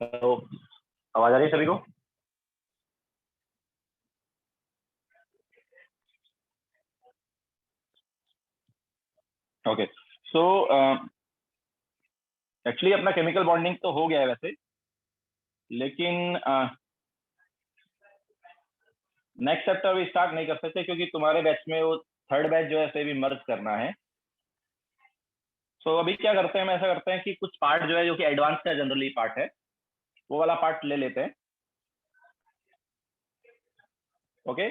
तो आवाज आ रही है सभी को? ओके, सो एक्चुअली अपना केमिकल बॉन्डिंग तो हो गया है वैसे, लेकिन नेक्स्ट चैप्टर अभी स्टार्ट नहीं कर सकते क्योंकि तुम्हारे बैच में वो थर्ड बैच जो है इसे भी मर्ज करना है। सो अभी क्या करते हैं, हम ऐसा करते हैं कि कुछ पार्ट जो है जो कि एडवांस का जनरली पार्ट है वो वाला पार्ट ले लेते हैं। ओके,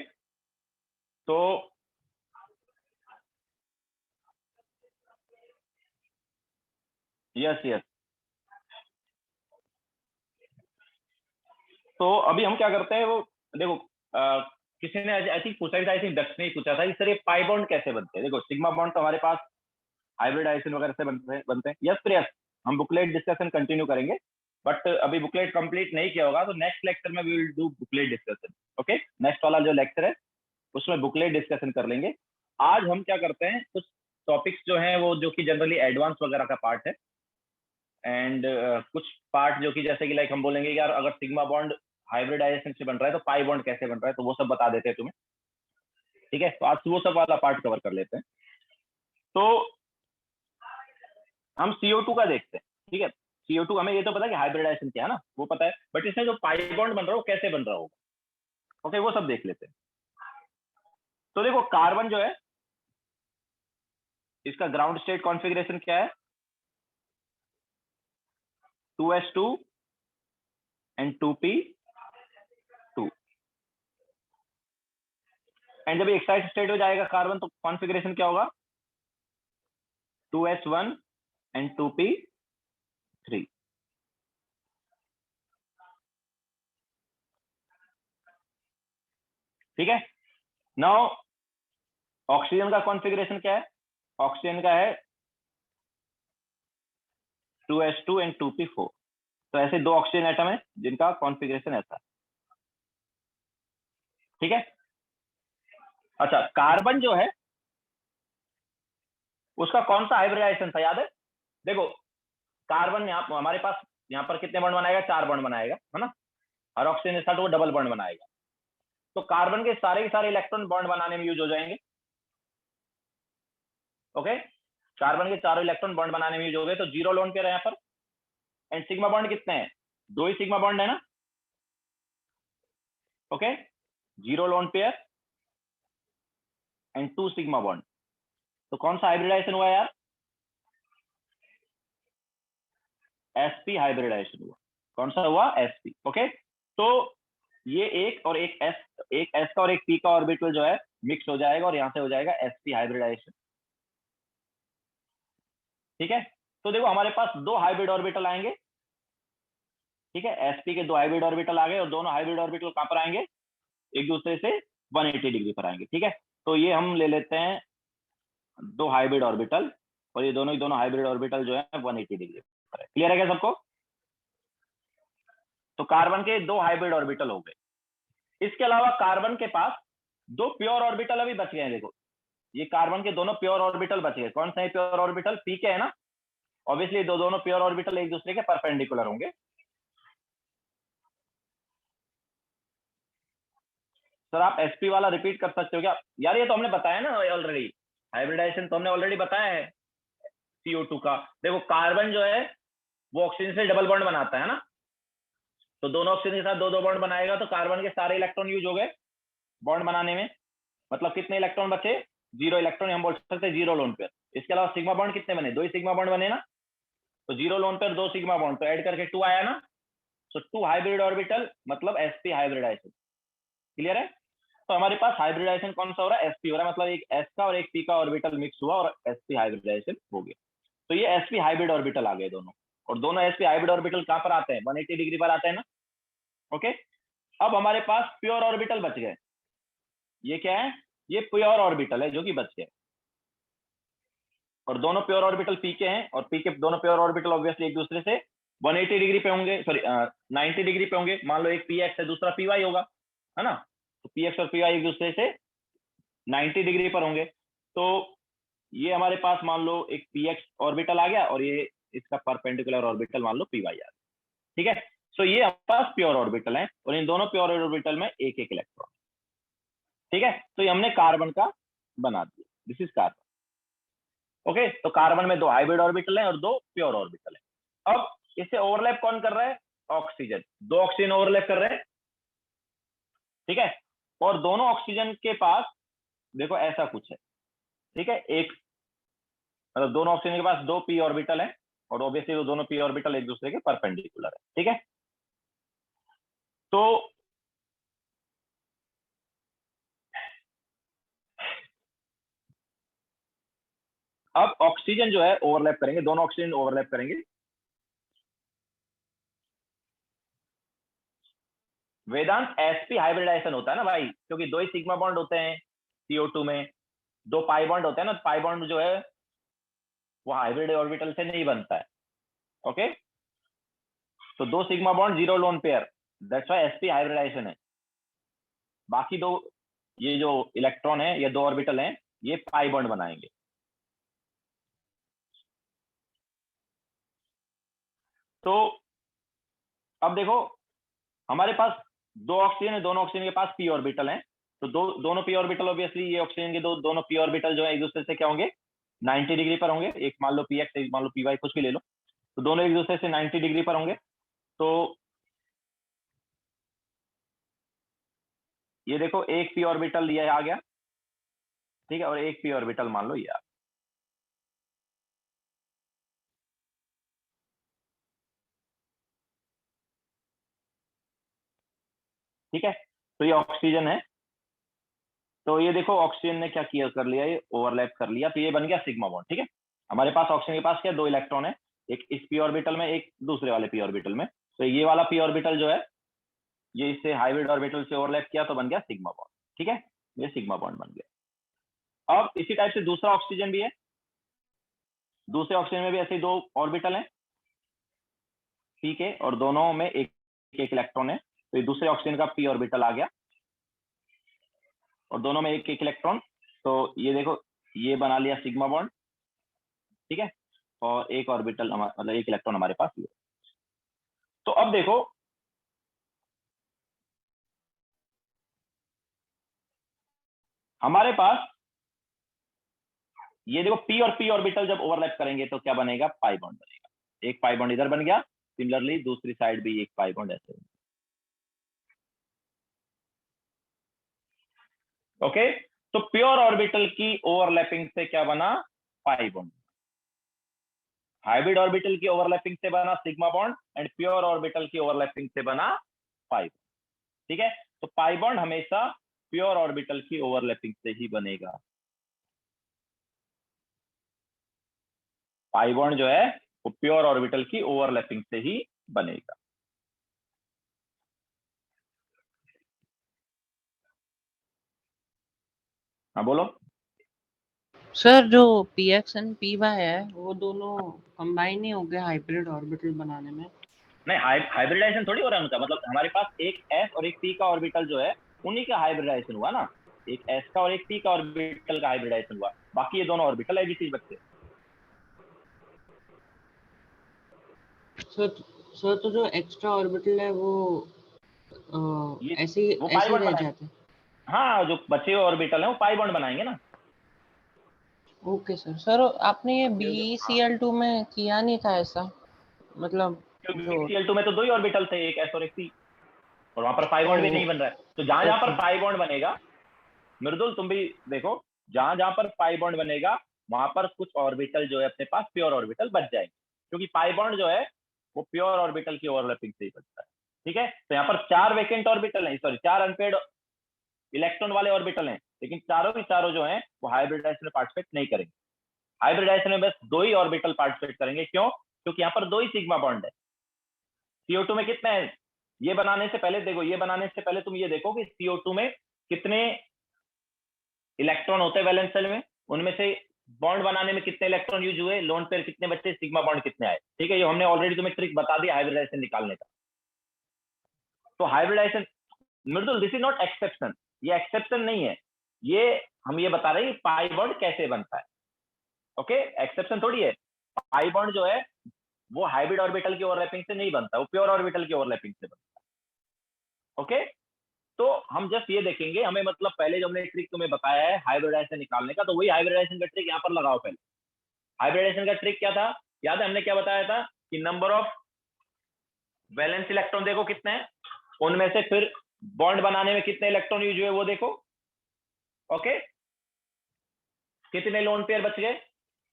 तो यस यस, तो अभी हम क्या करते हैं वो देखो, किसी ने आई थिंक पूछा था, आई थिंक दक्ष ने ही पूछा था कि सर ये पाई बॉन्ड कैसे बनते हैं। देखो सिग्मा बॉन्ड तो हमारे पास हाइब्रिडाइजेशन वगैरह से बनते हैं। यस सर यस, हम बुकलेट डिस्कशन कंटिन्यू करेंगे, बट अभी बुकलेट कंप्लीट नहीं किया होगा तो नेक्स्ट लेक्चर में we will do booklet discussion. Okay, next वाला जो लेक्चर है उसमें बुकलेट डिस्कशन कर लेंगे। आज हम क्या करते हैं, कुछ टॉपिक्स जो हैं वो जो कि जनरली एडवांस वगैरह का पार्ट है, एंड कुछ पार्ट जो कि जैसे कि लाइक हम बोलेंगे यार अगर सिग्मा बॉन्ड हाइब्रिडाइजेशन से बन रहा है तो पाई बॉन्ड कैसे बन रहा है, तो वो सब बता देते हैं तुम्हें। ठीक है, तो आज वो सब वाला पार्ट कवर कर लेते हैं। तो हम CO2 का देखते हैं। ठीक है, CO2 हमें ये तो पता है कि हाइब्रिडाइजेशन क्या है ना, वो पता है, बट इसमें जो पाई बॉन्ड बन रहा है वो कैसे बन रहा होगा। ओके, वो सब देख लेते हैं। तो देखो कार्बन जो है इसका ग्राउंड स्टेट कॉन्फ़िगरेशन क्या है, 2s2 एंड 2p2। एंड जब एक्साइट स्टेट में जाएगा कार्बन तो कॉन्फ़िगरेशन क्या होगा, 2s1 एंड 2p3। ठीक है, नाउ ऑक्सीजन का कॉन्फ़िगरेशन क्या है, ऑक्सीजन का है 2s2 एंड 2p4। तो ऐसे दो ऑक्सीजन एटम है जिनका कॉन्फ़िगरेशन ऐसा है। ठीक है, अच्छा कार्बन जो है उसका कौन सा हाइब्रिडाइजेशन था याद है? देखो कार्बन यहाँ हमारे पास यहाँ पर कितने बॉन्ड बनाएगा, 4 बॉन्ड बनाएगा, है ना। और ऑक्सीजन के साथ वो डबल बॉन्ड बनाएगा, तो कार्बन के सारे इलेक्ट्रॉन बॉन्ड बनाने में यूज हो जाएंगे। ओके, कार्बन के चारों इलेक्ट्रॉन बॉन्ड बनाने में यूज हो गए, तो जीरो लोन पेयर है यहाँ पर। एंड सिग्मा बॉन्ड कितने हैं, 2 ही सिग्मा बॉन्ड है ना। Okay, zero lone pair and 2 sigma bond. तो कौन सा हाइब्रिडाइजेशन हुआ यार, sp हाइब्रिडाइजेशन हुआ। कौन सा हुआ, sp। ओके, तो ये एक और एक s का और एक p का ऑर्बिटल जो है मिक्स हो जाएगा और यहां से हो जाएगा sp हाइब्रिडाइजेशन। ठीक है, तो देखो हमारे पास दो हाइब्रिड ऑर्बिटल आएंगे। ठीक है, sp के दो हाइब्रिड ऑर्बिटल आ गए और दोनों हाइब्रिड ऑर्बिटल कहां पर आएंगे, एक दूसरे से 180 डिग्री पर आएंगे। ठीक है, तो ये हम ले लेते हैं दो हाइब्रिड ऑर्बिटल, और ये दोनों ही दोनों हाइब्रिड ऑर्बिटल जो है 180 डिग्री पर है। क्लियर है क्या सबको? तो कार्बन के दो हाइब्रिड ऑर्बिटल हो गए। इसके अलावा कार्बन के पास दो प्योर ऑर्बिटल अभी बच गए हैं। देखो ये कार्बन के दोनों प्योर ऑर्बिटल बच गए। कौन सा है प्योर ऑर्बिटल, पी के है ना। ऑब्वियसली दोनों प्योर ऑर्बिटल एक दूसरे के परपेंडिकुलर होंगे। सर आप sp वाला रिपीट कर सकते हो क्या यार, ये तो हमने बताया ना ऑलरेडी, हाइब्रिडाइजेशन तो हमने ऑलरेडी बताया है CO2 का। देखो कार्बन जो है वो ऑक्सीजन से डबल बॉन्ड बनाता है ना, तो दोनों ऑक्सीजन के साथ दो दो बॉन्ड बनाएगा, तो कार्बन के सारे इलेक्ट्रॉन यूज हो गए बॉन्ड बनाने में। मतलब कितने इलेक्ट्रॉन बचे, 0 इलेक्ट्रॉन, हम बोल सकते हैं जीरो लोन पेयर। इसके अलावा सिग्मा बॉन्ड कितने बने, 2 ही सिग्मा बॉन्ड बने ना, तो zero lone pair 2 sigma bond, तो ऐड करके 2 आया ना। सो 2 हाइब्रिड ऑर्बिटल मतलब sp हाइब्रिडाइजेशन। क्लियर है? तो हमारे पास हाइब्रिडाइजेशन कौन सा हो रहा है, sp हो रहा है, मतलब एक s का और एक p का ऑर्बिटल मिक्स हुआ और sp हाइब्रिडाइजेशन हो गया। तो ये sp हाइब्रिड ऑर्बिटल आ गए दोनों, और दोनों sp हाइब्रिड ऑर्बिटल कहां पर आते हैं, 180 डिग्री पर आते हैं ना। ओके, अब हमारे पास प्योर ऑर्बिटल बच गए। ये क्या है, ये प्योर ऑर्बिटल है जो कि बच गए, और दोनों प्योर ऑर्बिटल पी के हैं, और पी के दोनों प्योर ऑर्बिटल ऑब्वियसली एक दूसरे से 180 डिग्री पे होंगे, सॉरी 90 डिग्री पे होंगे। मान लो एक पी एक्स है दूसरा पी वाई होगा, है ना। तो पी एक्स और पी वाई एक दूसरे से 90 डिग्री पर होंगे। तो ये हमारे पास मान लो एक पी एक्स ऑर्बिटल आ गया और ये इसका परपेंडिकुलर ऑर्बिटल मान लो पी वाई आ गया। ठीक है, तो ये हमारे पास प्योर ऑर्बिटल है और इन दोनों प्योर ऑर्बिटल में एक एक इलेक्ट्रॉन। ठीक है, तो ये हमने कार्बन का बना दिया, दिस इज कार्बन। ओके, तो कार्बन में 2 हाइब्रिड ऑर्बिटल हैं और 2 प्योर ऑर्बिटल हैं। अब इसे ओवरलैप कौन कर रहा है? ऑक्सीजन। 2 ऑक्सीजन ओवरलैप कर रहे हैं, ठीक है, और दोनों ऑक्सीजन के पास देखो ऐसा कुछ है, ठीक है, एक मतलब दोनों ऑक्सीजन के पास 2 पी ऑर्बिटल हैं और ऑब्वियसली वो दोनों पी ऑर्बिटल एक दूसरे के परपेंडिकुलर है, ठीक है। तो अब ऑक्सीजन जो है ओवरलैप करेंगे, दोनों ऑक्सीजन ओवरलैप करेंगे। वेदांत sp हाइब्रिडाइजेशन होता है ना भाई, क्योंकि 2 ही सिग्मा बॉन्ड होते हैं CO2 में, 2 पाई बॉन्ड होते हैं ना, पाई बॉन्ड जो है वो हाइब्रिड ऑर्बिटल से नहीं बनता है। ओके, तो 2 sigma bond 0 lone pair, that's why sp hybridisation है। बाकी 2 ये जो इलेक्ट्रॉन है, ये 2 ऑर्बिटल हैं, ये पाई बॉन्ड बनाएंगे। तो अब देखो हमारे पास 2 ऑक्सीजन है, दोनों ऑक्सीजन के पास पी ऑर्बिटल हैं, तो दोनों पी ऑर्बिटल ऑब्वियसली ये ऑक्सीजन के दोनों पी ऑर्बिटल जो है एक दूसरे से क्या होंगे? 90 डिग्री पर होंगे। एक मान लो पी एक्स, एक मान लो पी वाई, कुछ भी ले लो, तो दोनों एक दूसरे से 90 डिग्री पर होंगे। तो ये देखो एक पी ऑर्बिटल ये आ गया, ठीक है, और एक पी ऑर्बिटल मान लो ये आ, ठीक है, तो ये ऑक्सीजन है। तो ये देखो ऑक्सीजन ने क्या किया, कर लिया, ये ओवरलैप कर लिया, तो ये बन गया सिग्मा बॉन्ड। ठीक है, हमारे पास ऑक्सीजन के पास क्या 2 इलेक्ट्रॉन है, एक इस पी ऑर्बिटल में, एक दूसरे वाले पी ऑर्बिटल में। तो ये वाला पी ऑर्बिटल जो है ये इससे हाइब्रिड ऑर्बिटल से ओवरलैप किया तो बन गया सिग्मा बॉन्ड। ठीक है, ये सिग्मा बॉन्ड बन गया। अब इसी टाइप से दूसरा ऑक्सीजन भी है, दूसरे ऑक्सीजन में भी ऐसे 2 ऑर्बिटल हैं, ठीक है, और दोनों में एक एक इलेक्ट्रॉन है। तो ये दूसरे ऑक्सीजन का पी ऑर्बिटल आ गया और दोनों में एक एक इलेक्ट्रॉन। तो ये देखो ये बना लिया सिग्मा बॉन्ड, ठीक है, और एक ऑर्बिटल मतलब एक इलेक्ट्रॉन हमारे पास ये। तो अब देखो हमारे पास ये देखो पी और पी ऑर्बिटल जब ओवरलैप करेंगे तो क्या बनेगा? पाई बॉन्ड बनेगा। एक पाई बॉन्ड इधर बन गया, सिमिलरली दूसरी साइड भी एक पाई बॉन्ड ऐसे। ओके, तो प्योर ऑर्बिटल की ओवरलैपिंग से क्या बना? Pi bond. हाइब्रिड ऑर्बिटल की ओवरलैपिंग से बना sigma bond and pure orbital की ओवरलैपिंग से बना पाई बॉन्ड। ठीक है, तो पाई बॉन्ड हमेशा प्योर ऑर्बिटल की ओवरलैपिंग से ही बनेगा। पाई बॉन्ड जो है वो प्योर ऑर्बिटल की ओवरलैपिंग से ही बनेगा। हाँ बोलो। सर जो p x and p y है वो दोनों कंबाइन ही हो गए हाइब्रिड ऑर्बिटल बनाने में? नहीं, हाइब्रिडाइजेशन थोड़ी हो रहा है उनका, मतलब हमारे पास एक एस और एक पी का ऑर्बिटल जो है उन्हीं का हाइब्रिडाइजेशन हुआ ना, एक एस का और एक पी का ऑर्बिटल का हाइब्रिडाइजेशन हुआ, बाकी ये दोनों ऑर्बिटल है जिस बच्चे। सर तो जो एक्स्ट्रा ऑर्बिटल है वो ये ऐसे वो पाई ही बॉन्ड रह बनाए, जाते हैं? हाँ जो बचे हुए ऑर्बिटल है वो पाई बॉन्ड बनाएंगे ना। Okay sir. सर आपने ये BeCl2 में किया नहीं था ऐसा, मतलब जो Cl2 में तो 2 ही ऑर्बिटल थे, एक एस और एक पी, और वहां पर पाई ओ बॉन्ड भी नहीं बन रहा है। तो जहां जहां पर ओके पाई बॉन्ड बनेगा, मृदुल तुम भी देखो, जहां जहां पर पाई बॉन्ड बनेगा वहां पर कुछ ऑर्बिटल जो है अपने पास प्योर ऑर्बिटल बच जाएंगे, क्योंकि पाई बॉन्ड जो है वो प्योर ऑर्बिटल की ओवरलैपिंग से ही बचता है। ठीक है, तो यहाँ पर 4 वेकेंट ऑर्बिटल हैं, सॉरी 4 अनपेड इलेक्ट्रॉन वाले ऑर्बिटल हैं, लेकिन चारों की चारों जो हैं वो हाइब्रिडाइजेशन में पार्टिसिपेट नहीं करेंगे। हाइब्रिडाइजेशन में बस 2 ही ऑर्बिटल पार्टिसिपेट करेंगे। क्यों? क्योंकि यहाँ पर 2 ही सिग्मा बॉन्ड है। CO2 में कितने हैं? ये बनाने से पहले देखो, ये बनाने से पहले तुम ये देखो कि CO2 में कितने इलेक्ट्रॉन होते हैं वैलेंस शेल में, उनमें से बॉन्ड बनाने में कितने इलेक्ट्रॉन यूज हुए, लोन पेयर कितने बच्चे, सिग्मा बॉन्ड कितने आए। ठीक है, ये हमने ऑलरेडी तुम्हें ट्रिक बता दिया हाइब्रिडाइजेशन निकालने का। तो hybridisation Mridul this is not exception, ये एक्सेप्शन नहीं है, ये हम ये बता रहे हैं पाई बॉन्ड कैसे बनता है। ओके, एक्सेप्शन थोड़ी है। पाई बॉन्ड जो है वो हाइब्रिड ऑर्बिटल की ओवरलैपिंग से नहीं बनता, वो प्योर ऑर्बिटल की ओवरलैपिंग से बनता है। ओके, तो हम जस्ट ये देखेंगे, हमें मतलब पहले जो हमने ट्रिक तुम्हें बताया है हाइब्रिडाइजेशन निकालने का, तो वही हाइब्रिडाइजेशन का ट्रिक यहाँ पर लगाओ। पहले हाइब्रिडाइजेशन का ट्रिक क्या था, याद है हमने क्या बताया था कि नंबर ऑफ वैलेंस इलेक्ट्रॉन देखो कितने हैं, उनमें से फिर बॉन्ड बनाने में कितने इलेक्ट्रॉन यूज हुए वो देखो। ओके, कितने लोन पेयर बच गए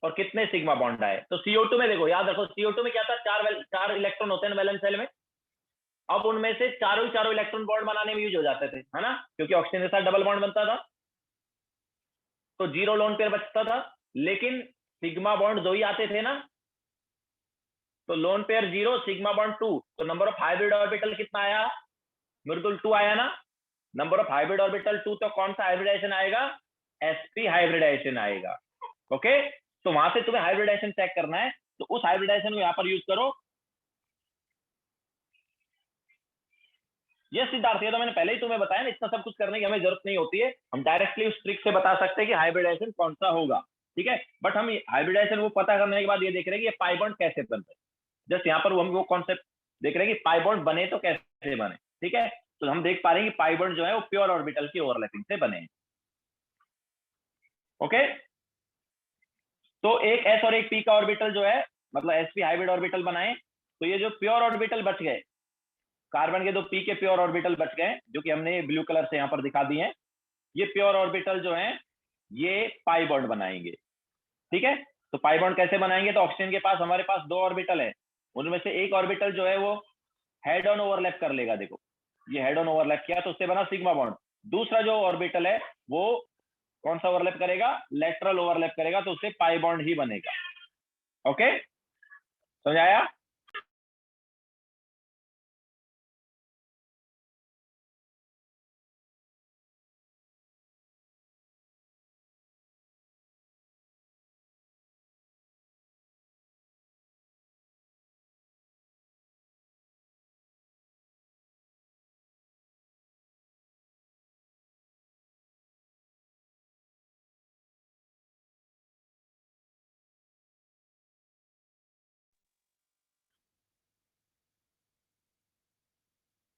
और कितने सिग्मा बॉन्ड आए। तो CO2 में देखो, याद रखो CO2 में क्या था, चार इलेक्ट्रॉन होते हैं वैलेंस शेल में। अब उनमें से चारों इलेक्ट्रॉन बॉन्ड बनाने में यूज हो जाते थे, है ना, क्योंकि ऑक्सीजन के साथ डबल बॉन्ड बनता था, तो 0 लोन पेयर बचता था। लेकिन सिग्मा बॉन्ड 2 ही आते थे ना, तो लोन पेयर 0, सिग्मा बॉन्ड 2, तो नंबर ऑफ हाइब्रिड ऑर्बिटल कितना आया, बिल्कुल 2 आया ना। नंबर ऑफ हाइब्रिड ऑर्बिटल 2, तो कौन सा हाइब्रिडाइजेशन आएगा, sp हाइब्रिडाइजेशन आएगा। ओके, तो वहां से तुम्हें हाइब्रिडाइजेशन चेक करना है, तो उस हाइब्रिडाइजेशन को यहां पर यूज करो। ये सिद्धार्थ, ये तो मैंने पहले ही तुम्हें बताया ना, इतना सब कुछ करने की हमें जरूरत नहीं होती है, हम डायरेक्टली उस ट्रिक से बता सकते हैं कि हाइब्रिडाइजेशन कौन सा होगा। ठीक है, बट हम हाइब्रिडाइजेशन वो पता करने के बाद ये देख रहे हैं कि ये पाई बॉन्ड कैसे बनते हैं। जस्ट यहाँ पर हम वो कॉन्सेप्ट देख रहे हैं कि पाई बॉन्ड बने तो कैसे बने। ठीक है, तो हम देख पा रहे हैं कि पाई बॉन्ड जो है वो प्योर ऑर्बिटल की ओवरलैपिंग से बने हैं। ओके, तो एक s और एक p का ऑर्बिटल जो है, मतलब sp हाइब्रिड ऑर्बिटल बनाए, तो ये जो प्योर ऑर्बिटल बच गए, कार्बन के 2 p के प्योर ऑर्बिटल बच गए, जो कि हमने ब्लू कलर से यहाँ पर दिखा दिए हैं, ये प्योर ऑर्बिटल जो है ये पाई बॉन्ड बनाएंगे। ठीक है, तो पाई बॉन्ड कैसे बनाएंगे, तो ऑक्सीजन के पास हमारे पास 2 ऑर्बिटल है, उनमें से एक ऑर्बिटल जो है वो हेड ऑन ओवरलैप कर लेगा। देखो ये हेड ऑन ओवरलैप किया तो उससे बना सिग्मा बॉन्ड। दूसरा जो ऑर्बिटल है वो कौन सा ओवरलैप करेगा, लेटरल ओवरलैप करेगा, तो उससे पाई बॉन्ड ही बनेगा। ओके, समझ आया।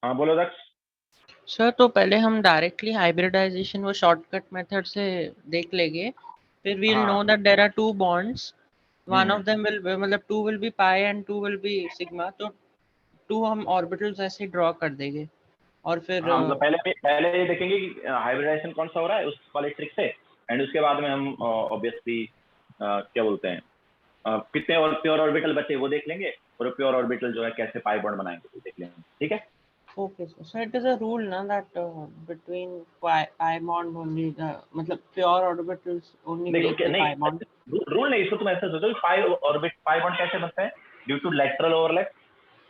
हाँ बोलो दक्ष। सर तो पहले हम डायरेक्टली हाइब्रिडाइजेशन वो शॉर्टकट मेथड से देख लेंगे, फिर वील नो हाँ that there are 2 bonds, one of them will मतलब 2 will be pi and 2 will be sigma, तो 2 हम ऑर्बिटल्स ऐसे ड्रॉ कर देंगे और फिर हाँ, मतलब पहले ये देखेंगे कि हाइब्रिडाइजेशन कौन सा हो रहा है उस वाले ट्रिक से, एंड उसके बाद में हम ऑब्वियसली क्या बोलते हैं कितने और प्योर ऑर्बिटल बचे वो देख लेंगे, और प्योर ऑर्बिटल जो है कैसे पाई बॉन्ड बनाएंगे वो देख लेंगे। ठीक है, okay so it is a rule ना that between pi bond only the मतलब pure orbitals only make देखो the pi bond. नहीं, रूल नहीं, इसको तुम ऐसे सोचो कि पाई बॉन्ड कैसे बनता है, ड्यू टू लेटरल ओवरलैप।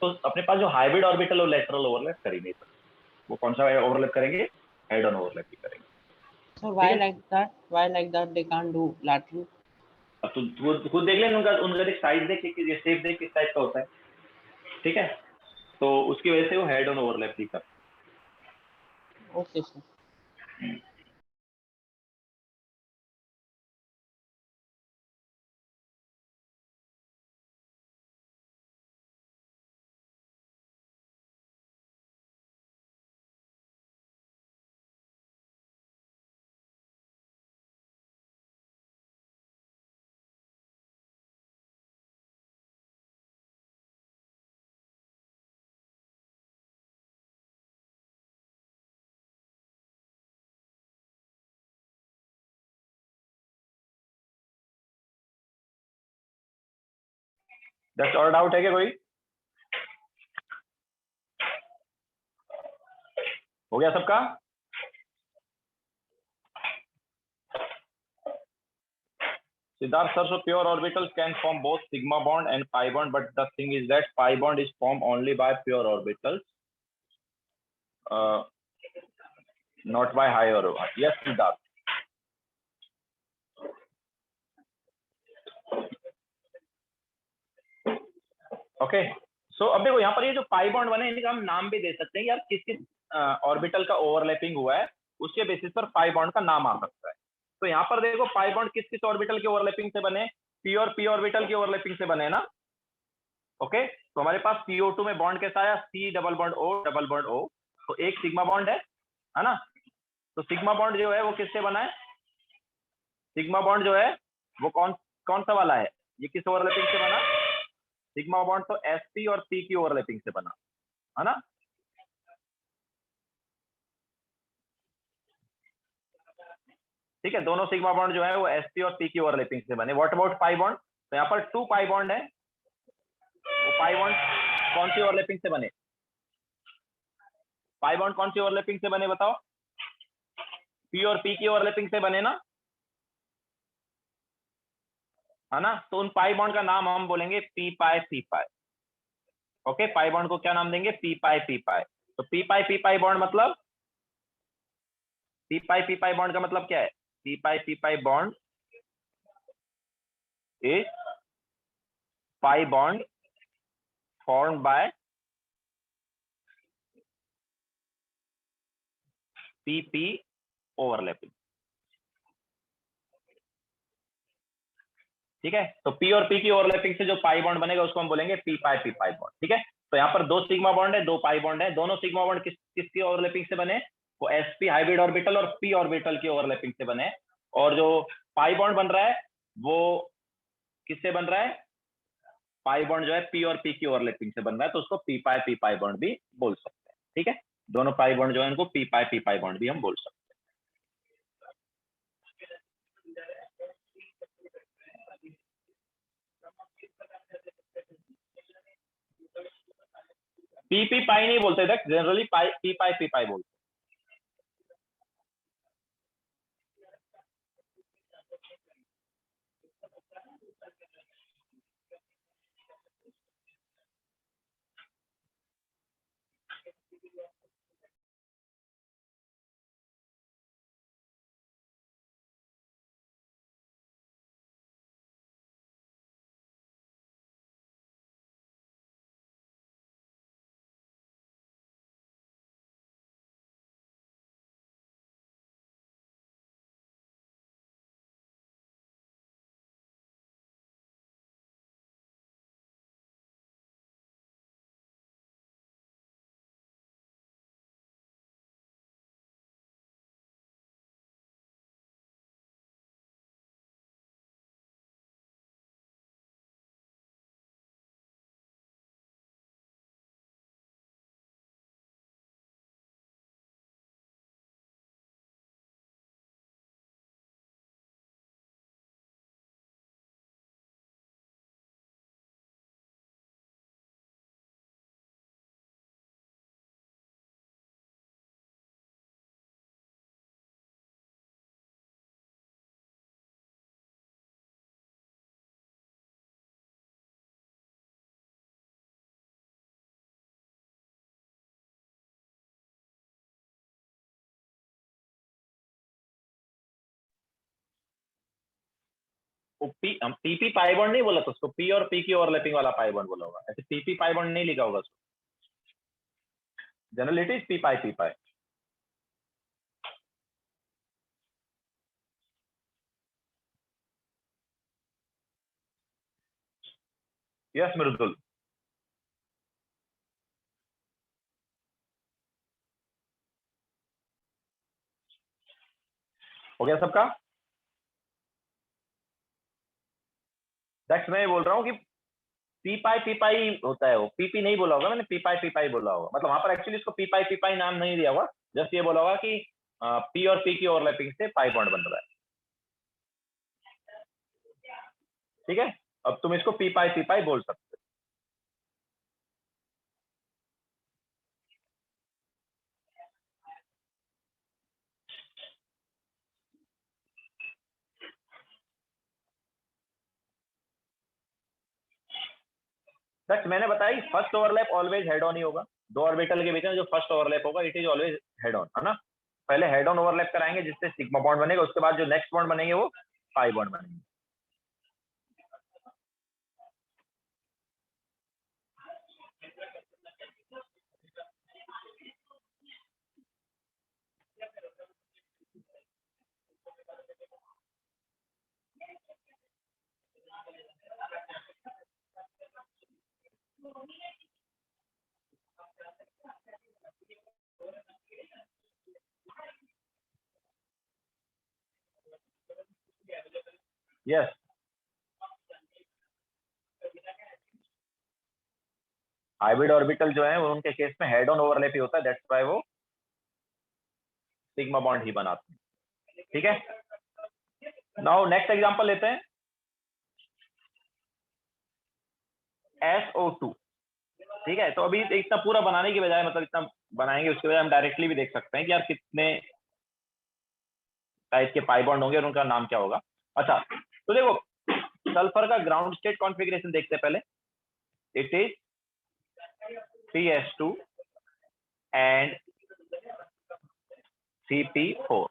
तो अपने पास जो हाइब्रिड ऑर्बिटल और लेटरल ओवरलैप कर ही नहीं सकते, वो कौन सा ओवरलैप करेंगे, हेड ऑन ओवरलैप ही करेंगे। So ठीक why है, like that? Why like that they can't do lateral? अब तू खुद देख ले, उनका उनका साइज देख के, शेप देख किस टाइप का होता है। ठीक है, तो उसकी वजह से वो हेड ऑन ओवरलैप ही करते Okay sir. हैं। जस्ट और डाउट है क्या कोई, हो गया सबका। Siddharth sir, so pure orbitals can form both sigma bond and pi bond, but the thing is that pi bond is formed only by pure orbitals, uh, not by higher orbitals. Yes, Siddharth. Okay, so अब देखो यहाँ पर ये जो pi bond बने इनका हम नाम भी दे सकते हैं यार, किस किस ऑर्बिटल का ओवरलैपिंग हुआ है उसके बेसिस पर पाई बॉन्ड का नाम आ सकता है। तो यहाँ पर देखो पाई बॉन्ड किस किस ऑर्बिटल के ओवरलैपिंग से बने, पी और पी ऑर्बिटल की ओवरलैपिंग से बने ना। ओके, तो हमारे पास CO2 में बॉन्ड कैसा आया, C डबल बॉन्ड O, तो एक सिग्मा बॉन्ड है ना। तो सिग्मा बॉन्ड जो है वो किससे बना है, सिग्मा बॉन्ड जो है वो कौन कौन सा वाला है, ये किस ओवरलैपिंग से बना, सिग्मा बॉन्ड तो SP और C की ओवरलैपिंग से बना, है ना। ठीक है, दोनों सिग्मा बॉन्ड जो है वो SP और C की ओवरलैपिंग से बने। व्हाट अबाउट पाई बॉन्ड, तो यहाँ पर 2 पाई बॉन्ड है, वो पाई बॉन्ड कौन सी ओवरलैपिंग से बने, पाई बॉन्ड कौन सी ओवरलैपिंग से बने बताओ, P और P की ओवरलैपिंग से बने ना, है ना। तो उन पाई बॉन्ड का नाम हम बोलेंगे P पाई P पाई। ओके, पाई बॉन्ड को क्या नाम देंगे, P पाई P पाई। तो P पाई बॉन्ड मतलब, P पाई बॉन्ड का मतलब क्या है, P pi bond is pi bond formed by PP overlapping। ठीक है, तो P और P की ओवरलैपिंग से जो पाई बॉन्ड बनेगा उसको हम बोलेंगे P पाई बॉन्ड। ठीक है, तो यहाँ पर 2 सिग्मा बॉन्ड है, 2 पाई बॉन्ड है, दोनों सिग्मा बॉन्ड किसकी ओवरलैपिंग से बने, वो sp हाइब्रिड ऑर्बिटल और p ऑर्बिटल की ओवरलैपिंग से बने। और जो पाई बॉन्ड बन रहा है वो किससे बन रहा है, पाई बॉन्ड जो है p और p की ओवरलैपिंग से बन रहा है, तो उसको P पाई बॉन्ड भी बोल सकते हैं। ठीक है, दोनों पाई बॉन्ड जो है उनको P पाई बॉन्ड भी हम बोल सकते हैं। PP पाई नहीं बोलते थे जनरली, P पाई बोलते। हम PP पाई बॉन्ड नहीं बोला, तो उसको P और P की ओवरलैपिंग वाला पाई बॉन्ड बोला होगा, ऐसे PP पाई बॉन्ड नहीं लिखा होगा उसको, generally it is P pi. Yes Mridul, हो गया सबका। दैट्स मैं बोल रहा हूँ कि P पाई होता है, वो PP नहीं बोला होगा मैंने, P पाई बोला होगा, मतलब वहां पर एक्चुअली इसको P पाई नाम नहीं दिया होगा, जस्ट ये बोला होगा कि P और P की ओवरलैपिंग से पाई बॉन्ड बन रहा है। ठीक है, अब तुम इसको P पाई बोल सकते हो। दैट्स मैंने बताई, first overlap always head on ही होगा, दो ऑर्बिटल के बीच में जो फर्स्ट ओवरलैप होगा it is always head on, है ना। पहले हेड ऑन ओवरलैप कराएंगे जिससे सिग्मा बॉन्ड बनेगा, उसके बाद जो नेक्स्ट बॉन्ड बनेंगे वो पाई बॉन्ड बनेंगे। यस, हाइब्रिड ऑर्बिटल जो है वो उनके केस में हेड ऑन ओवरलैप ही होता है, दैट्स व्हाई वो सिग्मा बॉन्ड ही बनाते हैं। ठीक है, नाउ नेक्स्ट एग्जांपल लेते हैं, SO2। ठीक है, तो अभी इतना पूरा बनाने की बजाय, मतलब इतना बनाएंगे उसके बजाय हम डायरेक्टली भी देख सकते हैं कि यार कितने टाइप के पाई बॉन्ड होंगे और उनका नाम क्या होगा। अच्छा, तो देखो सल्फर का ग्राउंड स्टेट कॉन्फ़िगरेशन देखते हैं पहले। It is 3s2 and CP4।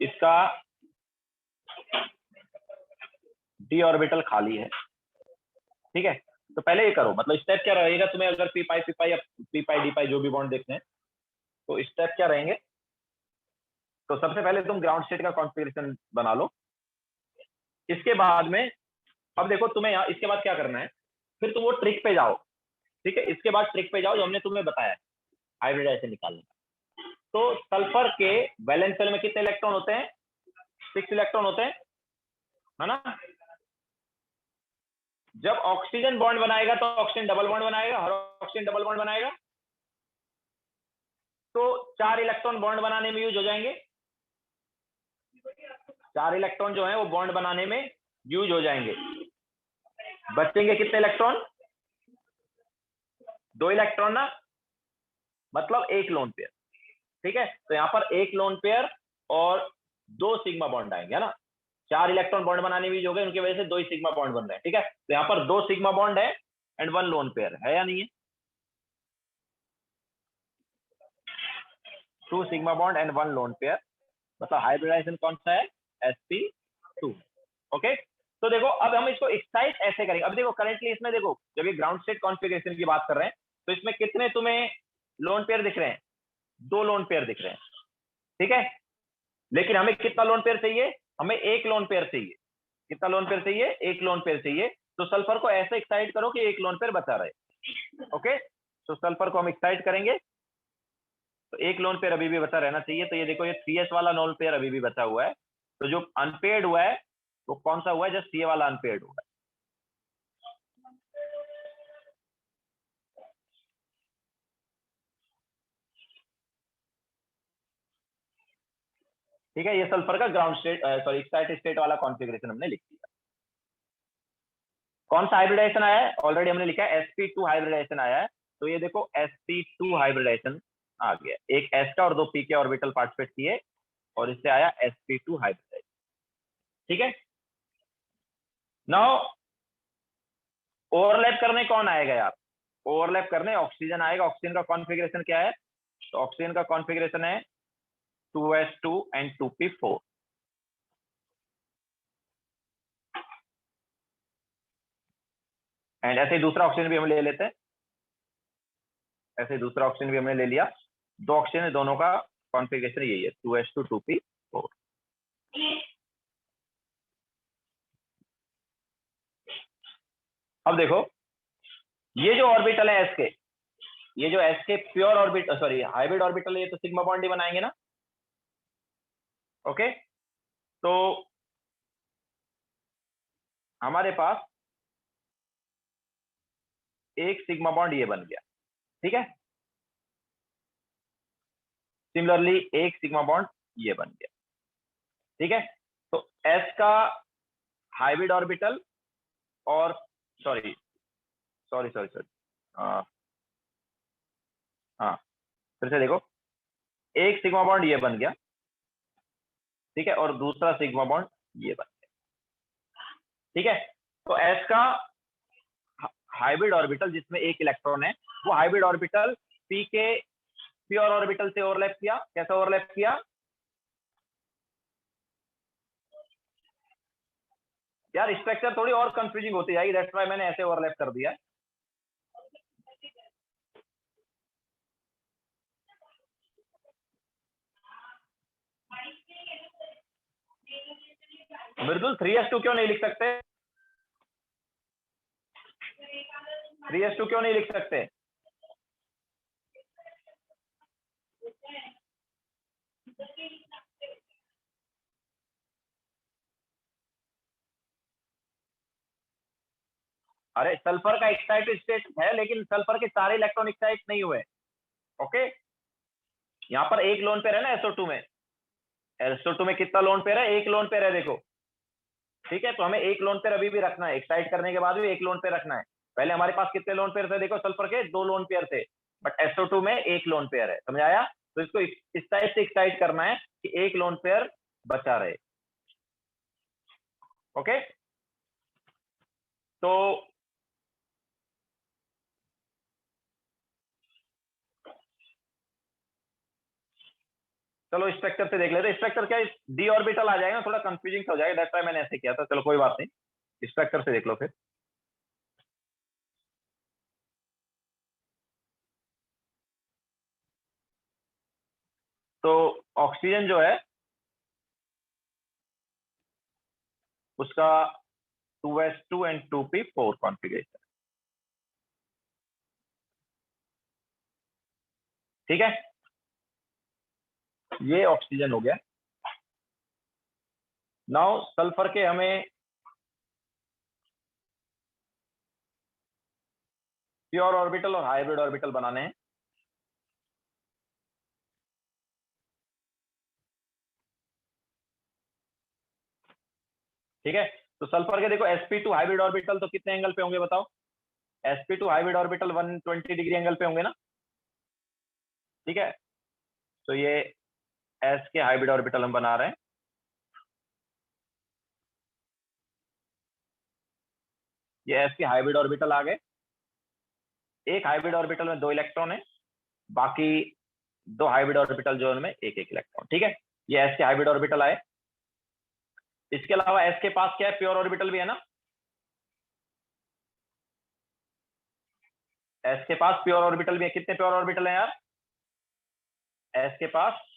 इसका d ऑर्बिटल खाली है। ठीक है, तो पहले ये करो, मतलब स्टेप क्या रहेगा तुम्हें, अगर पी पाई या पी पाई डी पाई जो भी बॉन्ड देखने हैं, तो स्टेप क्या रहेंगे। तो सबसे पहले तुम ग्राउंड स्टेट का कॉन्फ़िगरेशन बना लो। इसके बाद में अब देखो तुम्हें यहाँ इसके बाद क्या करना है, फिर तुम वो ट्रिक पे जाओ। ठीक है, इसके बाद ट्रिक पे जाओ जो हमने तुम्हें बताया हाइब्रिडाइजेशन निकालने का। तो सल्फर के वैलेंस शेल में कितने इलेक्ट्रॉन होते हैं, 6 इलेक्ट्रॉन होते हैं, है ना। जब ऑक्सीजन बॉन्ड बनाएगा तो ऑक्सीजन डबल बॉन्ड बनाएगा, हर ऑक्सीजन डबल बॉन्ड बनाएगा, तो 4 इलेक्ट्रॉन बॉन्ड बनाने में यूज हो जाएंगे। 4 इलेक्ट्रॉन जो है वो बॉन्ड बनाने में यूज हो जाएंगे। बचेंगे कितने इलेक्ट्रॉन, 2 इलेक्ट्रॉन ना, मतलब 1 लोन पेयर। ठीक है, तो यहाँ पर 1 लोन पेयर और 2 सिग्मा बॉन्ड आएंगे, है ना। 4 इलेक्ट्रॉन बॉन्ड बनाने में यूज हो गए, उनकी वजह से 2 ही सिग्मा बॉन्ड बन रहे हैं। ठीक है, तो यहाँ पर 2 सिग्मा बॉन्ड है एंड 1 लोन पेयर है या नहीं है, 2 sigma bond and 1 lone pair, मतलब हाइब्रिडाइजेशन कौन सा है, sp2। ओके, तो देखो अब हम इसको एक्साइट ऐसे करेंगे। अब देखो करेंटली इसमें देखो, जब ये ग्राउंड स्टेट कॉन्फ़िगरेशन की बात कर रहे हैं, तो इसमें कितने तुम्हें लोन पेयर दिख रहे हैं, 2 लोन पेयर दिख रहे हैं। ठीक है, लेकिन हमें कितना लोन पेयर चाहिए, हमें 1 लोन पेयर चाहिए। कितना लोन पेयर चाहिए, 1 लोन पेयर चाहिए। तो सल्फर को ऐसे एक्साइट करो कि 1 लोन पेयर बचा रहे। ओके, तो सल्फर को हम एक्साइट करेंगे तो 1 लोन पेयर अभी भी बचा रहना चाहिए। तो ये देखो, ये 3s वाला लोन पेयर अभी भी बचा हुआ है। तो जो अनपेयर्ड हुआ है वो कौन सा हुआ है, जस्ट ये वाला अनपेयर्ड हुआ है। ठीक है, ये सल्फर का ground state sorry excited state वाला कॉन्फ़िगरेशन हमने लिख दिया। कौन सा हाइब्रिडाइजेशन आया है, ऑलरेडी हमने लिखा है sp2 हाइब्रिडाइजेशन आया है। तो ये देखो sp2 हाइब्रिडाइजेशन आ गया, एक s का और 2 p के ऑर्बिटल पार्टिसिपेट किए और इससे आया sp2 हाइब्रिडाइजेशन। ठीक है, नाउ ओवरलैप करने कौन आएगा यार, ओवरलैप करने ऑक्सीजन आएगा। ऑक्सीजन का कॉन्फ़िगरेशन क्या है, तो ऑक्सीजन का कॉन्फ़िगरेशन है 2s2 एंड 2p4। एंड ऐसे ही दूसरा ऑक्सीजन भी हम ले लेते हैं, ऐसे ही दूसरा ऑक्सीजन भी हमने ले लिया। 2 ऑक्सीजन है, दोनों का कॉन्फ़िगरेशन यही है 2s2 2p4। अब देखो ये जो ऑर्बिटल है एस के, ये जो एस के pure orbital sorry hybrid orbital है, ये तो सिग्मा बॉन्ड ही बनाएंगे ना। ओके, तो हमारे पास एक सिग्मा बॉन्ड ये बन गया। ठीक है, सिमिलरली एक सिग्मा बॉन्ड ये बन गया। ठीक है, तो एस का हाइब्रिड ऑर्बिटल और सॉरी सॉरी सॉरी सॉरी हाँ, फिर से देखो, एक सिग्मा बॉन्ड ये बन गया। ठीक है, और दूसरा सिग्मा बॉन्ड ये बन गया। ठीक है, तो एस का हाइब्रिड ऑर्बिटल जिसमें एक इलेक्ट्रॉन है, वो हाइब्रिड ऑर्बिटल पी के प्योर ऑर्बिटल से ओवरलैप किया। कैसे ओवरलैप किया यार, स्ट्रक्चर थोड़ी और कंफ्यूजिंग होती जाएगी, दैट्स व्हाई मैंने ऐसे ओवरलैप कर दिया। मृदुल 3s2 क्यों नहीं लिख सकते, 3s2 क्यों नहीं लिख सकते, अरे सल्फर का एक्साइटेड स्टेट है, लेकिन सल्फर के सारे इलेक्ट्रॉन एक्साइट नहीं हुए। ओके, यहाँ पर एक लोन पेयर है ना SO2 में। SO2 में कितना लोन पेयर है? एक लोन पेयर है, देखो। ठीक है, तो हमें एक लोन पेयर अभी भी रखना है, एक्साइट करने के बाद भी एक लोन पेयर रखना है। पहले हमारे पास कितने लोन पेयर थे? देखो, सल्फर के 2 लोन पेयर थे, बट SO2 में एक लोन पेयर है। समझ आया? तो इसको इस टाइप से एक्साइट करना है कि एक लोन पेयर बचा रहे। ओके, तो चलो स्ट्रक्चर से देख लेते हैं। स्ट्रक्चर क्या है? डी ऑर्बिटल आ जाएगा, थोड़ा कंफ्यूजिंग हो जाएगा, दैट्स व्हाई मैंने ऐसे किया था। चलो कोई बात नहीं, स्ट्रक्चर से देख लो फिर। तो ऑक्सीजन जो है उसका 2s2 एंड 2p4 कॉन्फ़िगरेशन। ठीक है, ये ऑक्सीजन हो गया। नाउ सल्फर के हमें प्योर ऑर्बिटल और हाइब्रिड ऑर्बिटल बनाने हैं। ठीक है, तो सल्फर के देखो sp2 हाइब्रिड ऑर्बिटल तो कितने एंगल पे होंगे बताओ? sp2 hybrid orbital 120 degree angle पे होंगे ना। ठीक है, तो ये s के हाइब्रिड ऑर्बिटल हम बना रहे हैं। ये s के हाइब्रिड ऑर्बिटल आ गए। एक हाइब्रिड ऑर्बिटल में 2 इलेक्ट्रॉन है, बाकी 2 हाइब्रिड ऑर्बिटल जो उनमें एक एक इलेक्ट्रॉन। ठीक है, ये s के हाइब्रिड ऑर्बिटल आए। इसके अलावा s के पास क्या है? प्योर ऑर्बिटल भी है ना। s के पास प्योर ऑर्बिटल भी है। कितने प्योर ऑर्बिटल हैं यार? s के पास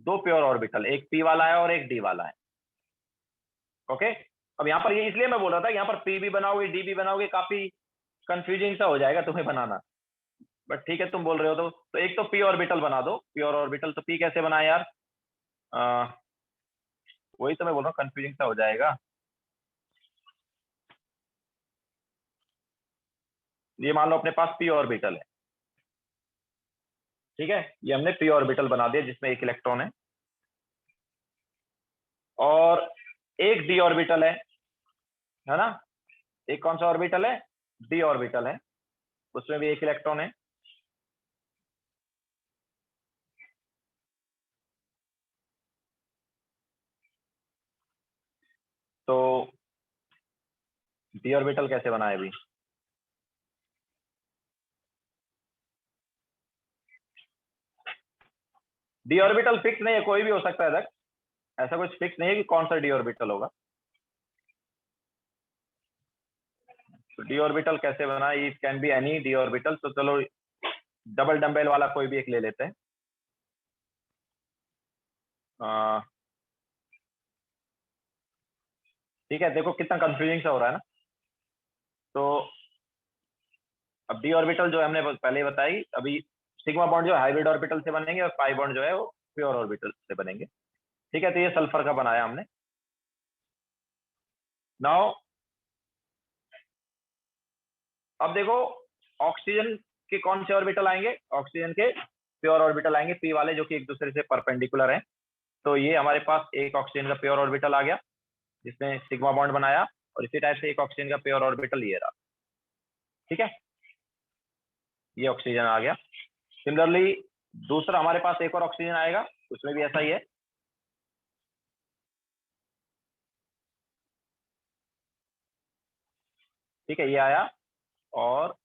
2 प्योर ऑर्बिटल, एक p वाला है और एक d वाला है। ओके, अब यहाँ पर ये इसलिए मैं बोल रहा था, यहाँ पर p भी बनाओगे d भी बनाओगे, काफी कंफ्यूजिंग सा हो जाएगा तुम्हें बनाना। बट ठीक है, तुम बोल रहे हो तो एक तो p ऑर्बिटल बना दो, प्योर ऑर्बिटल। तो p कैसे बनाए यार? वही तो मैं बोल रहा हूँ, कंफ्यूजिंग सा हो जाएगा। ये मान लो अपने पास p ऑर्बिटल है। ठीक है, ये हमने p ऑर्बिटल बना दिया जिसमें एक इलेक्ट्रॉन है, और एक d ऑर्बिटल है ना। एक कौन सा ऑर्बिटल है? d ऑर्बिटल है, उसमें भी एक इलेक्ट्रॉन है। तो d ऑर्बिटल कैसे बनाए अभी? d ऑर्बिटल फिक्स नहीं है, कोई भी हो सकता है तक, ऐसा कुछ फिक्स नहीं है कि कौन सा d ऑर्बिटल होगा। तो d ऑर्बिटल कैसे बनाए? It can be any d orbital. तो चलो डबल डम्बेल वाला कोई भी एक ले लेते हैं। ठीक है, देखो कितना कंफ्यूजिंग सा हो रहा है ना। तो अब d ऑर्बिटल जो हमने पहले ही बताई, अभी सिग्मा बॉन्ड जो हाइब्रिड ऑर्बिटल से बनेंगे और पाई बॉन्ड जो है वो प्योर ऑर्बिटल से बनेंगे। ठीक है, तो ये सल्फर का बनाया हमने। नाउ अब देखो ऑक्सीजन के कौन से ऑर्बिटल आएंगे? ऑक्सीजन के प्योर ऑर्बिटल आएंगे, p वाले, जो कि एक दूसरे से परपेंडिकुलर हैं। तो ये हमारे पास एक ऑक्सीजन का प्योर ऑर्बिटल आ गया जिसने सिग्मा बॉन्ड बनाया, और इसी टाइप से एक ऑक्सीजन का प्योर ऑर्बिटल ये रहा। ठीक है, ये ऑक्सीजन आ गया। सिमिलरली दूसरा हमारे पास एक और ऑक्सीजन आएगा, उसमें भी ऐसा ही है। ठीक है, ये आया और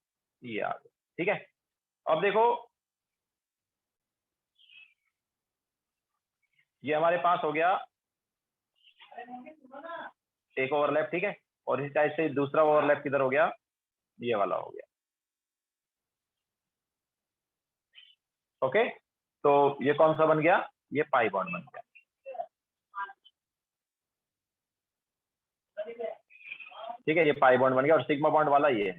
ये आ गया। ठीक है, अब देखो ये हमारे पास हो गया एक ओवरलैप। ठीक है, और इस टाइप से दूसरा ओवरलैप किधर हो गया? ये वाला हो गया। ओके, तो ये कौन सा बन गया? ये पाई बॉन्ड बन गया। ठीक है, ये पाई बॉन्ड बन गया, और सिग्मा बॉन्ड वाला ये है।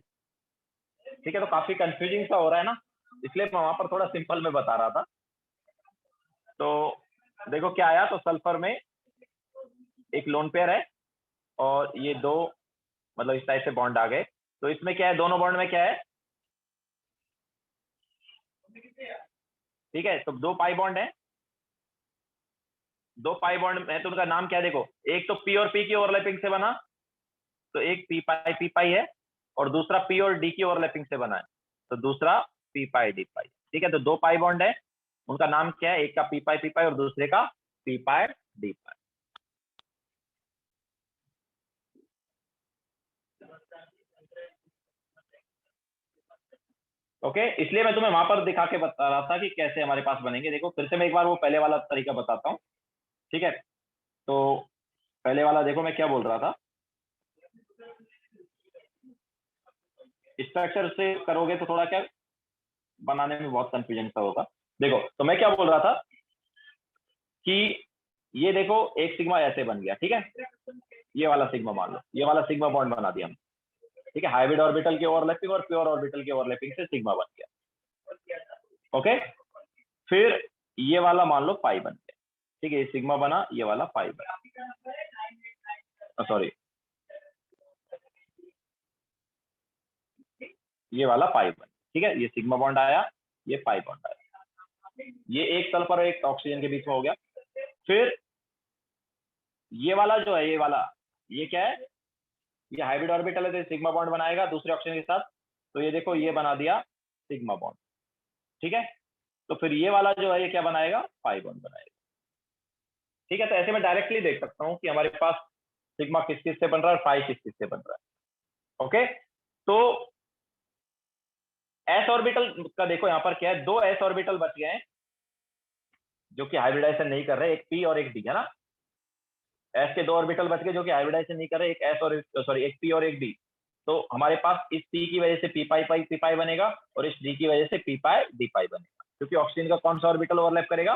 ठीक है, तो काफी कंफ्यूजिंग सा हो रहा है ना, इसलिए मैं वहां पर थोड़ा सिंपल में बता रहा था। तो देखो क्या आया, तो सल्फर में एक लोन पेयर है और ये दो मतलब इस टाइप से बॉन्ड आ गए। तो इसमें क्या है, दोनों बॉन्ड में क्या है, ठीक है, तो दो पाई बॉन्ड है, दो पाई बॉन्ड है, तो उनका नाम क्या है, देखो एक तो पी और पी की ओवरलैपिंग से बना, तो एक पी पाई है, और दूसरा पी और डी की ओवरलैपिंग से बना है, तो दूसरा पी पाई डी पाई। ठीक है, तो दो पाई बॉन्ड है, उनका नाम क्या है, एक का पी पाई और दूसरे का पी पाई डी पाई। ओके, इसलिए मैं तुम्हें वहां पर दिखा के बता रहा था कि कैसे हमारे पास बनेंगे। देखो फिर से मैं एक बार वो पहले वाला तरीका बताता हूँ, ठीक है। तो पहले वाला देखो मैं क्या बोल रहा था, स्ट्रक्चर से करोगे तो थोड़ा क्या बनाने में बहुत कंफ्यूजन सा होगा। देखो तो मैं क्या बोल रहा था कि ये देखो एक सिग्मा ऐसे बन गया, ठीक है, ये वाला सिग्मा मान लो, ये वाला सिग्मा बॉन्ड बना दिया हमने, ठीक है, हाइब्रिड ऑर्बिटल की ओवरलैपिंग और प्योर ऑर्बिटल की ओवरलैपिंग से सिग्मा बन गया। ओके, फिर ये वाला मान लो पाई बन गया, ठीक है, ये सिग्मा बना, ये वाला पाई बना, सॉरी ये वाला पाई बन, ठीक है, ये सिग्मा बॉन्ड आया, ये पाई बॉन्ड आया, ये एक सल्फर और एक ऑक्सीजन के बीच में हो गया। फिर ये वाला जो है, ये वाला, ये क्या है, ये हाइब्रिड ऑर्बिटल है, तो सिग्मा बॉन्ड बनाएगा दूसरे ऑक्सीजन के साथ, तो ये देखो ये बना दिया सिग्मा बॉन्ड, ठीक है। तो फिर ये वाला जो है ये क्या बनाएगा, पाई बॉन्ड बनाएगा, ठीक है। तो ऐसे मैं डायरेक्टली देख सकता हूँ कि हमारे पास सिग्मा किस किस से बन रहा है और पाई किस किस से बन रहा है। ओके, तो एस ऑर्बिटल का देखो यहाँ पर क्या है, दो एस ऑर्बिटल बच गए हैं जो कि हाइब्रिडाइजेशन नहीं कर रहे, एक पी और एक डी, है ना। एस के दो ऑर्बिटल बच गए जो कि हाइब्रिडाइजेशन नहीं कर रहे, एक एस और सॉरी एक पी और एक डी। तो हमारे पास इस पी की वजह से पी पाई बनेगा और इस डी की वजह से पी पाई डी पाई बनेगा, क्योंकि ऑक्सीजन का कौन सा ऑर्बिटल ओवरलैप करेगा,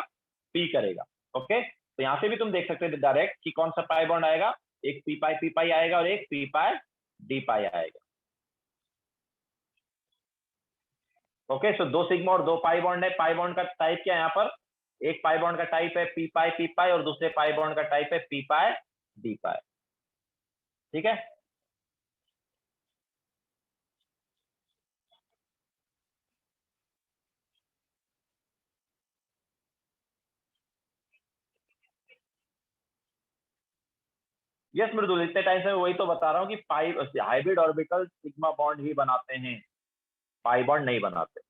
पी करेगा। ओके, तो यहाँ से भी तुम देख सकते हो डायरेक्ट कि कौन सा पाई बॉन्ड आएगा, एक पी पाई आएगा और एक पी पाई डी पाई आएगा। ओके, सो दो सिग्मा और दो पाई बॉन्ड है, पाई बॉन्ड का टाइप क्या है यहाँ पर, एक पाई बॉन्ड का टाइप है पी पाई और दूसरे पाई बॉन्ड का टाइप है पी पाई डी पाई, ठीक है। यस मृदुल, इतने टाइम से मैं वही तो बता रहा हूँ कि पाई हाइब्रिड ऑर्बिटल सिग्मा बॉन्ड ही बनाते हैं, पाई बॉन्ड नहीं बनाते।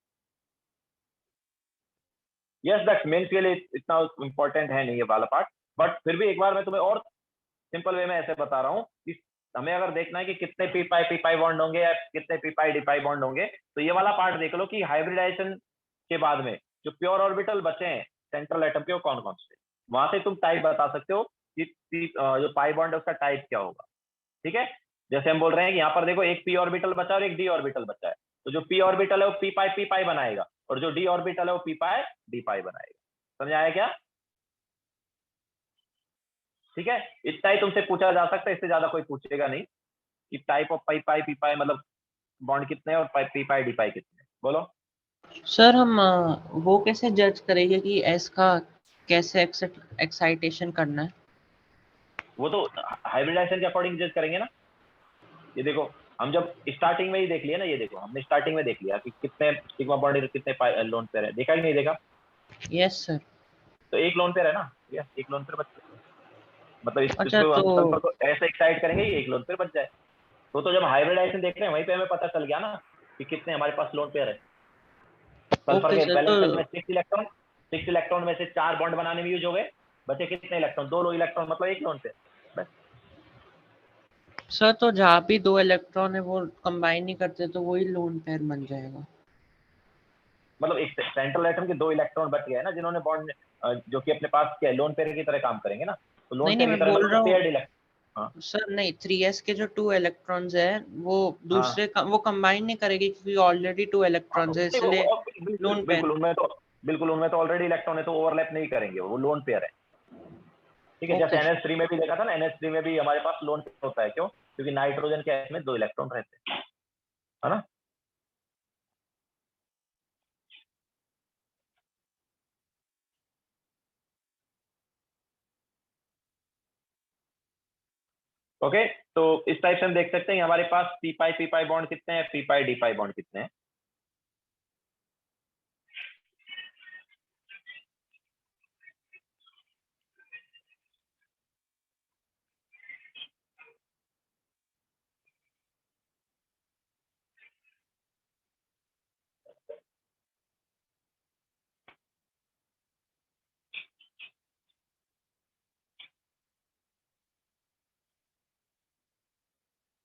यस, दैट मीन्स के लिए इतना इंपॉर्टेंट है नहीं ये वाला पार्ट, बट फिर भी एक बार मैं तुम्हें और सिंपल वे में ऐसे बता रहा हूँ कि हमें अगर देखना है कि कितने पी पाई बॉन्ड होंगे या कितने पी पाई डी पाई बॉन्ड होंगे, तो ये वाला पार्ट देख लो कि हाइब्रिडाइजेशन के बाद में जो प्योर ऑर्बिटल बचे हैं सेंट्रल एटम के, वो कौन कौन से, वहां से तुम टाइप बता सकते हो कि जो पाई बॉन्ड है उसका टाइप क्या होगा, ठीक है। जैसे हम बोल रहे हैं कि यहाँ पर देखो एक पी ऑर्बिटल बचा और एक डी ऑर्बिटल बचा है, तो जो पी ऑर्बिटल है वो पी पाई बनाएगा और जो डी ऑर्बिटल है वो पी पाई डी पाई बनाएगा। समझ आया क्या, ठीक है। इतना ही तुमसे पूछा जा सकता है, इससे ज्यादा कोई पूछेगा नहीं कि टाइप ऑफ पी पाई मतलब बॉन्ड कितने हैं और पी पाई डी पाई कितने हैं, बोलो। सर हम वो कैसे जज करेंगे कि एस का कैसे एक्साइटेशन करना है? वो तो हाइब्रिडाइजेशन के अकॉर्डिंग जज करेंगे ना। ये देखो हम जब स्टार्टिंग में ही देख लिया ना, ये देखो हमने स्टार्टिंग में देख लिया कि कितने सिग्मा बॉन्ड कितने लोन पेयर है, देखा कि नहीं देखा। Yes sir. तो एक लोन पेयर है ना, यस एक लोन पेयर बच, मतलब अच्छा इसको तो हम सल्फर को ऐसे एक्साइट करेंगे कि एक लोन पेयर बच जाए। तो जब हाइब्रिडाइजेशन देख रहे हैं वहीं पे हमें पता चल गया ना कि कितने हमारे पास लोन पेयर है। सल्फर ओके के सर, पहले तो स्टेप में 6 इलेक्ट्रॉन में से 4 बॉन्ड बनाने में यूज हो गए, बचे कितने इलेक्ट्रॉन, 2 लो इलेक्ट्रॉन, मतलब एक लोन पेयर बस। सर तो जहाँ भी दो इलेक्ट्रॉन है वो कंबाइन नहीं करते तो वही लोन पेयर बन जाएगा। मतलब एक सेंट्रल एटम के 2 इलेक्ट्रॉन बच गए ना जिन्होंने बॉन्ड जो कि अपने पास क्या लोन पेयर की तरह काम करेंगे ना, तो लोन नहीं नहीं, पेयर की मैं तरह बोल मतलब रहा जो हूँ पेयर्ड इलेक्ट्रॉन। हाँ सर, नहीं 3s के जो 2 इलेक्ट्रॉन्स है वो हाँ दूसरे वो कंबाइन नहीं करेगी क्योंकि ऑलरेडी 2 हाँ, इलेक्ट्रॉन्स है, देखो इसलिए बिल्कुल लोन पेयर। बिल्कुल उनमें तो ऑलरेडी इलेक्ट्रॉन है, तो ओवरलैप नहीं करेंगे, वो लोन पेयर है, ठीक है। जैसे ओके सर। NH3 में भी देखा था ना, NH3 में भी हमारे पास लोन पेयर होता है, क्यों, क्योंकि नाइट्रोजन के में 2 इलेक्ट्रॉन रहते हैं, है ना। ओके, तो इस टाइप से हम देख सकते हैं हमारे पास पी पाई बॉन्ड कितने हैं, पी पाई डी पाई बॉन्ड कितने हैं।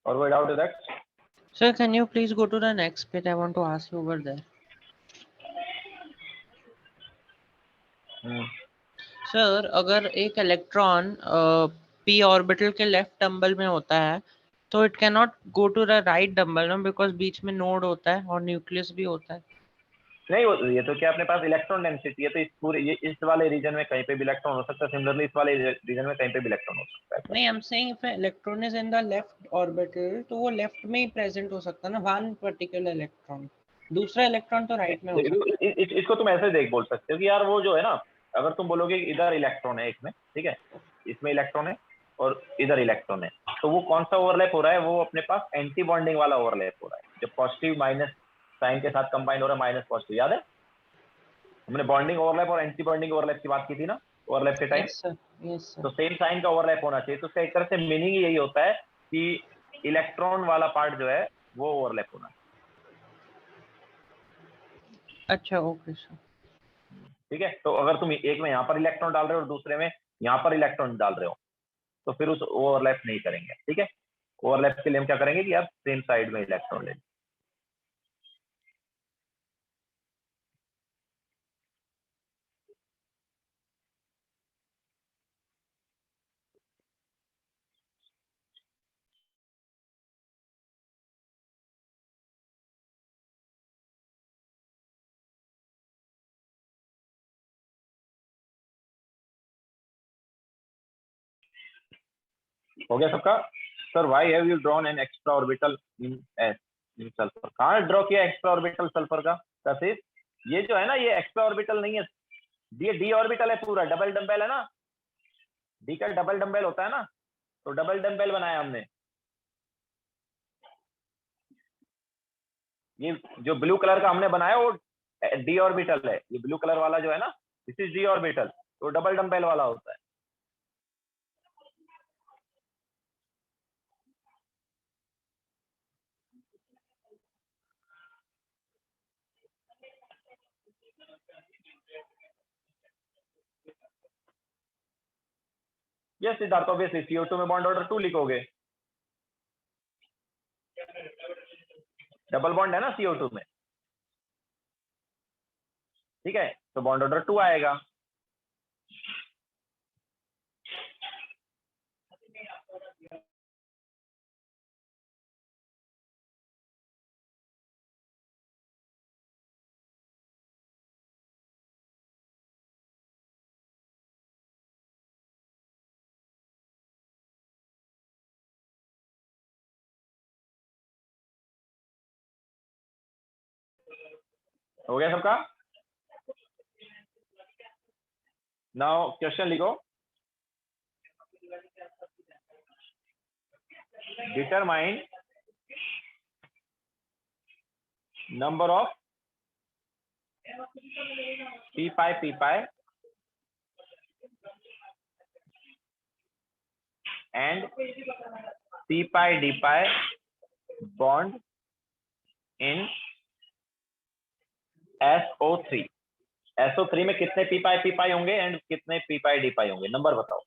और वो doubt that Sir, can you please go to the next page? I want to ask you over there. Sir अगर एक इलेक्ट्रॉन p ऑर्बिटल के लेफ्ट डंबल में होता है तो it can not go to the right dumbbell ना, because बीच में नोड होता है और न्यूक्लियस भी होता है। नहीं, ये तो क्या अपने पास इलेक्ट्रॉन डेंसिटी है, तो इस पूरे ये इस वाले रीजन में कहीं पे भी इलेक्ट्रॉन हो सकता है, सिमिलरली इस वाले रीजन में कहीं पे भी इलेक्ट्रॉन हो सकता है। नहीं, I am saying if electron is in the left orbital तो वो लेफ्ट में ही प्रेजेंट हो सकता है ना, वन पर्टिकुलर इलेक्ट्रॉन। दूसरा इलेक्ट्रॉन तो राइट में हो सकता है। इसको तुम ऐसे देख बोल सकते हो कि यार वो जो है ना, अगर तुम बोलोगे इधर इलेक्ट्रॉन है एक में, ठीक है, इसमें इलेक्ट्रॉन है और इधर इलेक्ट्रॉन है, तो वो कौन सा ओवरलैप हो रहा है, वो अपने पास एंटी बॉन्डिंग वाला ओवरलैप हो रहा है, जब पॉजिटिव माइनस साइन के साथ कंबाइन हो रहा है, माइनस पॉजिटिव, याद है हमने बॉन्डिंग ओवरलैप और एंटी बॉन्डिंग ओवरलैप की बात की थी ना ओवरलैप के टाइम। यस सर, यस तो सर। सेम साइन का ओवरलैप होना चाहिए, तो उसका एक तरह से मीनिंग यही होता है कि इलेक्ट्रॉन वाला पार्ट जो है वो ओवरलैप होना चाहिए। अच्छा, ओके सर। ठीक है, तो अगर तुम एक में यहाँ पर इलेक्ट्रॉन डाल रहे हो और दूसरे में यहाँ पर इलेक्ट्रॉन डाल रहे हो तो फिर उस ओवरलैप नहीं करेंगे। ठीक है, ओवरलैप के लिए हम क्या करेंगे कि आप सेम साइड में इलेक्ट्रॉन ले। हो गया सबका? Sir why have you drawn an extra orbital in S in sulphur? कहाँ ड्रॉ किया एक्स्ट्रा ऑर्बिटल सल्फर का? सिर्फ ये जो है ना, ये एक्स्ट्रा ऑर्बिटल नहीं है, ये डी ऑर्बिटल है, पूरा डबल डम्बेल है ना, डी का डबल डम्बेल होता है ना, तो डबल डम्बेल बनाया हमने। ये जो ब्लू कलर का हमने बनाया वो डी ऑर्बिटल है, ये ब्लू कलर वाला जो है ना, दिस इज डी ऑर्बिटल, तो डबल डम्बेल वाला होता है। यस सिद्धार्थ, ऑब्वियसली CO2 में बॉन्ड ऑर्डर 2 लिखोगे, डबल बॉन्ड है ना CO2 में, ठीक है, तो बॉन्ड ऑर्डर 2 आएगा। हो गया सबका? नाउ क्वेश्चन लिखो, determine number of p pi and p pi d pi bond in SO3। SO3 में कितने p pi होंगे एंड कितने p pi d pi होंगे, नंबर बताओ।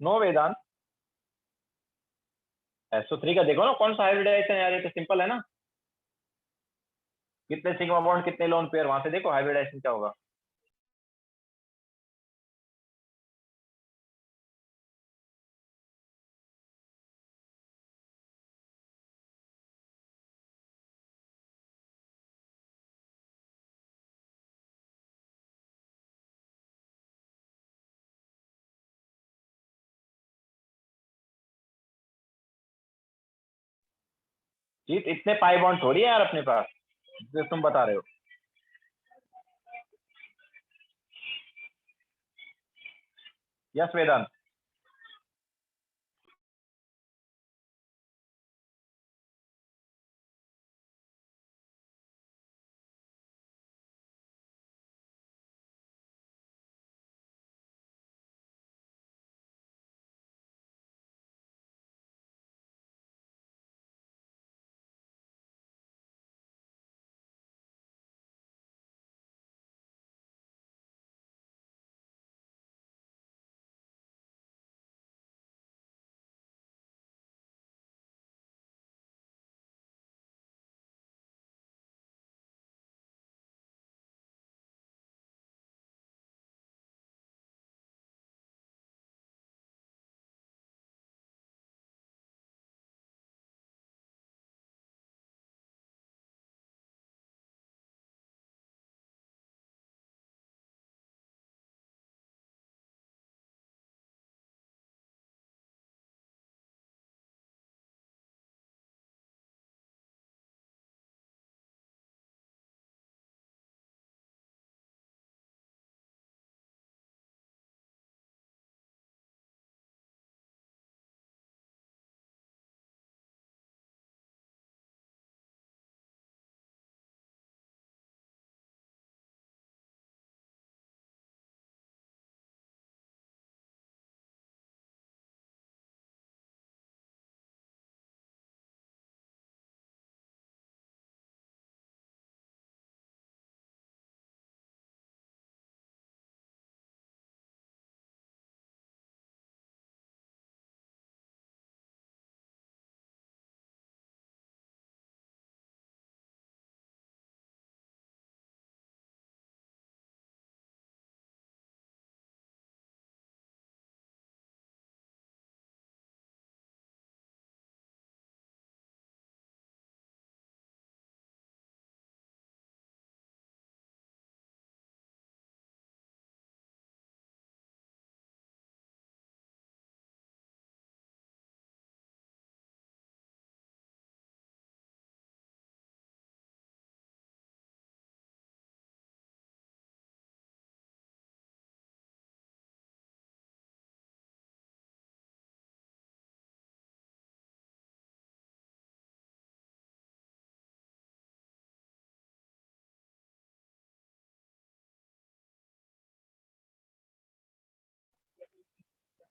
नो वेदांत, SO3 का देखो ना कौन सा हाइब्रिडाइजेशन है यार, ये तो सिंपल है ना, कितने सिग्मा बॉन्ड कितने लोन पेयर, वहां से देखो हाइब्रिडाइजेशन क्या होगा। जीत इतने पाई बॉन्ड थोड़ी है यार अपने पास जो तुम बता रहे हो। यस वेदांत।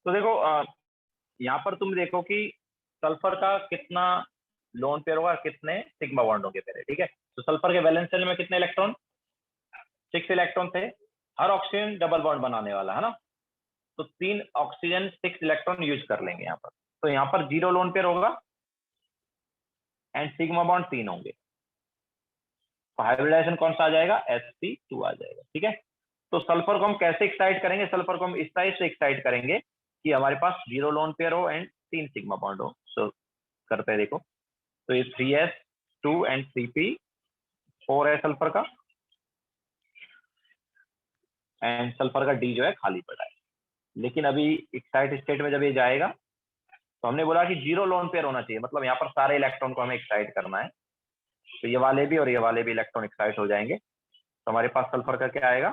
तो देखो यहाँ पर तुम देखो कि सल्फर का कितना लोन पेयर होगा, कितने सिग्मा बॉन्ड होंगे पहले, ठीक है। तो सल्फर के वैलेंस शेल में कितने इलेक्ट्रॉन, 6 इलेक्ट्रॉन थे। हर ऑक्सीजन डबल बॉन्ड बनाने वाला है ना, तो 3 ऑक्सीजन 6 इलेक्ट्रॉन यूज कर लेंगे यहाँ पर। तो यहाँ पर 0 लोन पेयर होगा एंड सिग्मा बॉन्ड 3 होंगे। तो हाइब्रिडाइजेशन कौन सा आ जाएगा, sp2 आ जाएगा, ठीक है। तो सल्फर को हम कैसे एक्साइट करेंगे, सल्फर को हम इस टाइप से एक्साइट करेंगे कि हमारे पास 0 लोन पेयर हो एंड 3 सिग्मा बॉन्ड हो। सो करते हैं देखो, तो ये 3s2 एंड 3p4 है सल्फर का, एंड सल्फर का डी जो है खाली पड़ा है। लेकिन अभी एक्साइट स्टेट में जब ये जाएगा तो हमने बोला कि 0 लोन पेयर होना चाहिए, मतलब यहाँ पर सारे इलेक्ट्रॉन को हमें एक्साइट करना है। तो ये वाले भी और ये वाले भी इलेक्ट्रॉन एक्साइट हो जाएंगे। तो हमारे पास सल्फर का क्या आएगा,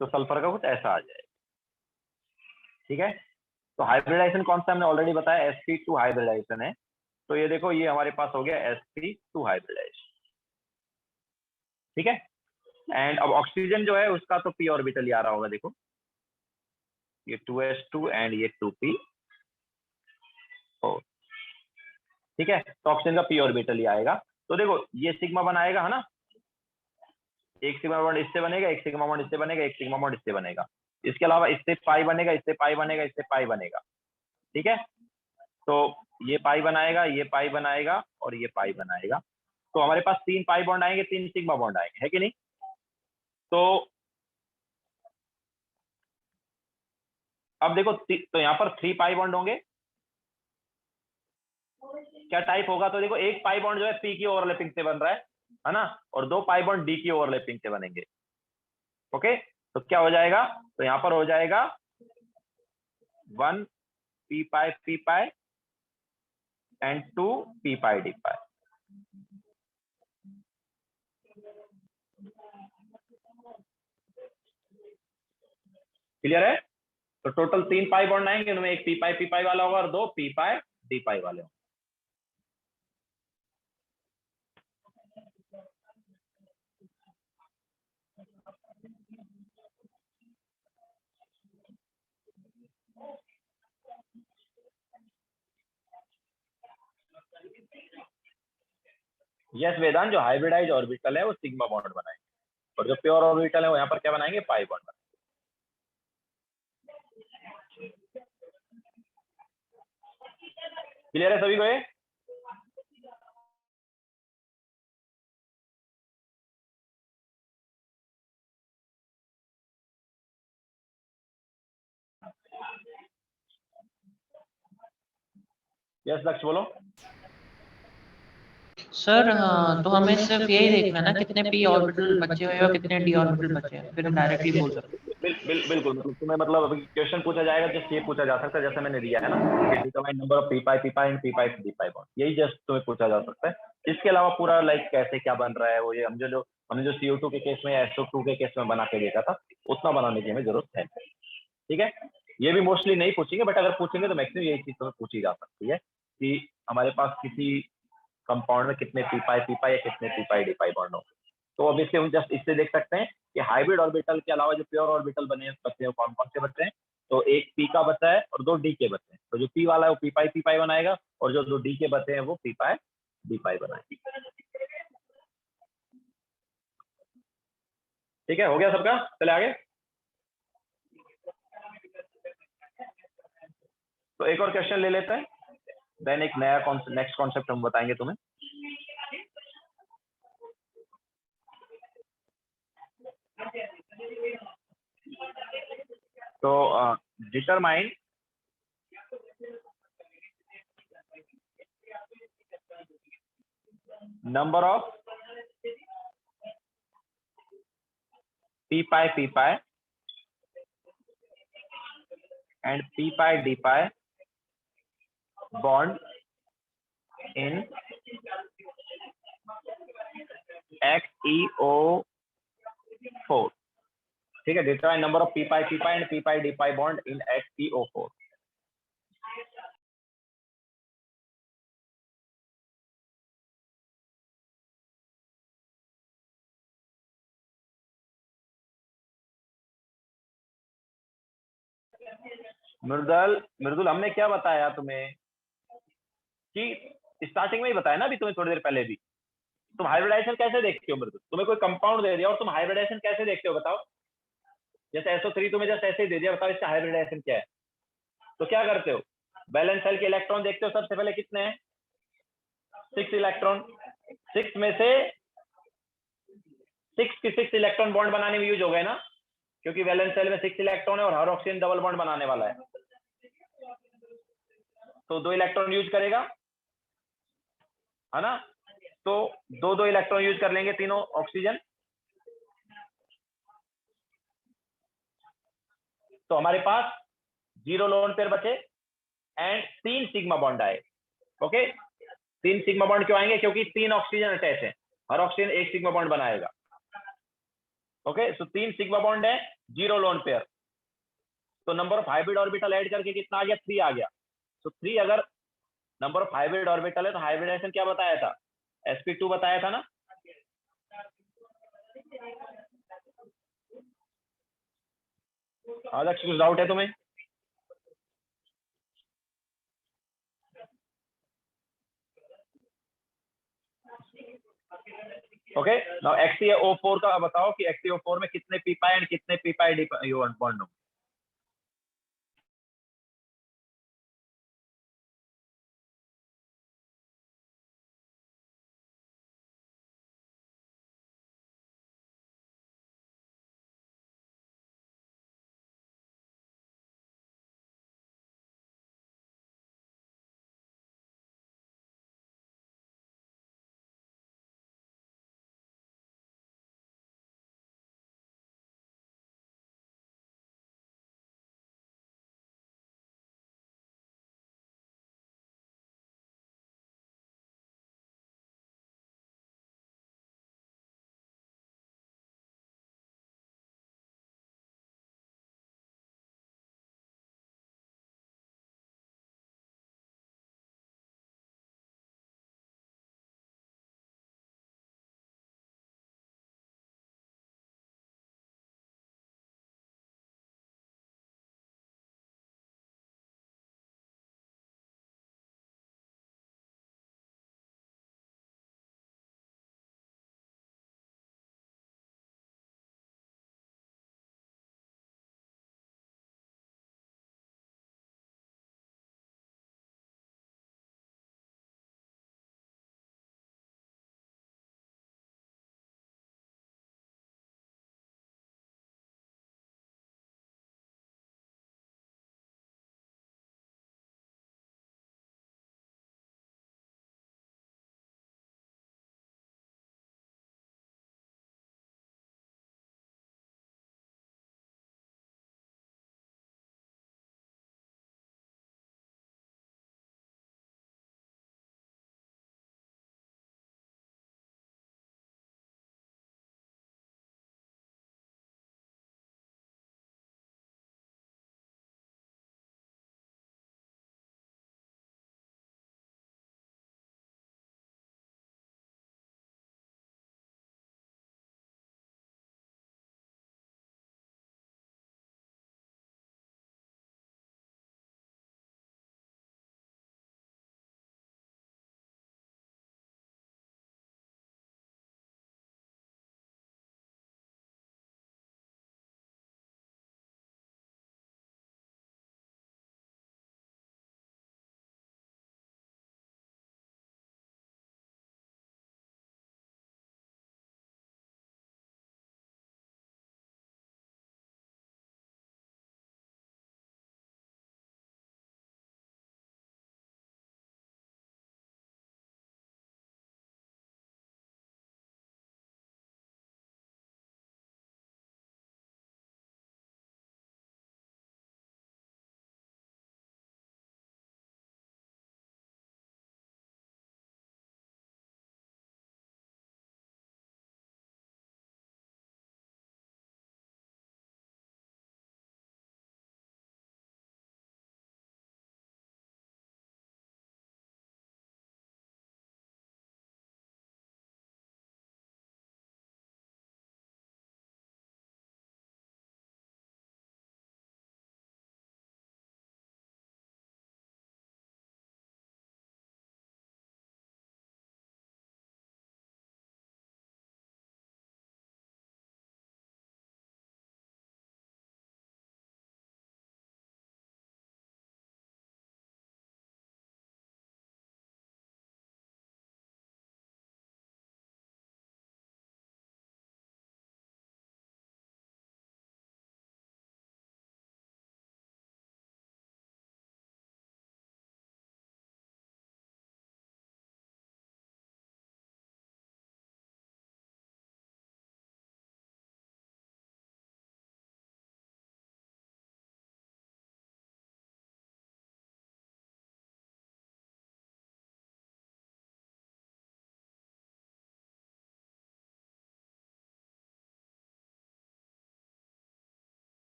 तो सल्फर का कुछ ऐसा आ जाएगा, ठीक है। तो हाइब्रिडाइजेशन कौन सा हमने ऑलरेडी बताया, sp2 हाइब्रिडाइजेशन है। तो ये देखो, ये हमारे पास हो गया sp2 हाइब्रिडाइजेशन, ठीक है। एंड अब ऑक्सीजन जो है उसका तो p ऑर्बिटल आ रहा होगा, देखो ये 2s2 एंड ये 2p, 4। ठीक है, तो ऑक्सीजन का p ऑर्बिटल ही आएगा। तो देखो ये सिग्मा बनाएगा, है ना, एक सिग्मा बॉन्ड इससे बनेगा, एक सिग्मा बॉन्ड इससे बनेगा, एक सिग्मा बॉन्ड इससे बनेगा। इसके अलावा इससे पाई बनेगा, इससे पाई बनेगा, इससे पाई बनेगा। ठीक है, तो ये पाई बनाएगा, ये पाई बनाएगा और ये पाई बनाएगा। तो हमारे पास 3 पाई बॉन्ड आएंगे, 3 सिग्मा बॉन्ड आएंगे, है कि नहीं? तो अब देखो, तो यहाँ पर 3 पाई बॉन्ड होंगे। क्या टाइप होगा? तो देखो, एक पाई बॉन्ड जो है पी की ओवरलैपिंग से बन रहा है ना, और 2 पाई बॉन्ड डी की ओवरलैपिंग से बनेंगे। ओके, तो क्या हो जाएगा? तो यहाँ पर हो जाएगा 1 P pi and 2 P pi D pi. Clear है? तो टोटल 3 पाई बॉन्ड आएंगे, उनमें एक पी पाई वाला होगा और 2 पी पाई डी पाई वाले होंगे। यस वेदांत, जो हाइब्रिडाइज ऑर्बिटल है वो सिग्मा बॉन्ड बनाएंगे, और जो प्योर ऑर्बिटल है वो यहाँ पर क्या बनाएंगे? पाई बॉन्ड बनाएंगे। क्लियर है सभी को ये? यस लक्ष्य बोलो। सर हाँ, तो हमें सिर्फ यही देखना है ना कितने p ऑर्बिटल बचे हुए हैं और कितने d ऑर्बिटल बचे हैं, फिर हम डायरेक्टली बोल सकते हैं। बिल्कुल, मतलब तुम्हें, मतलब अभी क्वेश्चन पूछा जाएगा, जस्ट ये पूछा जा सकता है जैसे मैंने दिया है ना, कि determine number of P pi and P pi D pi bond, यही जस्ट तुम्हें पूछा जा सकता है। इसके अलावा पूरा लाइक कैसे क्या बन रहा है वो, ये हमने जो CO2 के केस में या SO2 के केस में बना के देखा था, उतना बनाने की हमें जरूरत है। ठीक है, ये भी मोस्टली नहीं पूछेंगे, बट अगर पूछेंगे तो मैक्सिमम यही चीज तुम्हें पूछी जा सकती है कि हमारे पास किसी कंपाउंड में कितने पी पाई या कितने पी पाई डी पाई बॉन्ड होंगे। तो ऑब्वियसली हम जस्ट इससे देख सकते हैं कि हाइब्रिड ऑर्बिटल के अलावा जो प्योर ऑर्बिटल बचे हैं कौन कौन से बचे हैं। तो एक पी का बचा है और 2 डी के बचे हैं, तो जो पी वाला है वो पी पाई बनाएगा, और जो 2 डी के बचे हैं वो पी पाई डी पाई बनाएंगे। ठीक है, हो गया सबका? चले आगे। तो एक और क्वेश्चन ले लेते हैं, देन एक नया नेक्स्ट कॉन्सेप्ट हम बताएंगे तुम्हें। तो determine number of p pi and p pi d pi bond in XeO4। ठीक है, determine number of p pi and p pi d pi bond in XeO4। मृदुल हमने क्या बताया तुम्हें कि स्टार्टिंग में ही बताया ना, अभी तुम्हें थोड़ी देर पहले भी, तुम हाइब्रिडाइजेशन कैसे देखते हो मृदुल? तुम्हें कोई कंपाउंड दे दिया और तुम हाइब्रिडाइजेशन कैसे देखते हो बताओ? जैसे SO3 तुम्हें जस्ट ऐसे ही दे दिया, बताओ इसका हाइब्रिडाइजेशन क्या है? तो क्या करते हो? वैलेंस शेल के इलेक्ट्रॉन देखते हो, सबसे पहले कितने हैं? 6 इलेक्ट्रॉन। 6 में से 6 के 6 इलेक्ट्रॉन बॉन्ड बनाने में यूज हो गए ना, क्योंकि वैलेंस शेल में 6 इलेक्ट्रॉन है और हर ऑक्सीजन डबल बॉन्ड बनाने वाला है, तो 2 इलेक्ट्रॉन यूज करेगा, है ना? तो 2 इलेक्ट्रॉन यूज कर लेंगे तीनों ऑक्सीजन। तो हमारे पास 0 लोन पेयर बचे एंड 3 सिग्मा बॉन्ड आए। ओके, 3 सिग्मा बॉन्ड क्यों आएंगे? क्योंकि 3 ऑक्सीजन अटैच है, हर ऑक्सीजन 1 सिग्मा बॉन्ड बनाएगा। ओके, सो 3 सिग्मा बॉन्ड है, 0 लोन पेयर, तो number of hybrid orbital add करके कितना आ गया? 3 आ गया। तो 3 अगर नंबर ऑफ हाइब्रिड ऑर्बिटल है तो हाइब्रिडेशन क्या बताया था? sp2 बताया था ना। आज कुछ डाउट है तुम्हें? ओके, नाउ XeO4 का बताओ कि XeO4 में कितने पी पाई एंड कितने पी पाई डी बॉन्ड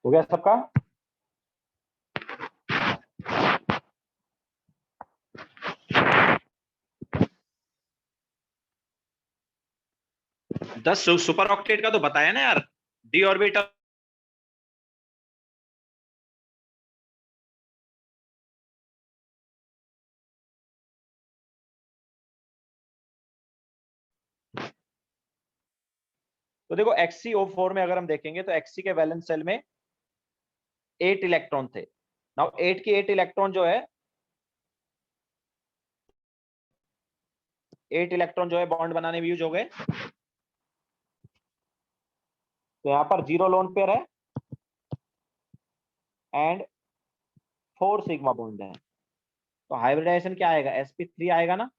हो गया सबका? दस सुपर ऑक्टेट का तो बताया ना यार, डी ऑर्बिटल तो देखो XCO4 में अगर हम देखेंगे तो Xc के वैलेंस शेल में 8 इलेक्ट्रॉन थे। नाउ 8 की 8 इलेक्ट्रॉन जो है 8 इलेक्ट्रॉन जो है बॉन्ड बनाने में यूज हो गए। तो यहां पर 0 लोन पेयर है एंड 4 सिग्मा बॉन्ड है। तो हाइब्रिडाइजेशन क्या आएगा? sp3 आएगा ना।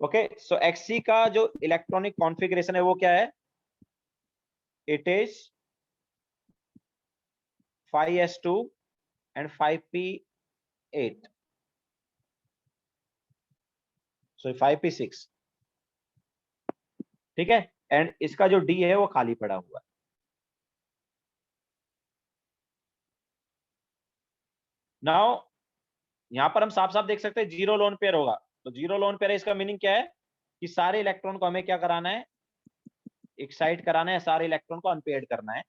ओके, सो Xc का जो इलेक्ट्रॉनिक कॉन्फ़िगरेशन है वो क्या है? It is 5s2 and 5p8, so 5p6, ठीक है। एंड इसका जो डी है वो खाली पड़ा हुआ है। नाउ यहां पर हम साफ साफ देख सकते हैं 0 लोन पेयर होगा। तो 0 लोन पेयर है, इसका मीनिंग क्या है कि सारे इलेक्ट्रॉन को हमें क्या कराना है? एक्साइट कराना है, सारे इलेक्ट्रॉन को अनपेयर्ड करना है।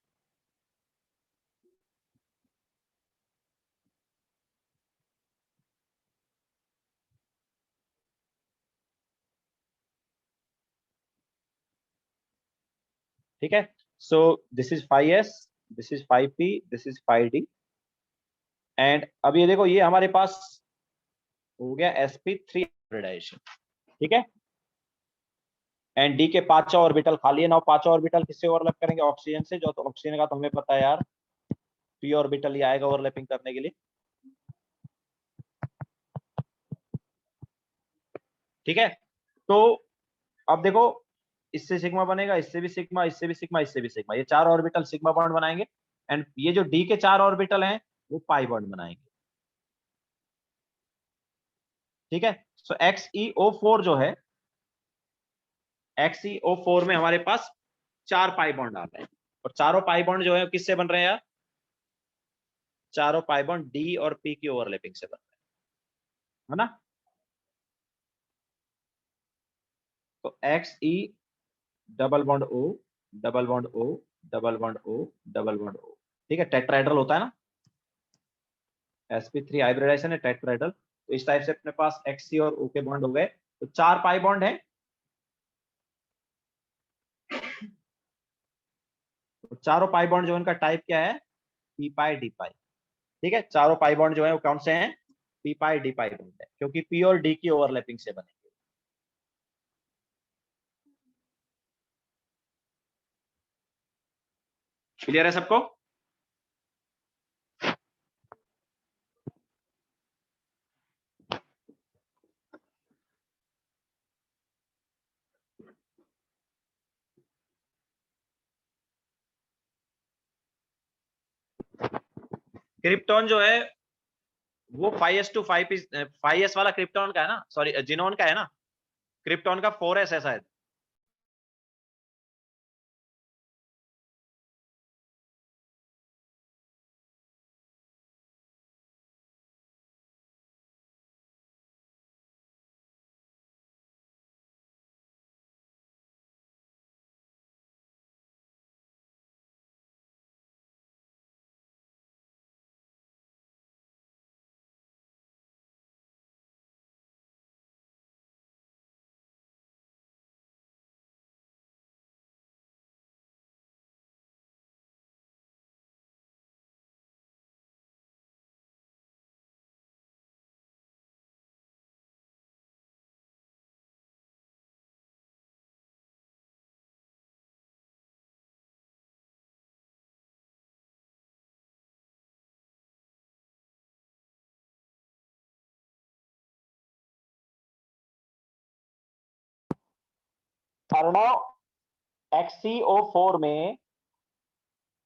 ठीक है, so this is 5s, this is 5p, this is 5d। And अब ये देखो, ये हमारे पास हो गया sp3 हाइब्रिडाइजेशन, ठीक है। एंड डी के पांचों ऑर्बिटल खाली है। ना पांचों ऑर्बिटल किससे ओवरलैप करेंगे? ऑक्सीजन से। जो तो ऑक्सीजन का तो हमें पता है यार, p ऑर्बिटल ही आएगा ओवरलैपिंग करने के लिए, ठीक है। तो अब देखो, इससे सिग्मा बनेगा, इससे भी सिग्मा, इससे भी सिग्मा, इससे भी सिग्मा, ये चार ऑर्बिटल सिग्मा बॉन्ड बनाएंगे। एंड ये जो डी के चार ऑर्बिटल हैं वो पाई बॉन्ड बनाएंगे, ठीक है। सो XeO4 जो है, XeO4 में हमारे पास चार पाई बॉन्ड आ रहे हैं। और चारों पाई बॉन्ड जो है किससे बन रहे हैं यार? चारों पाई बॉन्ड डी और पी की ओवरलैपिंग से बन रहे हैं, है ना। तो XE double bond O, double bond O, double bond O, double bond O, ठीक है। टेट्राहेड्रल होता है ना, sp3 हाइब्रिडाइजेशन है टेट्राहेड्रल। तो इस टाइप से अपने पास XC और O के बॉन्ड हो गए। तो चार पाई बॉन्ड है। तो चारों पाई बॉन्ड जो है उनका टाइप क्या है? p पाई d पाई, ठीक है। चारों पाई बॉन्ड जो है वो कौन से हैं? p पाई d पाई बॉन्ड है, क्योंकि p और d की ओवरलैपिंग से बनेंगे। क्लियर है सबको? क्रिप्टॉन जो है वो 5s to 5p, 5s वाला क्रिप्टॉन का है ना, सॉरी जिनोन का है ना। क्रिप्टॉन का 4s है शायद। XCO4 में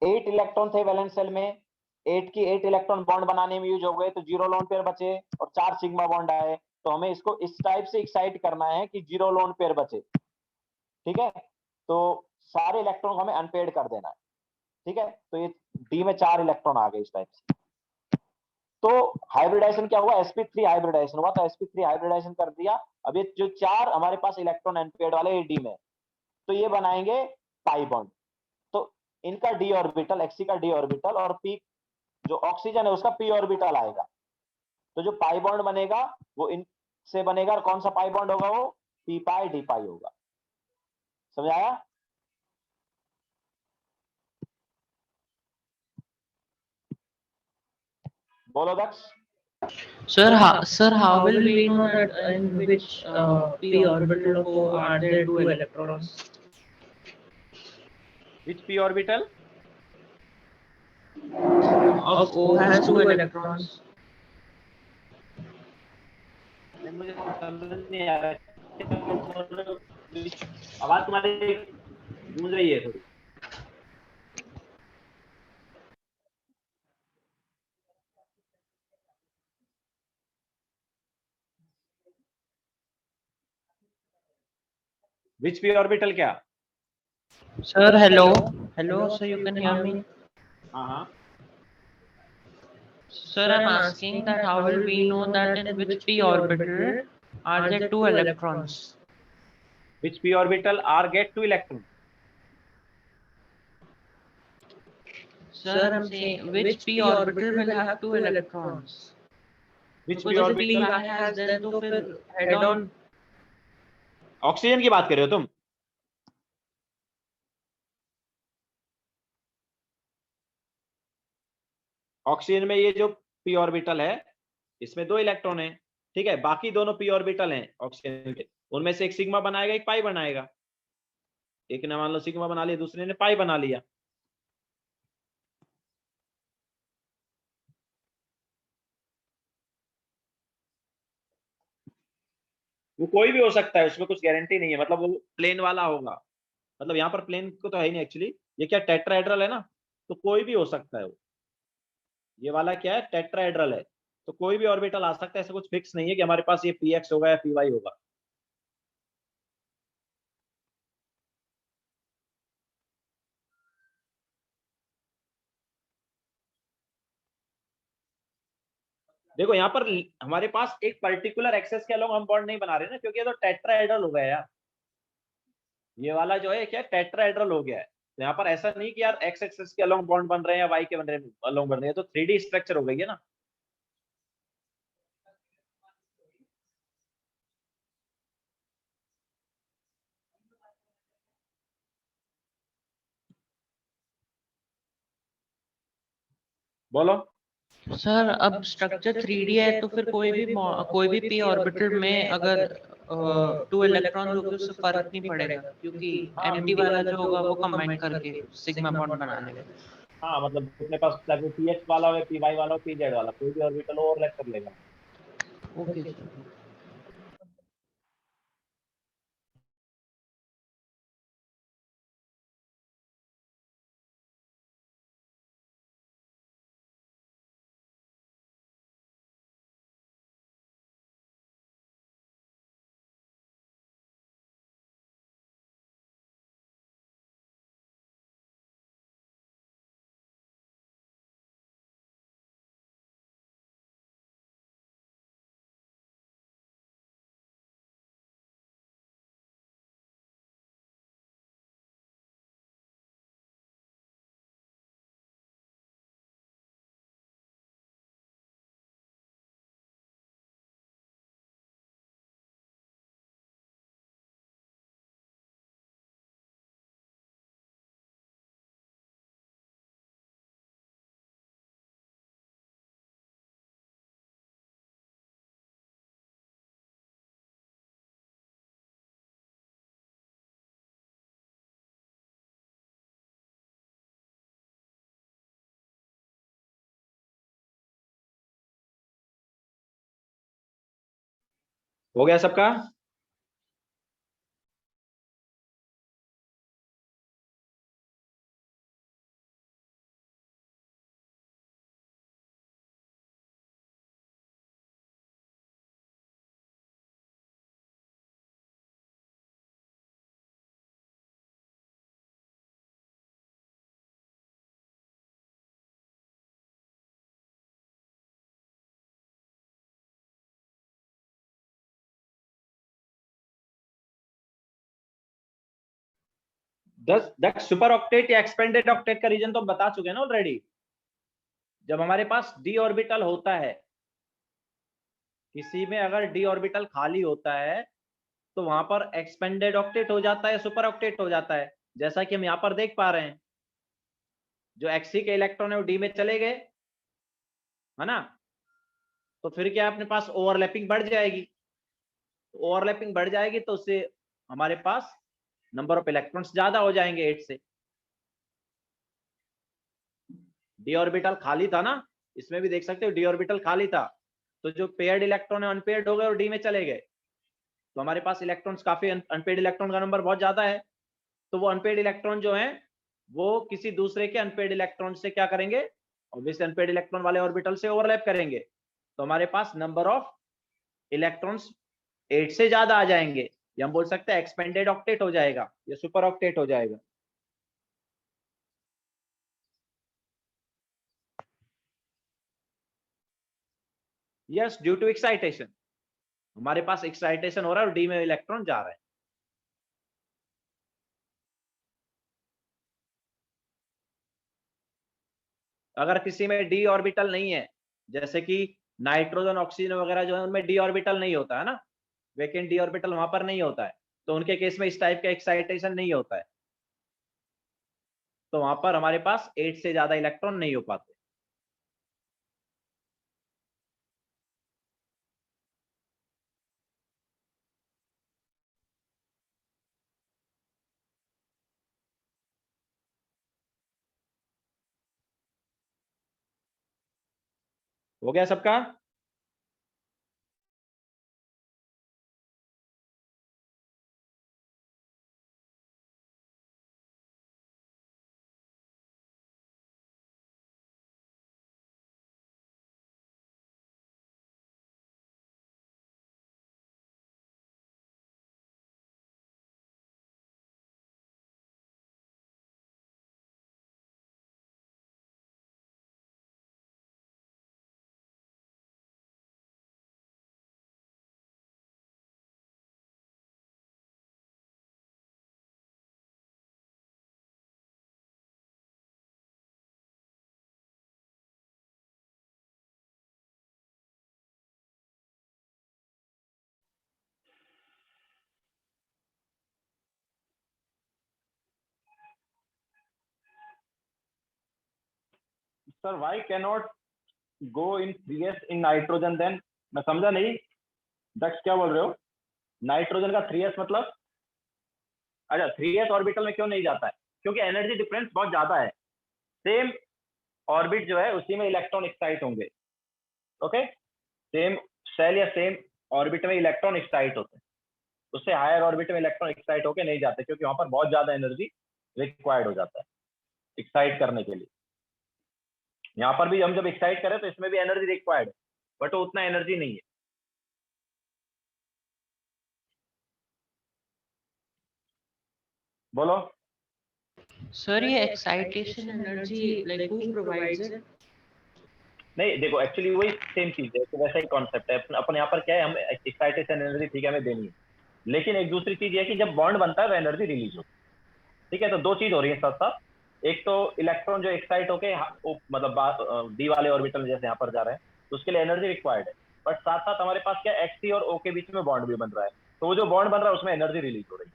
8 इलेक्ट्रॉन थे वैलेंस शेल में। 8 की 8 इलेक्ट्रॉन बॉन्ड बनाने में यूज हो गए, तो 0 लोन पेयर बचे और 4 सिग्मा बॉन्ड आए। तो हमें इसको इस टाइप से एक्साइट करना है कि 0 लोन पेयर बचे, ठीक है। तो सारे इलेक्ट्रॉन को हमें अनपेयर्ड कर देना है, ठीक है। तो ये डी में 4 इलेक्ट्रॉन आ गए इस टाइप से। तो हाइब्रिडाइजेशन क्या हुआ, sp3 हाइब्रिडाइजेशन हुआ, तो sp3 हाइब्रिडाइजेशन कर दिया। अब ये जो 4 हमारे पास इलेक्ट्रॉन अनपेयर्ड वाले डी में, तो ये बनाएंगे पाई बॉन्ड। तो इनका डी ऑर्बिटल, एक्सी का डी ऑर्बिटल और पी जो ऑक्सीजन है उसका पी ऑर्बिटल आएगा। तो जो पाई बॉन्ड बनेगा वो इनसे बनेगा, और कौन सा पाई बॉन्ड होगा, वो पी पाई डी पाई होगा। समझ आया? बोलो दक्ष। Sir, how will we know that in which p orbital of O are there two electrons? Which p orbital? Of O has two electrons. मुझे समझ नहीं आ रहा है। आवाज तुम्हारी गूंज रही है थोड़ी। Which p orbital क्या? Sir, hello. Hello, sir, you can hear me? हाँ। Sir, I'm asking that how will we know that in which p orbital are there two electrons? Which p orbital are get 2 electrons? Sir, I'm saying which p orbital will have two electrons? Which p Because if orbital? p has then तो फिर head on. Oxygen की बात कर रहे हो तुम? Oxygen में ये जो p ऑर्बिटल है इसमें 2 इलेक्ट्रॉन है, ठीक है। बाकी दोनों p ऑर्बिटल हैं ऑक्सीजन के, उनमें से एक सिग्मा बनाएगा, एक पाई बनाएगा। एक ने मान लो सिग्मा बना लिया, दूसरे ने पाई बना लिया। वो कोई भी हो सकता है, उसमें कुछ गारंटी नहीं है, मतलब वो प्लेन वाला होगा। मतलब यहाँ पर प्लेन को तो है ही नहीं एक्चुअली, ये क्या टेट्राहेड्रल है ना, तो कोई भी हो सकता है वो। ये वाला क्या है, टेट्राहेड्रल है, तो कोई भी ऑर्बिटल आ सकता है, ऐसा कुछ फिक्स नहीं है कि हमारे पास ये px होगा या py होगा। देखो यहाँ पर हमारे पास एक पर्टिकुलर एक्सेस के अलोंग हम बॉन्ड नहीं बना रहे ना, क्योंकि ये तो टेट्राहेड्रल हो गया यार। ये वाला जो है क्या टेट्राहेड्रल हो गया है, तो यहाँ पर ऐसा नहीं कि यार एक्स एक्सेस के अलोंग बॉन्ड बन रहे हैं या वाई के बन रहे हैं अलोंग बन रहे हैं, तो 3D स्ट्रक्चर हो गई है ना। बोलो। सर अब स्ट्रक्चर 3D है तो फिर कोई भी p ऑर्बिटल में अगर 2 इलेक्ट्रॉन होंगे उससे फर्क नहीं पड़ेगा, क्योंकि एम्प्टी वाला जो होगा वो कंबाइन करके सिग्मा बॉन्ड बना लेगा। हाँ मतलब अपने पास चाहे px वाला हो या py वाला हो, pz वाला, कोई भी ऑर्बिटल ओवरलैप कर लेगा। Okay sir. हो गया सबका? दैट सुपर ऑक्टेट या एक्सपेंडेड ऑक्टेट का रीजन तो हम बता चुके हैं ना ऑलरेडी। जब हमारे पास डी ऑर्बिटल होता है, किसी में अगर डी ऑर्बिटल खाली होता है तो वहां पर एक्सपेंडेड ऑक्टेट हो जाता है, सुपर ऑक्टेट हो जाता है, जैसा कि हम यहाँ पर देख पा रहे हैं। जो एक्सी के इलेक्ट्रॉन है वो डी में चले गए, है ना, तो फिर क्या अपने पास ओवरलैपिंग बढ़ जाएगी। ओवरलैपिंग बढ़ जाएगी तो उससे हमारे पास नंबर ऑफ इलेक्ट्रॉन्स ज्यादा हो जाएंगे 8 से। डी ऑर्बिटल खाली था ना, इसमें भी देख सकते हो डी ऑर्बिटल खाली था, तो जो पेयर्ड इलेक्ट्रॉन है अनपेयर्ड हो गए और डी में चले गए, तो हमारे पास इलेक्ट्रॉन्स काफी, अनपेयर्ड इलेक्ट्रॉन का नंबर बहुत ज्यादा है। तो वो अनपेयर्ड इलेक्ट्रॉन जो है वो किसी दूसरे के अनपेयर्ड इलेक्ट्रॉन से क्या करेंगे, ऑब्वियसली अनपेयर्ड इलेक्ट्रॉन वाले ऑर्बिटल से ओवरलैप करेंगे, तो हमारे पास नंबर ऑफ इलेक्ट्रॉन्स 8 से ज्यादा आ जाएंगे, या हम बोल सकते हैं एक्सपेंडेड ऑक्टेट हो जाएगा या सुपर ऑक्टेट हो जाएगा। यस, ड्यू टू एक्साइटेशन, हमारे पास एक्साइटेशन हो रहा है और डी में इलेक्ट्रॉन जा रहे हैं। अगर किसी में डी ऑर्बिटल नहीं है, जैसे कि नाइट्रोजन ऑक्सीजन वगैरह जो है उनमें डी ऑर्बिटल नहीं होता है ना, वैकेंट डी ऑर्बिटल वहां पर नहीं होता है, तो उनके केस में इस टाइप का एक्साइटेशन नहीं होता है, तो वहां पर हमारे पास 8 से ज्यादा इलेक्ट्रॉन नहीं हो पाते। हो गया सबका? Sir why can not go in 3s in nitrogen then? मैं समझा नहीं, दक्ष क्या बोल रहे हो? नाइट्रोजन का 3s मतलब? अच्छा, 3s ऑर्बिटल में क्यों नहीं जाता है? क्योंकि एनर्जी डिफरेंस बहुत ज्यादा है। सेम ऑर्बिट जो है उसी में इलेक्ट्रॉन एक्साइट होंगे। ओके, सेम शेल या सेम ऑर्बिट में इलेक्ट्रॉन एक्साइट होते हैं, उससे हायर ऑर्बिट में इलेक्ट्रॉन एक्साइट होके नहीं जाते, क्योंकि वहां पर बहुत ज्यादा एनर्जी रिक्वायर्ड हो जाता है एक्साइट करने के लिए। यहाँ पर भी हम जब एक्साइट करें तो इसमें भी एनर्जी रिक्वायर्ड है, बट वो उतना एनर्जी नहीं है। बोलो सर ये excitation energy like who provides it? नहीं, देखो एक्चुअली वही सेम चीज है, तो वैसा ही कॉन्सेप्ट है। अपन यहाँ पर क्या है, हम एक्साइटेशन एनर्जी ठीक है हमें देनी है, लेकिन एक दूसरी चीज ये है कि जब बॉन्ड बनता है वो एनर्जी रिलीज होती है। ठीक है, तो दो चीज हो रही है साथ साथ। एक तो इलेक्ट्रॉन जो एक्साइट होके मतलब डी वाले ऑर्बिटल में जैसे यहाँ पर जा रहे हैं, तो उसके लिए एनर्जी रिक्वायर्ड है, बट साथ साथ हमारे पास क्या एक्सी और ओ के बीच में बॉन्ड भी बन रहा है, तो वो जो बॉन्ड बन रहा है उसमें एनर्जी रिलीज हो रही है।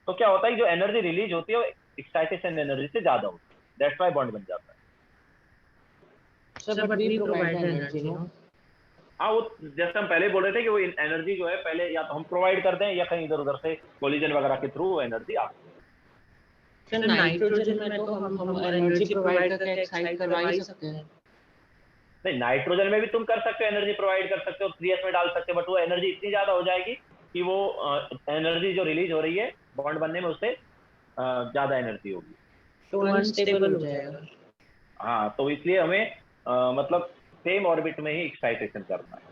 तो क्या होता है, जो एनर्जी रिलीज होती है वो एक्साइटेशन एनर्जी से ज्यादा होती है, दैट्स व्हाई बॉन्ड बन जाता है। Sir but we provide the energy no. हाँ, वो जैसे हम पहले बोल रहे थे कि वो एनर्जी जो है पहले या तो हम प्रोवाइड कर दें या कहीं इधर उधर से कोलिजन वगैरह के थ्रू वो एनर्जी आती है। सर नाइट्रोजन में तो हम एनर्जी प्रोवाइड करके एक्साइट करवा ही सकते हैं। नहीं, नाइट्रोजन में भी तुम कर सकते हो, एनर्जी प्रोवाइड कर सकते हो, 3s में डाल सकते हो, बट वो एनर्जी इतनी ज्यादा हो जाएगी कि वो एनर्जी जो रिलीज हो रही है बॉन्ड बनने में उससे ज्यादा एनर्जी होगी, तो अनस्टेबल हो जाएगा। हाँ, तो इसलिए हमें मतलब सेम ऑर्बिट में ही एक्साइटेशन करना है।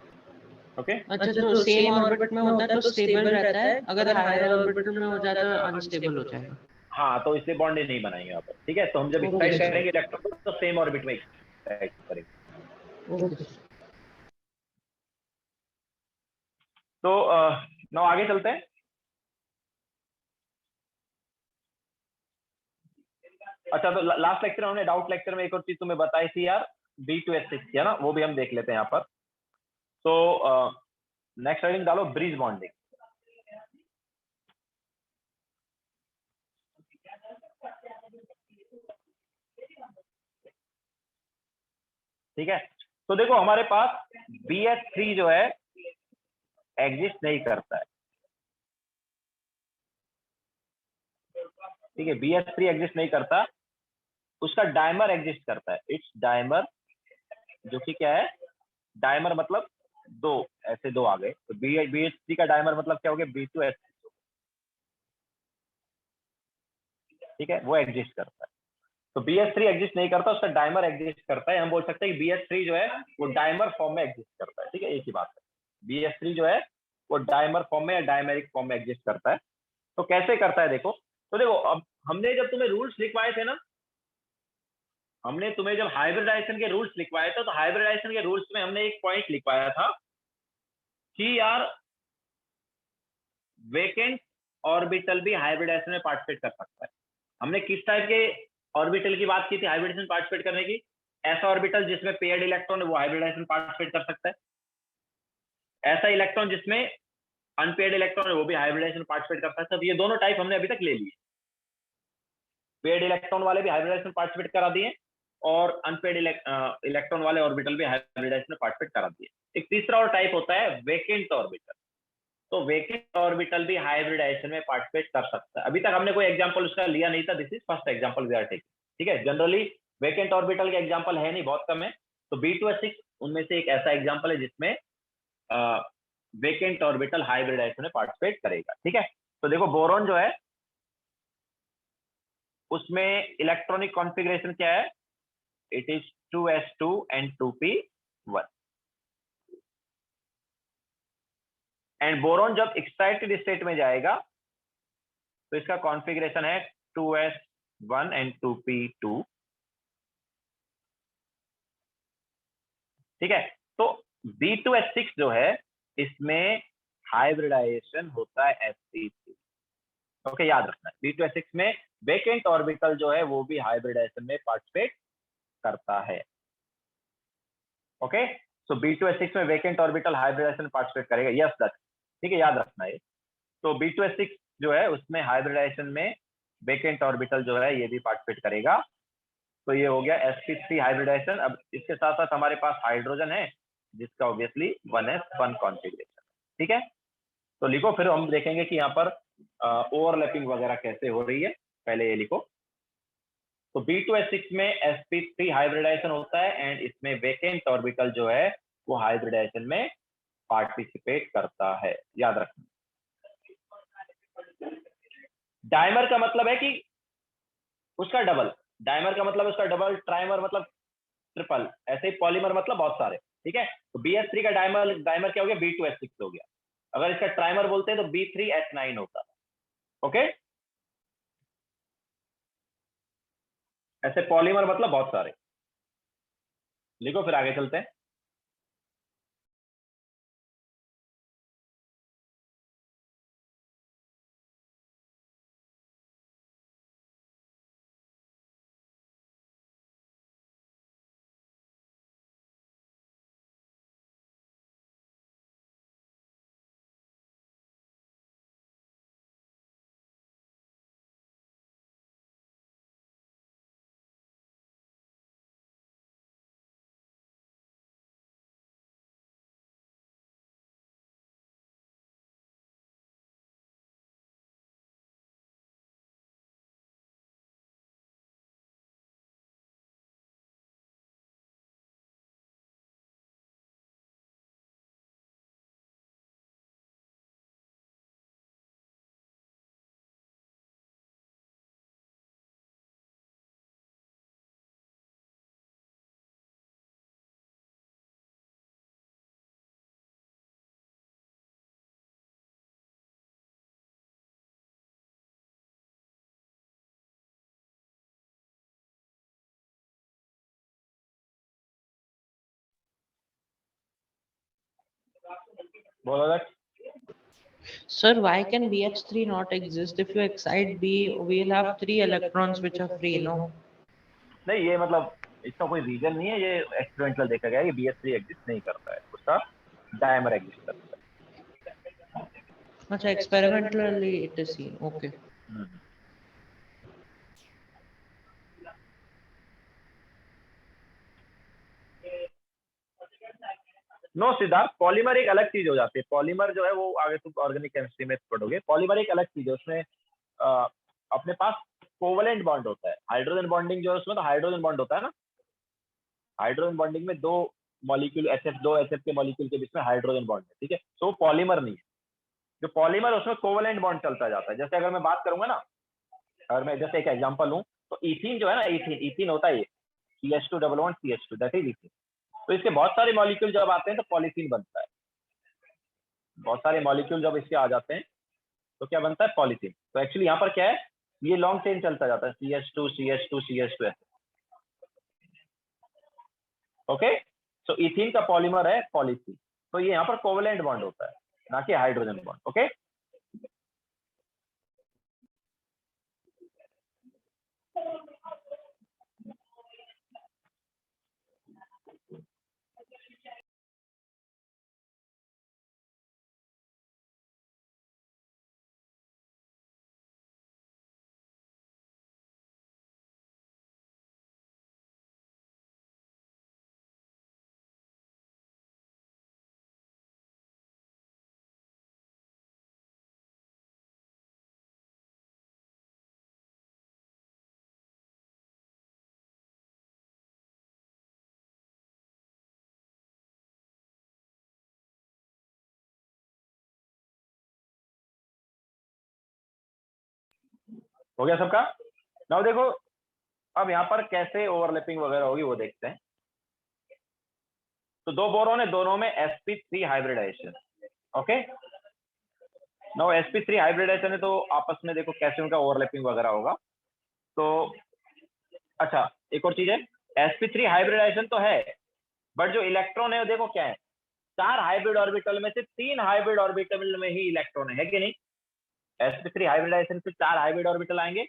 ओके, अच्छा, तो सेम ऑर्बिट में होता है तो स्टेबल रहता है, अगर हायर ऑर्बिट में हो जाता है तो अनस्टेबल हो जाएगा। हाँ, तो इसलिए बॉन्ड नहीं बनाएंगे यहाँ पर। ठीक है, तो हम जब एक्साइट करेंगे इलेक्ट्रॉन तो सेम ऑर्बिट में एक्साइट करेंगे। ओके। तो नाउ आगे चलते हैं। अच्छा, तो लास्ट लेक्चर में हमने डाउट लेक्चर में एक और चीज तुम्हें बताई थी यार, B2H6 है ना, वो भी हम देख लेते हैं यहाँ पर। तो नेक्स्ट हेडिंग डालो ब्रिज बॉन्डिंग। ठीक है, तो देखो हमारे पास BH3 जो है एग्जिस्ट नहीं करता है। ठीक है, BH3 एग्जिस्ट नहीं करता, उसका डायमर एग्जिस्ट करता है। इट्स डायमर, जो कि क्या है, डायमर मतलब दो, ऐसे दो आ गए, तो BH3 का डायमर मतलब क्या हो गया, B2H। ठीक है, वो एग्जिस्ट करता है। तो BH3 एग्जिस्ट नहीं करता, उसका डायमर एग्जिस्ट करता है। हम बोल सकते हैं कि BH3 जो है वो डायमर फॉर्म में एग्जिस्ट करता है। ठीक है, एक ही बात है, BH3 जो है वो डायमर फॉर्म में या डायमेरिक फॉर्म में एग्जिस्ट करता है। तो कैसे करता है देखो, तो देखो अब हमने जब तुम्हें रूल्स लिखवाए थे ना, हमने तुम्हें जब हाइब्रिडाइजेशन के रूल्स लिखवाए थे, तो हाइब्रिडाइजेशन के रूल्स में हमने एक पॉइंट लिखवाया था कि यार वेकेंट ऑर्बिटल भी हाइब्रिडाइजेशन में पार्टिसिपेट कर सकता है। हमने किस टाइप के ऑर्बिटल की बात की थी हाइब्रिडाइजेशन पार्टिसिपेट करने की? ऐसा ऑर्बिटल जिसमें पेयर्ड इलेक्ट्रॉन है वो हाइब्रिडाइजेशन पार्टिसिपेट कर सकता है। ऐसा इलेक्ट्रॉन जिसमें अनपेयर्ड इलेक्ट्रॉन है वो भी हाइब्रिडाइजेशन पार्टिसिपेट कर सकता है। तो ये दोनों टाइप हमने अभी तक ले लिए। पेयर्ड इलेक्ट्रॉन वाले भी हाइब्रिडाइजेशन पार्टिसिपेट करा दिए और अनपेयर्ड इलेक्ट्रॉन वाले ऑर्बिटल भी हाइब्रिडाइजेशन में पार्टिसिपेट करा दिए। एक तीसरा और टाइप होता है वेकेंट ऑर्बिटल। तो वेकेंट ऑर्बिटल भी हाइब्रिडाइजेशन में पार्टिसिपेट कर सकता है। अभी तक हमने कोई एग्जांपल उसका लिया नहीं था, this is first example we are taking. ठीक है, जनरली वेकेंट ऑर्बिटल के एग्जांपल है नहीं, बहुत कम है। तो B2H6 उनमें से एक ऐसा एग्जांपल है जिसमें वेकेंट ऑर्बिटल हाइब्रिडाइजेशन में पार्टिसिपेट करेगा। ठीक है, तो देखो बोरॉन जो है उसमें इलेक्ट्रॉनिक कॉन्फ़िगरेशन क्या है, it is 2s2 and 2p1। And boron जब एक्साइटेड स्टेट में जाएगा तो इसका कॉन्फ़िगरेशन है 2s1 and 2p2। ठीक है, तो B2H6 जो है इसमें हाइब्रिडाइजेशन होता है sp3। ओके, याद रखना B2H6 में वेकेंट ऑर्बिटल जो है वो भी हाइब्रिडाइजेशन में पार्टिसिपेट करता है। ओके, सो B2H6 में वेकेंट ऑर्बिटल हाइब्रिडाइजेशन में पार्टिसिपेट करेगा। यस दैट, ठीक है, याद रखना है। तो B2H6 जो है उसमें हाइब्रिडाइजेशन में वेकेंट ऑर्बिटल जो है ये भी पार्टिसिपेट करेगा। तो ये हो गया sp3 हाइब्रिडाइजेशन। अब इसके साथ साथ हमारे पास हाइड्रोजन है जिसका ऑब्वियसली 1s1 कॉन्फ़िगरेशन। ठीक है, तो लिखो, फिर हम देखेंगे कि यहाँ पर ओवरलैपिंग वगैरह कैसे हो रही है। पहले ये लिखो, तो B2H6 में sp3 हाइब्रिडाइजेशन होता है एंड इसमें वेकेंट ऑर्बिटल जो है वो हाइब्रिडाइजेशन में पार्टिसिपेट करता है। याद रखना, डायमर का मतलब है कि उसका डबल, डायमर का मतलब उसका डबल, ट्राइमर मतलब ट्रिपल, ऐसे ही पॉलीमर मतलब बहुत सारे। ठीक है, तो BH3 का डायमर डायमर क्या हो गया, B2H6 हो गया। अगर इसका ट्राइमर बोलते हैं तो B3H9 होता। ओके, ऐसे पॉलीमर मतलब बहुत सारे। लिखो, फिर आगे चलते हैं। बोलो that. Sir, why can BH3 not exist? If you excite B, we'll have 3 electrons which are free, no? नहीं, ये मतलब इसका कोई रीजन नहीं है, ये एक्सपेरिमेंटल देखा गया है कि BH3 एग्जिस्ट नहीं करता है, उसका डायमर एग्जिस्ट करता है। अच्छा, experimentally it is seen. Okay. No Siddharth, polymer एक अलग चीज हो जाती है। पॉलीमर जो है वो आगे तुम ऑर्गेनिक केमिस्ट्री में पढ़ोगे। पॉलीमर एक अलग चीज है, उसमें अपने पास कोवलेंट बॉन्ड होता है। हाइड्रोजन बॉन्डिंग जो है उसमें तो हाइड्रोजन बॉन्ड होता है ना, हाइड्रोजन बॉन्डिंग में दो मॉलिक्यूल दो एचएफ के मॉलिक्यूल के बीच में हाइड्रोजन बॉन्ड है, ठीक है। तो पॉलीमर नहीं है। जो पॉलीमर उसमें कोवलेंट बॉन्ड चलता जाता है। जैसे अगर मैं बात करूंगा ना, अगर मैं जैसे एक एग्जांपल लूं, तो इथीन जो है ना, इथीन होता है ये CH2 double bond CH2, that is ethene. तो इसके बहुत सारे मॉलिक्यूल जब आते हैं तो पॉलीथीन बनता है। बहुत सारे मॉलिक्यूल जब इसके आ जाते हैं तो क्या बनता है, पॉलीथीन। तो एक्चुअली यहाँ पर क्या है, ये लॉन्ग चेन चलता जाता है, CH2 CH2 CH2 ऐसे। ओके, सो इथीन का पॉलीमर है पॉलीथीन। तो ये यहाँ पर कोवलेंट बॉन्ड होता है, ना कि हाइड्रोजन बॉन्ड। ओके, हो गया सबका। नाउ देखो, अब यहाँ पर कैसे ओवरलैपिंग वगैरह होगी वो देखते हैं। तो दो बोरोन है, दोनों में sp3 hybridisation. Okay, now sp3 hybridisation है, तो आपस में देखो कैसे उनका ओवरलैपिंग वगैरह होगा। तो अच्छा, एक और चीज है, sp3 हाइब्रिडाइजेशन तो है, बट जो इलेक्ट्रॉन है वो देखो क्या है, 4 हाइब्रिड ऑर्बिटल में से 3 हाइब्रिड ऑर्बिटल में ही इलेक्ट्रॉन है कि नहीं। sp3 हाइब्रिडाइजेशन से 4 हाइब्रिड ऑर्बिटल आएंगे,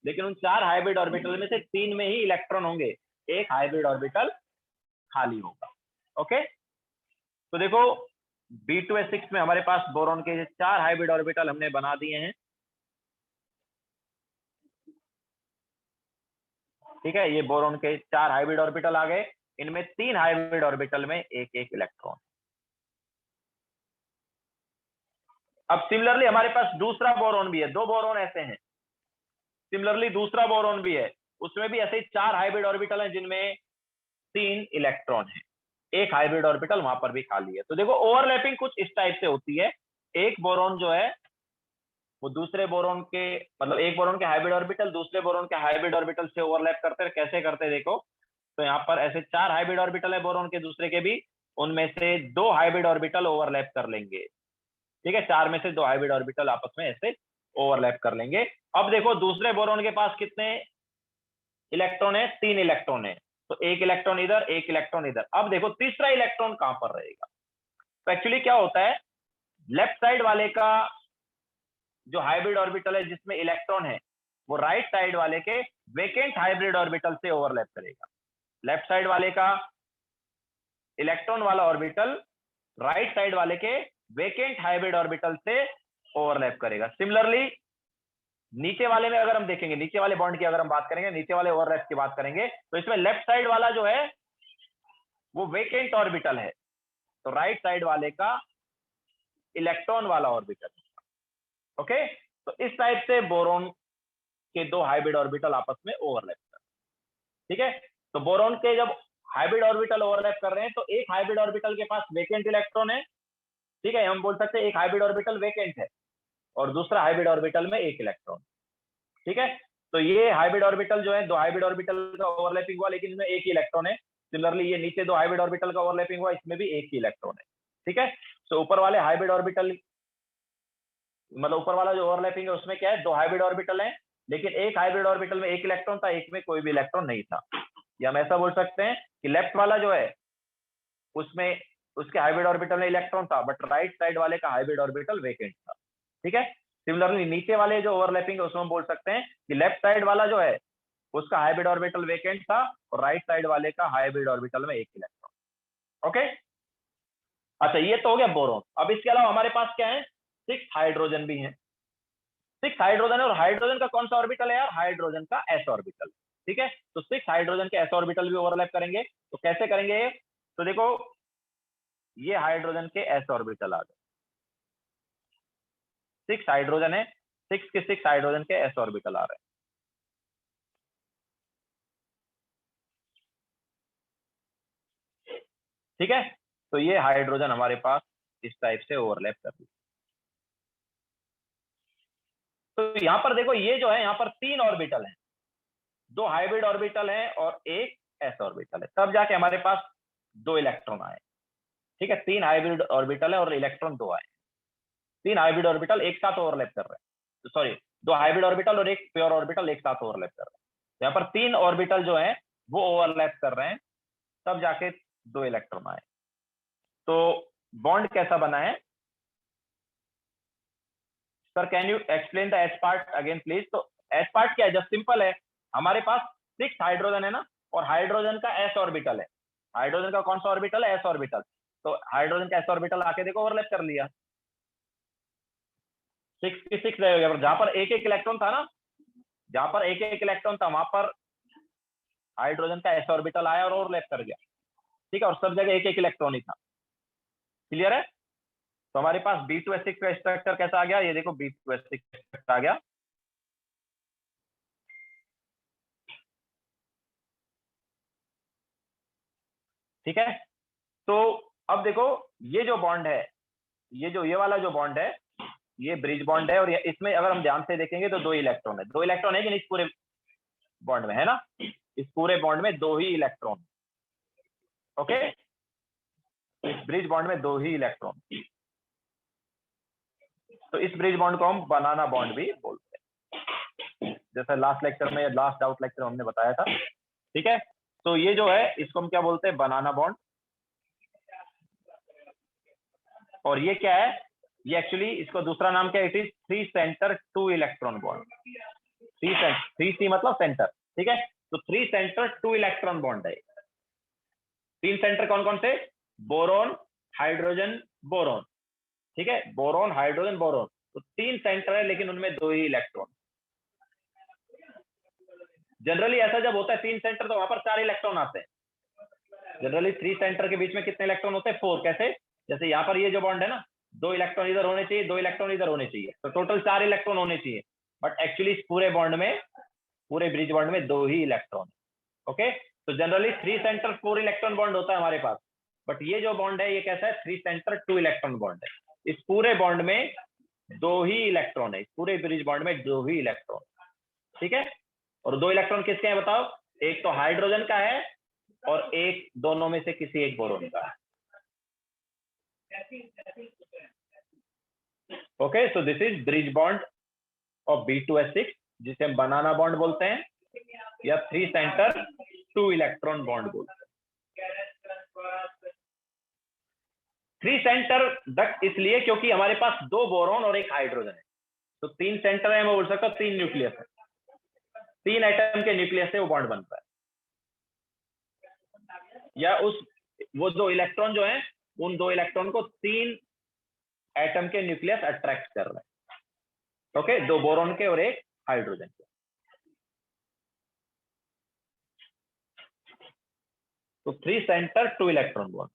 लेकिन उन 4 हाइब्रिड ऑर्बिटल में से 3 में ही इलेक्ट्रॉन होंगे, एक हाइब्रिड ऑर्बिटल खाली होगा। ओके, तो देखो B2S6 में हमारे पास बोरॉन के 4 हाइब्रिड ऑर्बिटल हमने बना दिए हैं, ठीक है। ये बोरॉन के 4 हाइब्रिड ऑर्बिटल आ गए, इनमें 3 हाइब्रिड ऑर्बिटल में एक एक इलेक्ट्रॉन। अब सिमिलरली हमारे पास दूसरा बोरॉन भी है, 2 बोरॉन ऐसे हैं। सिमिलरली दूसरा बोरॉन भी है, उसमें भी ऐसे ही 4 हाइब्रिड ऑर्बिटल हैं जिनमें 3 इलेक्ट्रॉन है, एक हाइब्रिड ऑर्बिटल वहां पर भी खाली है। तो देखो ओवरलैपिंग कुछ इस टाइप से होती है। एक बोरॉन जो है वो दूसरे बोरॉन के, मतलब एक बोरॉन के हाइब्रिड ऑर्बिटल दूसरे बोरॉन के हाइब्रिड ऑर्बिटल से ओवरलैप करते हैं। कैसे करते हैं देखो, तो यहाँ पर ऐसे 4 हाइब्रिड ऑर्बिटल है बोरॉन के दूसरे के भी, उनमें से 2 हाइब्रिड ऑर्बिटल ओवरलैप कर लेंगे, ठीक है। 4 में से 2 हाइब्रिड ऑर्बिटल आपस में ऐसे ओवरलैप कर लेंगे। अब देखो दूसरे बोरॉन के पास कितने इलेक्ट्रॉन है, 3 इलेक्ट्रॉन है, तो एक इलेक्ट्रॉन इधर एक इलेक्ट्रॉन इधर। अब देखो तीसरा इलेक्ट्रॉन कहां पर रहेगा। तो एक्चुअली क्या होता है, लेफ्ट साइड वाले का जो हाइब्रिड ऑर्बिटल है जिसमें इलेक्ट्रॉन है, वो राइट साइड वाले के वेकेंट हाइब्रिड ऑर्बिटल से ओवरलैप करेगा। लेफ्ट साइड वाले का इलेक्ट्रॉन वाला ऑर्बिटल राइट साइड वाले के वेकेंट हाइब्रिड ऑर्बिटल से ओवरलैप करेगा। सिमिलरली नीचे वाले में अगर हम देखेंगे, नीचे वाले बॉन्ड की अगर हम बात करेंगे, नीचे वाले ओवरलैप की बात करेंगे, तो इसमें लेफ्ट साइड वाला जो है वो वेकेंट ऑर्बिटल है, तो राइट साइड वाले का इलेक्ट्रॉन वाला ऑर्बिटल। ओके, तो इस टाइप से बोरॉन के 2 हाइब्रिड ऑर्बिटल आपस में ओवरलैप कर, ठीक है। तो बोरॉन के जब हाइब्रिड ऑर्बिटल ओवरलैप कर रहे हैं, तो एक हाइब्रिड ऑर्बिटल के पास वेकेंट इलेक्ट्रॉन है, ठीक है। हम बोल सकते हैं एक हाइब्रिड ऑर्बिटल वेकेंट है और दूसरा हाइब्रिड ऑर्बिटल में एक इलेक्ट्रॉन, ठीक है। तो ये हाइब्रिड ऑर्बिटल जो है, 2 हाइब्रिड ऑर्बिटल का ओवरलैपिंग हुआ, लेकिन इसमें एक ही इलेक्ट्रॉन है। सिमिलरली ये नीचे 2 हाइब्रिड ऑर्बिटल का ओवरलैपिंग हुआ, इसमें भी एक ही इलेक्ट्रॉन है, ठीक है। तो ऊपर वाले हाइब्रिड ऑर्बिटल, मतलब ऊपर वाला जो ओवरलैपिंग है उसमें क्या है, 2 हाइब्रिड ऑर्बिटल है, लेकिन एक हाइब्रिड ऑर्बिटल में एक इलेक्ट्रॉन था, एक में कोई भी इलेक्ट्रॉन नहीं था। या हम ऐसा बोल सकते हैं कि लेफ्ट वाला जो है उसमें उसके हाइब्रिड ऑर्बिटल में इलेक्ट्रॉन था, बट राइट साइड वाले का हाइब्रिड ऑर्बिटल वेकेंट था। ठीक है। सिमिलरली नीचे वाले जो ओवरलैपिंग है उसमें हम बोल सकते हैं कि लेफ्ट साइड वाला जो है उसका हाइब्रिड ऑर्बिटल वेकेंट था और राइट साइड वाले का हाइब्रिड ऑर्बिटल में 1 इलेक्ट्रॉन। ओके, अच्छा ये तो हो गया बोरोन। अब इसके अलावा हमारे पास क्या है, 6 हाइड्रोजन भी हैं। 6 हाइड्रोजन है और हाइड्रोजन का कौन सा ऑर्बिटल है यार, हाइड्रोजन का एस ऑर्बिटल। ठीक है, तो 6 हाइड्रोजन के एस ऑर्बिटल भी ओवरलैप करेंगे। तो कैसे करेंगे, तो देखो ये हाइड्रोजन के एस ऑर्बिटल आ गए, 6 हाइड्रोजन है, 6 के 6 हाइड्रोजन के एस ऑर्बिटल आ रहे हैं। ठीक है, तो ये हाइड्रोजन हमारे पास इस टाइप से ओवरलैप कर दिया। तो यहां पर देखो ये जो है यहाँ पर 3 ऑर्बिटल हैं, 2 हाइब्रिड ऑर्बिटल हैं और 1 एस ऑर्बिटल है, तब जाके हमारे पास 2 इलेक्ट्रॉन आए। ठीक है, 3 हाइब्रिड ऑर्बिटल है और इलेक्ट्रॉन 2 आए। 3 हाइब्रिड ऑर्बिटल एक साथ ओवरलैप कर रहे हैं, सॉरी 2 हाइब्रिड ऑर्बिटल और 1 प्योर ऑर्बिटल एक साथ ओवरलैप कर रहे हैं। तो यहाँ पर 3 ऑर्बिटल जो है वो ओवरलैप कर रहे हैं, तब जाके 2 इलेक्ट्रॉन आए। तो बॉन्ड कैसा बना है sir, can you explain the H part again please. तो एच पार्ट क्या है, जस्ट सिंपल है, हमारे पास 6 हाइड्रोजन है ना, और हाइड्रोजन का एस ऑर्बिटल है। हाइड्रोजन का कौन सा ऑर्बिटल है, एस ऑर्बिटल। तो हाइड्रोजन का एस ऑर्बिटल आके देखो ओवरलैप कर लिया, 6 की 6 रह गया। जहां पर एक एक इलेक्ट्रॉन था ना, जहां पर एक एक इलेक्ट्रॉन था वहां पर हाइड्रोजन का एस ऑर्बिटल आया और ओवरलैप कर गया। ठीक है, और सब जगह एक एक इलेक्ट्रॉन ही था। क्लियर है। तो हमारे पास B2S6 का स्ट्रक्चर कैसा आ गया, ये देखो B2S6 स्ट्रक्चर आ गया। ठीक है, तो अब देखो ये जो बॉन्ड है, ये वाला जो बॉन्ड है, ये ब्रिज बॉन्ड है, और इसमें अगर हम ध्यान से देखेंगे तो 2 इलेक्ट्रॉन है। 2 इलेक्ट्रॉन है कि नहीं इस पूरे बॉन्ड में, है ना, इस पूरे बॉन्ड में 2 ही इलेक्ट्रॉन। ओके, इस ब्रिज बॉन्ड में 2 ही इलेक्ट्रॉन। तो इस ब्रिज बॉन्ड को हम बनाना बॉन्ड भी बोलते हैं, जैसे लास्ट लेक्चर में, लास्ट डाउट लेक्चर हमने बताया था। ठीक है, तो ये जो है इसको हम क्या बोलते हैं, बनाना बॉन्ड। और ये क्या है, ये एक्चुअली इसको दूसरा नाम क्या है, it is 3 centre 2 electron bond. 3 मतलब सेंटर। ठीक है, तो 3 सेंटर 2 इलेक्ट्रॉन बॉन्ड है। 3 सेंटर कौन कौन से, बोरोन, हाइड्रोजन, बोरोन। ठीक है, बोरोन, हाइड्रोजन, बोरोन, तो 3 सेंटर है लेकिन उनमें 2 ही इलेक्ट्रॉन। जनरली ऐसा जब होता है 3 सेंटर तो वहां पर 4 इलेक्ट्रॉन आते हैं। जनरली 3 सेंटर के बीच में कितने इलेक्ट्रॉन होते हैं, 4। कैसे, जैसे यहाँ पर ये जो बॉन्ड है ना, 2 इलेक्ट्रॉन इधर होने चाहिए, 2 इलेक्ट्रॉन इधर होने चाहिए, तो टोटल 4 इलेक्ट्रॉन होने चाहिए। बट एक्चुअली इस पूरे बॉन्ड में, पूरे ब्रिज बॉन्ड में 2 ही इलेक्ट्रॉन। ओके, तो जनरली 3 सेंटर 4 इलेक्ट्रॉन बॉन्ड होता है हमारे पास, बट ये जो बॉन्ड है ये कैसा है, 3 सेंटर 2 इलेक्ट्रॉन बॉन्ड है। इस पूरे बॉन्ड में 2 ही इलेक्ट्रॉन है, इस पूरे ब्रिज बॉन्ड में 2 ही इलेक्ट्रॉन। ठीक है, और 2 इलेक्ट्रॉन किसके हैं बताओ, एक तो हाइड्रोजन का है और एक दोनों में से किसी एक बोरोन का है। Okay, so this is bridge bond of B2S6, जिसे हम बनाना बॉन्ड बोलते हैं या 3 सेंटर 2 इलेक्ट्रॉन बॉन्ड बोलते हैं। 3 सेंटर डक्ट इसलिए क्योंकि हमारे पास 2 बोरोन और 1 हाइड्रोजन है, तो 3 सेंटर है, मैं बोल सकता हूँ 3 न्यूक्लियस है, 3 एटम के न्यूक्लियस से वो बॉन्ड बनता है, या वो 2 इलेक्ट्रॉन जो है उन 2 इलेक्ट्रॉन को 3 एटम के न्यूक्लियस अट्रैक्ट कर रहे हैं। ओके, 2 बोरोन के और 1 हाइड्रोजन के। तो 3 centre 2 electron bond.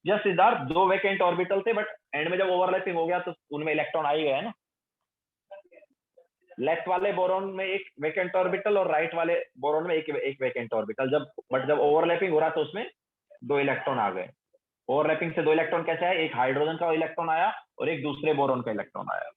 Yes Siddharth, 2 vacant orbital थे, बट एंड में जब ओवरलैपिंग हो गया तो उनमें इलेक्ट्रॉन आ ही गए ना। लेफ्ट वाले बोरोन में 1 वैकेंट ऑर्बिटल और राइट वाले बोरोन में एक वैकेंट ऑर्बिटल, जब ओवरलैपिंग हो रहा तो उसमें 2 इलेक्ट्रॉन आ गए। ओवरलैपिंग से 2 इलेक्ट्रॉन कैसे आए, एक हाइड्रोजन का इलेक्ट्रॉन आया और एक दूसरे बोरोन का इलेक्ट्रॉन आया।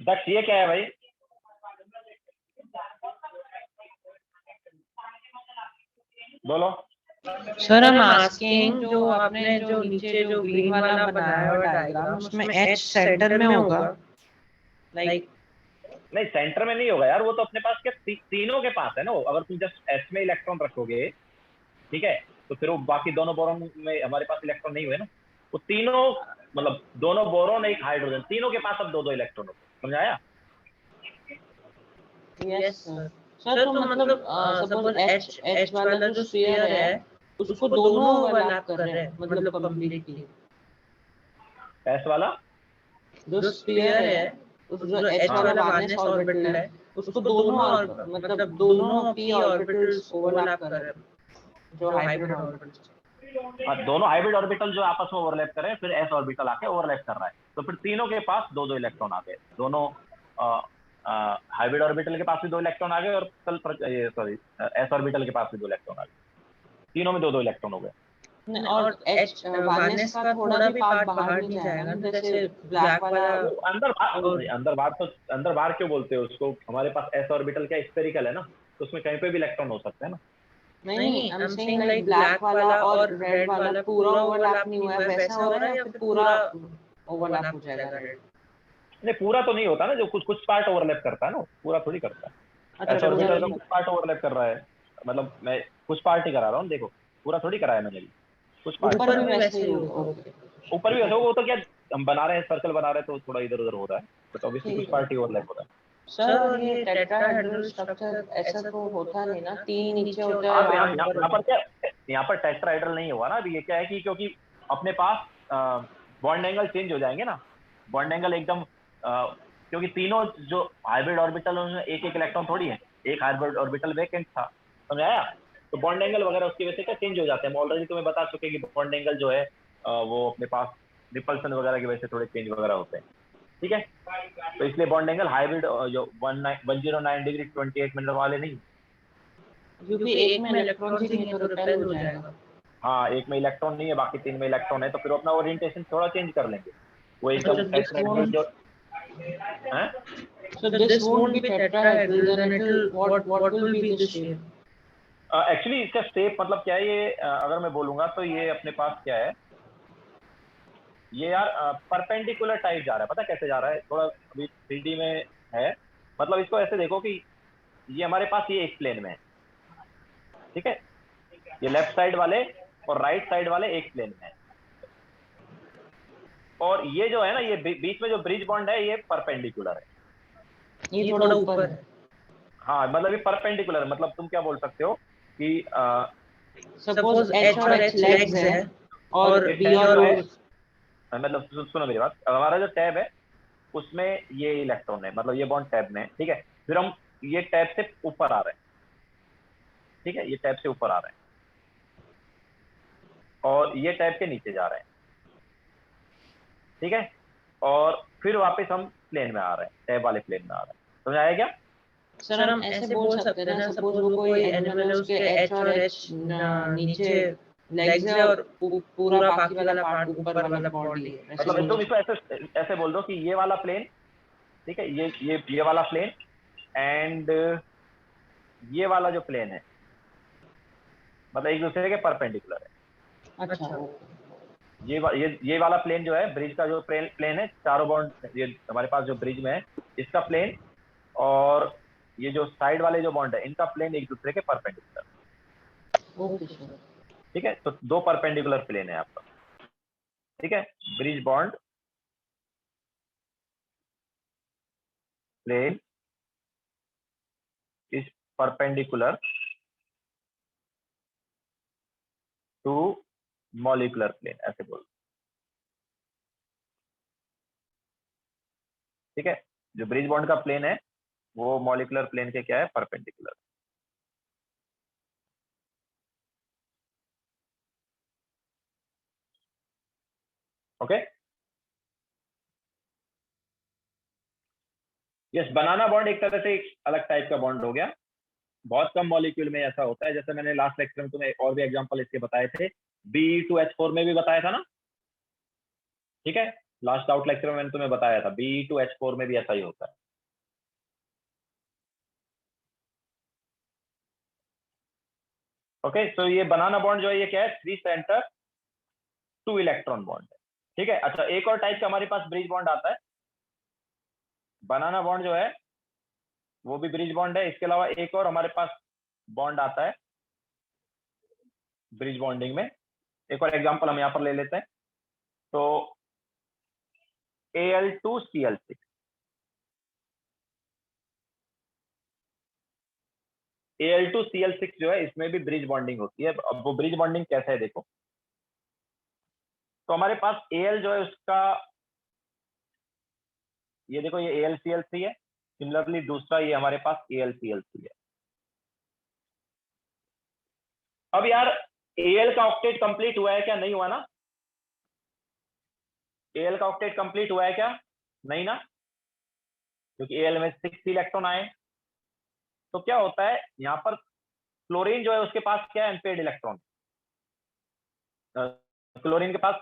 दक्ष ये क्या है भाई? बोलो। सर हम आस्किंग जो आपने जो नीचे जो ग्रीन वाला बनाया हुआ डायग्राम उसमें एच सेंटर में होगा, लाइक नहीं सेंटर में नहीं होगा यार, वो तो अपने पास क्या तीनों के पास है ना। अगर तुम जस्ट एस में इलेक्ट्रॉन रखोगे, ठीक है, तो फिर वो बाकी दोनों बोरॉन में हमारे पास इलेक्ट्रॉन नहीं हुए ना। वो तीनों मतलब दोनों बोरॉन एक हाइड्रोजन, तीनों के पास अब दो दो इलेक्ट्रॉन होते, समझाया? Yes sir. तो मतलब सपोज एच एच वाला जो स्फीयर है उसको दोनों ओवरलैप कर रहे हैं, मतलब कंप्लीटली। एस वाला जो स्फीयर है जो एच वाला वालेंस ऑर्बिटल है उसको दोनों मतलब दोनों पी ऑर्बिटल्स ओवरलैप कर रहे हैं, जो हाइब्रिड ऑर्बिटल्स। दोनों हाइब्रिड ऑर्बिटल जो आपस में ओवरलैप कर रहे हैं, फिर एस ऑर्बिटल आके ओवरलैप कर रहा है, तो फिर तीनों के पास दो दो इलेक्ट्रॉन आ गए। दोनों हाइब्रिड ऑर्बिटल के पास भी दो इलेक्ट्रॉन आ गए और सॉरी एस ऑर्बिटल के पास भी दो इलेक्ट्रॉन आ गए, तीनों में दो दो इलेक्ट्रॉन हो गए। और एच वालेंस का थोड़ा भी पार्ट बाहर नहीं जाएगा, जैसे ब्लैक वाला अंदर बाहर क्यों बोलते हो उसको? हमारे पास एस ऑर्बिटल क्या स्फेरिकल है ना, तो उसमें कहीं पे भी इलेक्ट्रॉन हो सकते हैं ना। नहीं, I am saying like black वाला और रेड वाला पूरा ओवरलैप नहीं हुआ है, वैसा हो रहा है या फिर पूरा ओवरलैप हो जाएगा रेड? नहीं पूरा तो नहीं होता ना, जो कुछ कुछ पार्ट ओवरलैप करता है ना, पूरा थोड़ी करता है। एस अच्छा ऑर्बिटल का कुछ पार्ट ओवरलैप कर रहा है, मतलब मैं कुछ पार्ट ही करा रहा हूँ, देखो पूरा थोड़ी कराया मैंने भी, कुछ पार्ट ऊपर भी वैसे ही होगा। ओके ऊपर भी वैसे, वो तो क्या हम बना रहे हैं, सर्कल बना रहे हैं तो थोड़ा इधर उधर हो रहा है, बट ऑब्वियसली कुछ पार्ट ही ओवरलैप हो रहा है। सर और ये टेट्राहेड्रल स्ट्रक्चर ऐसा तो होता नहीं ना, तीन नीचे होता है। यहाँ पर क्या, यहाँ पर टेट्राहेड्रल नहीं हुआ ना अभी। ये क्या है कि क्योंकि अपने पास बॉन्ड एंगल चेंज हो जाएंगे ना, बॉन्ड एंगल एकदम क्योंकि तीनों जो हाइब्रिड ऑर्बिटल उनमें एक एक इलेक्ट्रॉन थोड़ी है, एक हाइब्रिड ऑर्बिटल वैकेंट था, समझाया? तो बॉन्ड एंगल वगैरह उसकी वजह से क्या चेंज हो जाते हैं। हम ऑलरेडी तुम्हें बता चुके कि बॉन्ड एंगल जो है वो अपने पास रिपल्सन वगैरह की वजह से थोड़े चेंज वगैरह होते हैं, ठीक है। तो इसलिए बॉन्ड एंगल हाइब्रिड जो 109 डिग्री 28 मिनट वाले नहीं, क्योंकि एक में इलेक्ट्रॉन ही नहीं है तो रिपेल हो जाएगा। हाँ एक में इलेक्ट्रॉन नहीं है, बाकी तीन में इलेक्ट्रॉन है, तो फिर अपना ओरिएंटेशन थोड़ा चेंज कर लेंगे। वो एकदम टेट्राहेड्रल जो हैं, So this won't be tetrahedral, then what will be the shape? Actually इसका शेप मतलब क्या है, ये अगर मैं बोलूंगा तो ये अपने पास क्या है, ये यार परपेंडिकुलर टाइप जा रहा है। पता कैसे जा रहा है? थोड़ा अभी 3D में है, मतलब इसको ऐसे देखो कि ये हमारे पास ये एक प्लेन में है, ठीक है, ये लेफ्ट साइड वाले और राइट साइड वाले एक प्लेन में है, और ये जो है ना, ये बीच में जो ब्रिज बॉन्ड है ये परपेंडिकुलर है, ये थोड़ा ऊपर है। हाँ मतलब ये परपेंडिकुलर है, मतलब तुम क्या बोल सकते हो कि सपोज H और H लेग्स है और B और O, मतलब सुनो मेरी बात, हमारा जो टैब है उसमें ये इलेक्ट्रॉन है, मतलब ये बॉन्ड टैब में है, ठीक है। फिर हम ये टैब से ऊपर आ रहे हैं, ठीक है, ये टैब से ऊपर आ रहे हैं और ये टैब के नीचे जा रहे हैं, ठीक है, और फिर वापस हम प्लेन में आ रहे हैं, टैब वाले प्लेन में आ रहे हैं, समझ आया क्या? सर हम ऐसे बोल सकते हैं ना, सपोज वो कोई एनिमल है, उसके H और H नीचे लेग्स है और पूरा बाकी वाला पार्ट ऊपर वाला बॉडी है। मतलब तुम इसको ऐसे बोल दो कि ये वाला प्लेन, ठीक है, ये वाला प्लेन एंड ये वाला जो प्लेन है मतलब एक दूसरे के परपेंडिकुलर है। अच्छा, ये वाला प्लेन जो है, ब्रिज का जो प्लेन है, चारों बॉन्ड ये हमारे पास जो ब्रिज में है इसका प्लेन, और ये जो साइड वाले जो बॉन्ड है इनका प्लेन एक दूसरे के परपेंडिकुलर, ठीक है। तो दो परपेंडिकुलर प्लेन है आपका, ठीक है, bridge bond plane is perpendicular to molecular plane, ऐसे बोल, ठीक है। जो ब्रिज बॉन्ड का प्लेन है वो मॉलिक्यूलर प्लेन के क्या है, परपेंडिकुलर, ओके। यस, बनाना बॉन्ड एक तरह से एक अलग टाइप का बॉन्ड हो गया, बहुत कम मॉलिक्यूल में ऐसा होता है, जैसे मैंने लास्ट लेक्चर में तुम्हें और भी एग्जांपल इसके बताए थे, Be2H4 में भी बताया था ना, ठीक है। लास्ट आउट लेक्चर में मैंने तुम्हें बताया था Be2H4 में भी ऐसा ही होता है। ओके, तो ये बनाना बॉन्ड जो है ये क्या है, 3 सेंटर 2 इलेक्ट्रॉन बॉन्ड है। ठीक है, अच्छा एक और टाइप का हमारे पास ब्रिज बॉन्ड आता है। बनाना बॉन्ड जो है वो भी ब्रिज बॉन्ड है। इसके अलावा एक और हमारे पास बॉन्ड आता है ब्रिज बॉन्डिंग में। एक और एग्जांपल हम यहाँ पर ले लेते हैं। तो Al2Cl6, Al2Cl6 जो है इसमें भी ब्रिज बॉन्डिंग होती है। अब वो ब्रिज बॉन्डिंग कैसे है देखो। तो हमारे पास Al जो है उसका, ये देखो ये AlCl3 है। सिमिलरली दूसरा ये हमारे पास AlCl3 है। अब यार Al का ऑक्टेट कंप्लीट हुआ है क्या, नहीं हुआ ना? Al का ऑक्टेट कंप्लीट हुआ है क्या, नहीं ना, क्योंकि Al में 6 इलेक्ट्रॉन आए। तो क्या होता है यहाँ पर, क्लोरीन जो है उसके पास क्या है, अनपेयर्ड इलेक्ट्रॉन। क्लोरीन के पास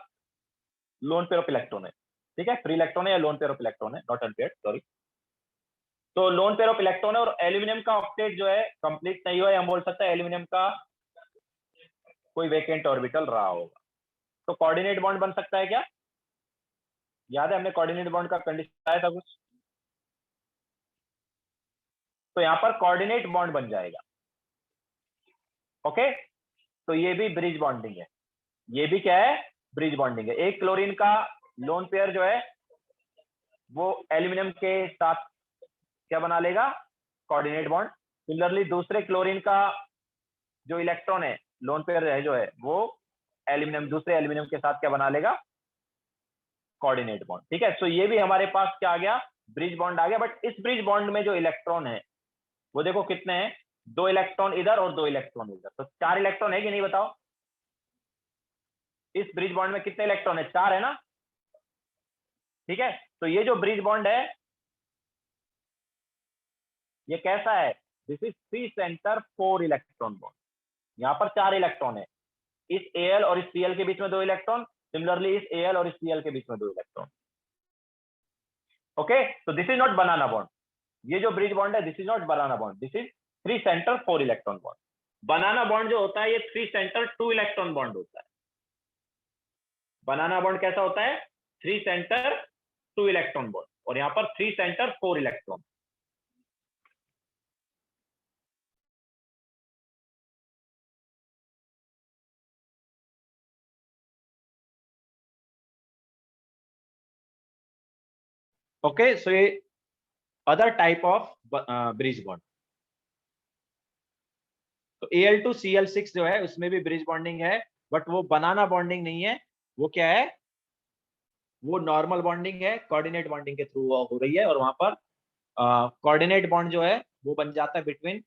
लोन पेयर ऑफ इलेक्ट्रॉन है। ठीक है, फ्री इलेक्ट्रॉन है या लोन पेयर ऑफ इलेक्ट्रॉन है, नॉट अनपेयर्ड, सॉरी। तो लोन पेयर ऑफ इलेक्ट्रॉन है और एल्यूमिनियम का ऑक्टेट जो है कंप्लीट नहीं हुआ है। हम बोल सकते हैं एल्यूमिनियम का कोई वेकेंट ऑर्बिटल रहा होगा। तो कोऑर्डिनेट बॉन्ड बन सकता है क्या? याद है हमने कोऑर्डिनेट बॉन्ड का कंडीशन आया था कुछ। तो यहाँ पर कोऑर्डिनेट बॉन्ड बन जाएगा। ओके, तो ये भी ब्रिज बॉन्डिंग है। ये भी क्या है, ब्रिज बॉन्डिंग है। एक क्लोरीन का लोन पेयर जो है वो एल्यूमिनियम के साथ क्या बना लेगा, कोऑर्डिनेट बॉन्ड। सिमिलरली दूसरे क्लोरीन का जो इलेक्ट्रॉन है, लोन पेयर है जो है, वो एल्यूमिनियम, दूसरे एल्यूमिनियम के साथ क्या बना लेगा, कोऑर्डिनेट बॉन्ड। ठीक है, सो ये भी हमारे पास क्या आ गया, ब्रिज बॉन्ड आ गया। बट इस ब्रिज बॉन्ड में जो इलेक्ट्रॉन है वो देखो कितने हैं, 2 इलेक्ट्रॉन इधर और 2 इलेक्ट्रॉन इधर। तो 4 इलेक्ट्रॉन है कि नहीं बताओ? इस ब्रिज बॉन्ड में कितने इलेक्ट्रॉन है, 4 है ना। ठीक है, तो ये जो ब्रिज बॉन्ड है ये कैसा है, this is 3 centre 4 electron bond. यहाँ पर 4 इलेक्ट्रॉन है, इस Al और इस Cl के बीच में 2 इलेक्ट्रॉन, सिमिलरली इस Al और इस Cl के बीच में 2 इलेक्ट्रॉन। ओके, तो this is not banana bond. ये जो ब्रिज बॉन्ड है this is not banana bond, this is 3 centre 4 electron bond. Banana bond जो होता है ये 3 सेंटर 2 इलेक्ट्रॉन बॉन्ड होता है। बनाना बॉन्ड कैसा होता है, 3 सेंटर 2 इलेक्ट्रॉन बॉन्ड, और यहाँ पर 3 सेंटर 4 इलेक्ट्रॉन। ओके, सो ये other type of bridge bond. तो Al2Cl6 जो है उसमें भी ब्रिज बॉन्डिंग है, बट वो बनाना बॉन्डिंग नहीं है। वो क्या है, वो नॉर्मल बॉन्डिंग है, कोऑर्डिनेट बॉन्डिंग के थ्रू हो रही है। और वहां पर कोऑर्डिनेट बॉन्ड जो है वो बन जाता है बिटवीन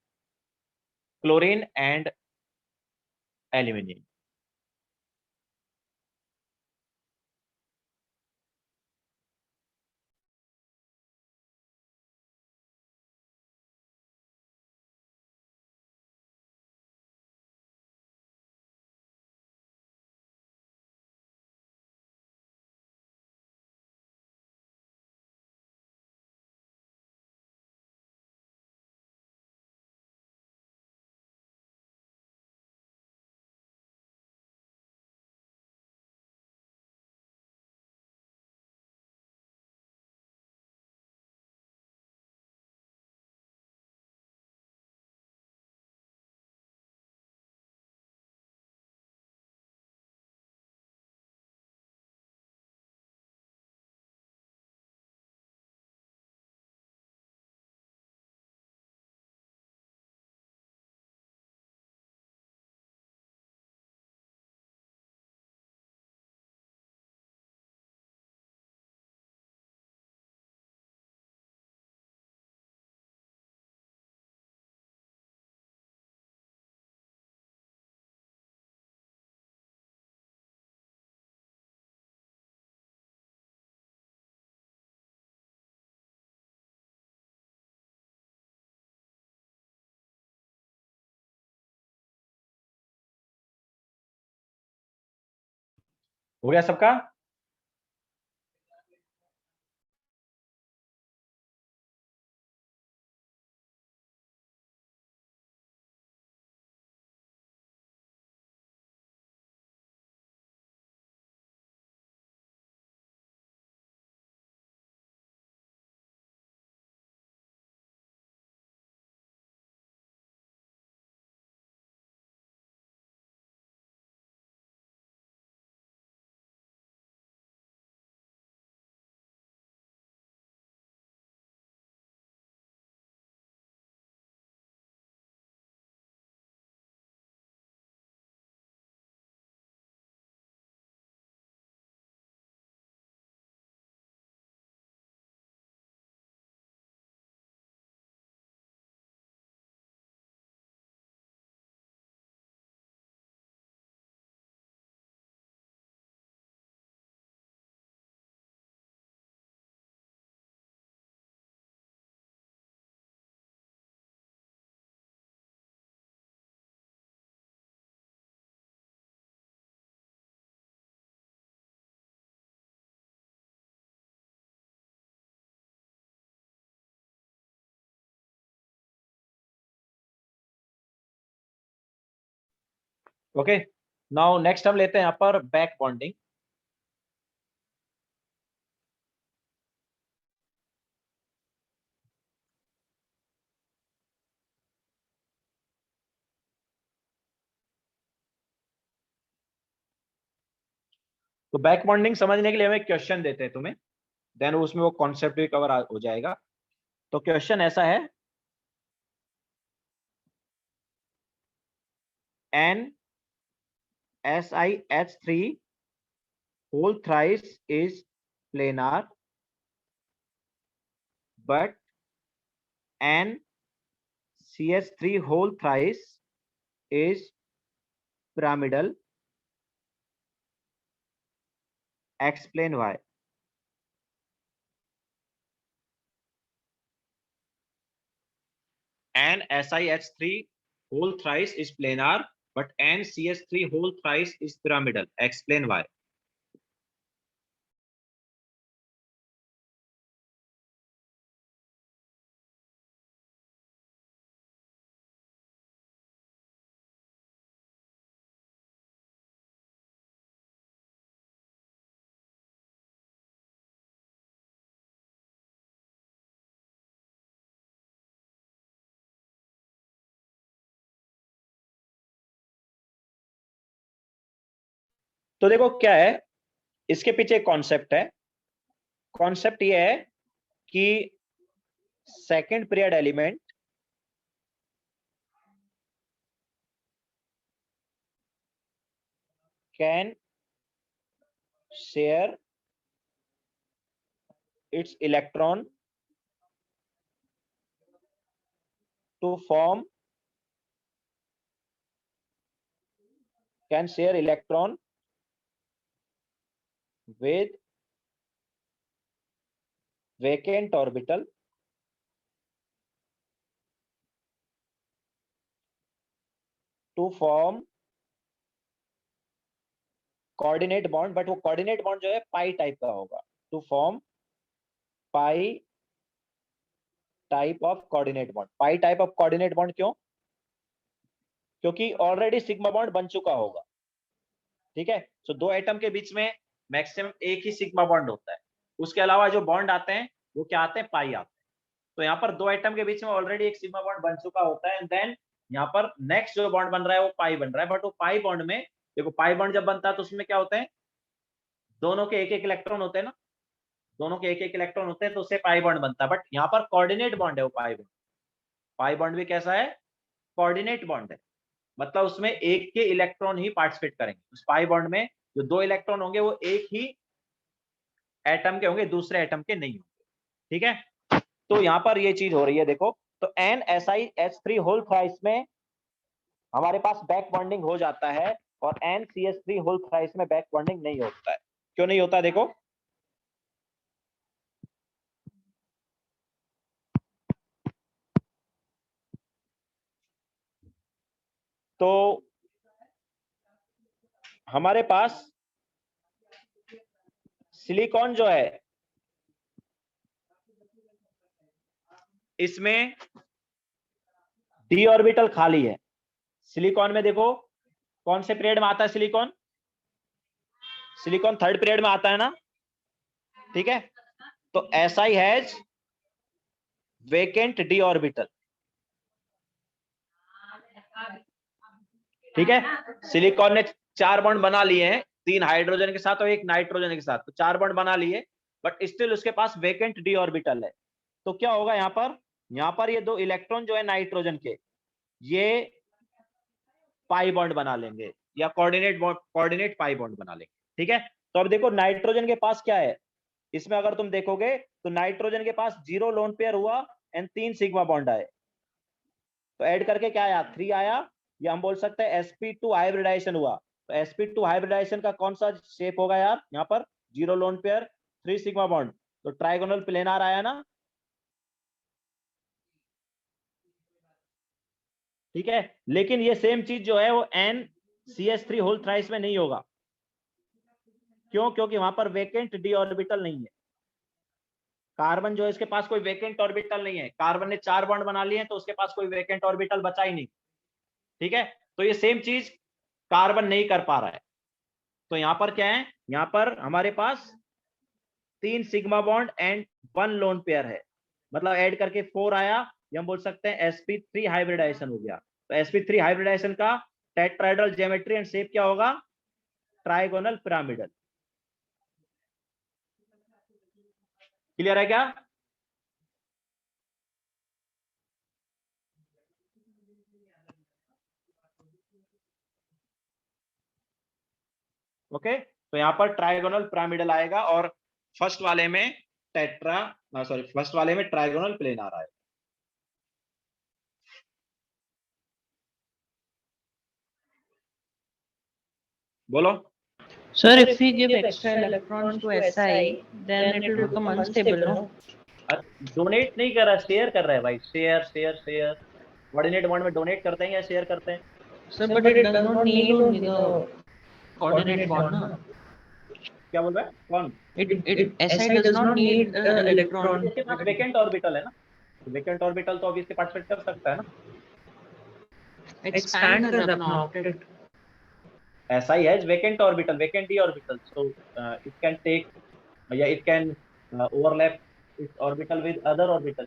क्लोरीन एंड एल्यूमिनियम। हो गया सबका? ओके, नाउ नेक्स्ट हम लेते हैं यहाँ पर बैक बॉन्डिंग। तो बैक बॉन्डिंग समझने के लिए हम एक क्वेश्चन देते हैं तुम्हें, देन उसमें वो कॉन्सेप्ट भी कवर हो जाएगा। तो क्वेश्चन ऐसा है, NSiH3 whole thrice is planar, but NCH3 whole thrice is pyramidal. Explain why. NSiH3 whole thrice is planar, but NCH3 whole thrice is pyramidal. Explain why. तो देखो क्या है इसके पीछे कॉन्सेप्ट है। कॉन्सेप्ट ये है कि second period element can share its electron to form can share electron with vacant orbital to form coordinate bond, but वो कोऑर्डिनेट बॉन्ड जो है पाई टाइप का होगा, to form pi type of coordinate bond. Pi type of coordinate bond क्यों? क्योंकि already sigma bond बन चुका होगा, ठीक है। सो दो एटम के बीच में मैक्सिमम एक ही सिग्मा बॉन्ड होता है, उसके अलावा जो बॉन्ड आते हैं वो क्या आते हैं? पाई आते हैं। तो यहाँ पर दो एटम के बीच में ऑलरेडी एक सिग्मा बॉन्ड बन चुका होता है, एंड देन यहाँ पर नेक्स्ट जो बॉन्ड बन रहा है वो पाई बन रहा है। बट वो पाई बॉन्ड में देखो, पाई बॉन्ड जब बनता है तो उसमें क्या होते हैं? दोनों के एक एक इलेक्ट्रॉन होते हैं ना, दोनों के एक एक इलेक्ट्रॉन होते हैं, तो उससे पाई बॉन्ड बनता है। बट यहाँ पर कोऑर्डिनेट बॉन्ड है वो पाई बॉन्ड। पाई बॉन्ड भी कैसा है? कोऑर्डिनेट बॉन्ड है, मतलब उसमें एक के इलेक्ट्रॉन ही पार्टिसिपेट करेंगे। उस पाई बॉन्ड में जो दो इलेक्ट्रॉन होंगे वो एक ही एटम के होंगे, दूसरे एटम के नहीं होंगे, ठीक है। तो यहाँ पर ये चीज हो रही है, देखो। तो NSiH3 होल थ्राइस में हमारे पास बैक बॉन्डिंग हो जाता है, और NCH3 होल थ्राइस में बैक बॉन्डिंग नहीं होता है। क्यों नहीं होता? देखो, तो हमारे पास सिलिकॉन जो है इसमें डी ऑर्बिटल खाली है। सिलिकॉन में देखो, कौन से पीरियड में आता है सिलिकॉन? सिलिकॉन थर्ड पीरियड में आता है ना, ठीक है। तो SI has vacant D orbital, ठीक है। सिलिकॉन ने 4 बॉन्ड बना लिए हैं, 3 हाइड्रोजन के साथ और 1 नाइट्रोजन के साथ, तो 4 बॉन्ड बना लिए, बट स्टिल उसके पास वेकेंट डी ऑर्बिटल है। तो क्या होगा यहाँ पर? यहाँ पर ये दो इलेक्ट्रॉन जो है नाइट्रोजन के, ये पाई बॉन्ड बना लेंगे, या कोऑर्डिनेट पाई बॉन्ड बना लेंगे, ठीक है। तो अब देखो, नाइट्रोजन के पास क्या है इसमें, अगर तुम देखोगे तो नाइट्रोजन के पास 0 लोन पेयर हुआ एंड 3 सिग्मा बॉन्ड आए, तो ऐड करके क्या आया? 3 आया, या हम बोल सकते हैं sp2 हाइब्रिडाइजेशन हुआ। तो sp2 हाइब्रिडाइजेशन का कौन सा शेप होगा यार? यहाँ पर 0 लोन पेयर 3 सिग्मा बॉन्ड, तो ट्राइगोनल प्लेनार आया ना, ठीक है। लेकिन ये सेम चीज जो है वो NCH3 होल थ्राइस में नहीं होगा। क्यों? क्योंकि वहां पर वेकेंट डी ऑर्बिटल नहीं है। कार्बन जो है इसके पास कोई वेकेंट ऑर्बिटल नहीं है, कार्बन ने 4 बॉन्ड बना लिए हैं, तो उसके पास कोई वेकेंट ऑर्बिटल बचा ही नहीं, ठीक है। तो ये सेम चीज कार्बन नहीं कर पा रहा है। तो यहाँ पर क्या है, यहाँ पर हमारे पास 3 sigma bond and 1 lone pair है, मतलब ऐड करके 4 आया, ये हम बोल सकते हैं sp3 हाइब्रिडाइजेशन हो गया। तो sp3 हाइब्रिडाइजेशन का टेट्राहेड्रल ज्योमेट्री एंड शेप क्या होगा, ट्राइगोनल पिरामिडल। क्लियर है क्या? ओके, तो यहाँ पर ट्राइगोनल पिरामिडल आएगा और फर्स्ट वाले में फर्स्ट वाले में ट्राइगोनल प्लेन आ रहा है। बोलो Sir, if we give extra electrons to Si, then it will become unstable, no? Donate नहीं कर रहा, शेयर कर रहा है भाई, share share share. Coordinate bond में डोनेट करते हैं या शेयर करते हैं? Sir, but it does not need only the coordinate bond, no? क्या बोल रहा है कौन? Si does not need electron. इसके पास वेकेंट ऑर्बिटल है ना, वेकेंट ऑर्बिटल तो ऑब्वियसली पार्टिसिपेट कर सकता है ना। Expand कर अपना octet. SI has vacant orbital, vacant d orbital, so it can take, it can overlap its orbital with other orbital।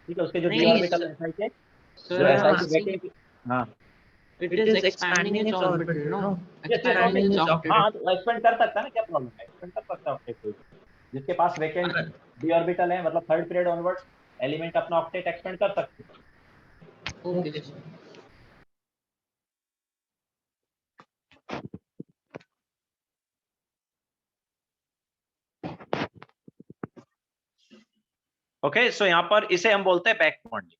ठीक है, उसके जो d orbital है SI के, जो SI के vacant, हाँ It is expanding its orbital, no? Expanding its octet. हाँ, तो एक्सपेंड कर सकता है ना, क्या प्रॉब्लम है, एक्सपेंड कर सकता है ऑक्टेट। जिसके पास वेकेंट d ऑर्बिटल है, मतलब थर्ड पीरियड ऑनवर्ड्स एलिमेंट अपना ऑक्टेट एक्सपेंड कर सकते हैं। Okay. ओके, सो यहाँ पर इसे हम बोलते हैं बैक बॉन्डिंग।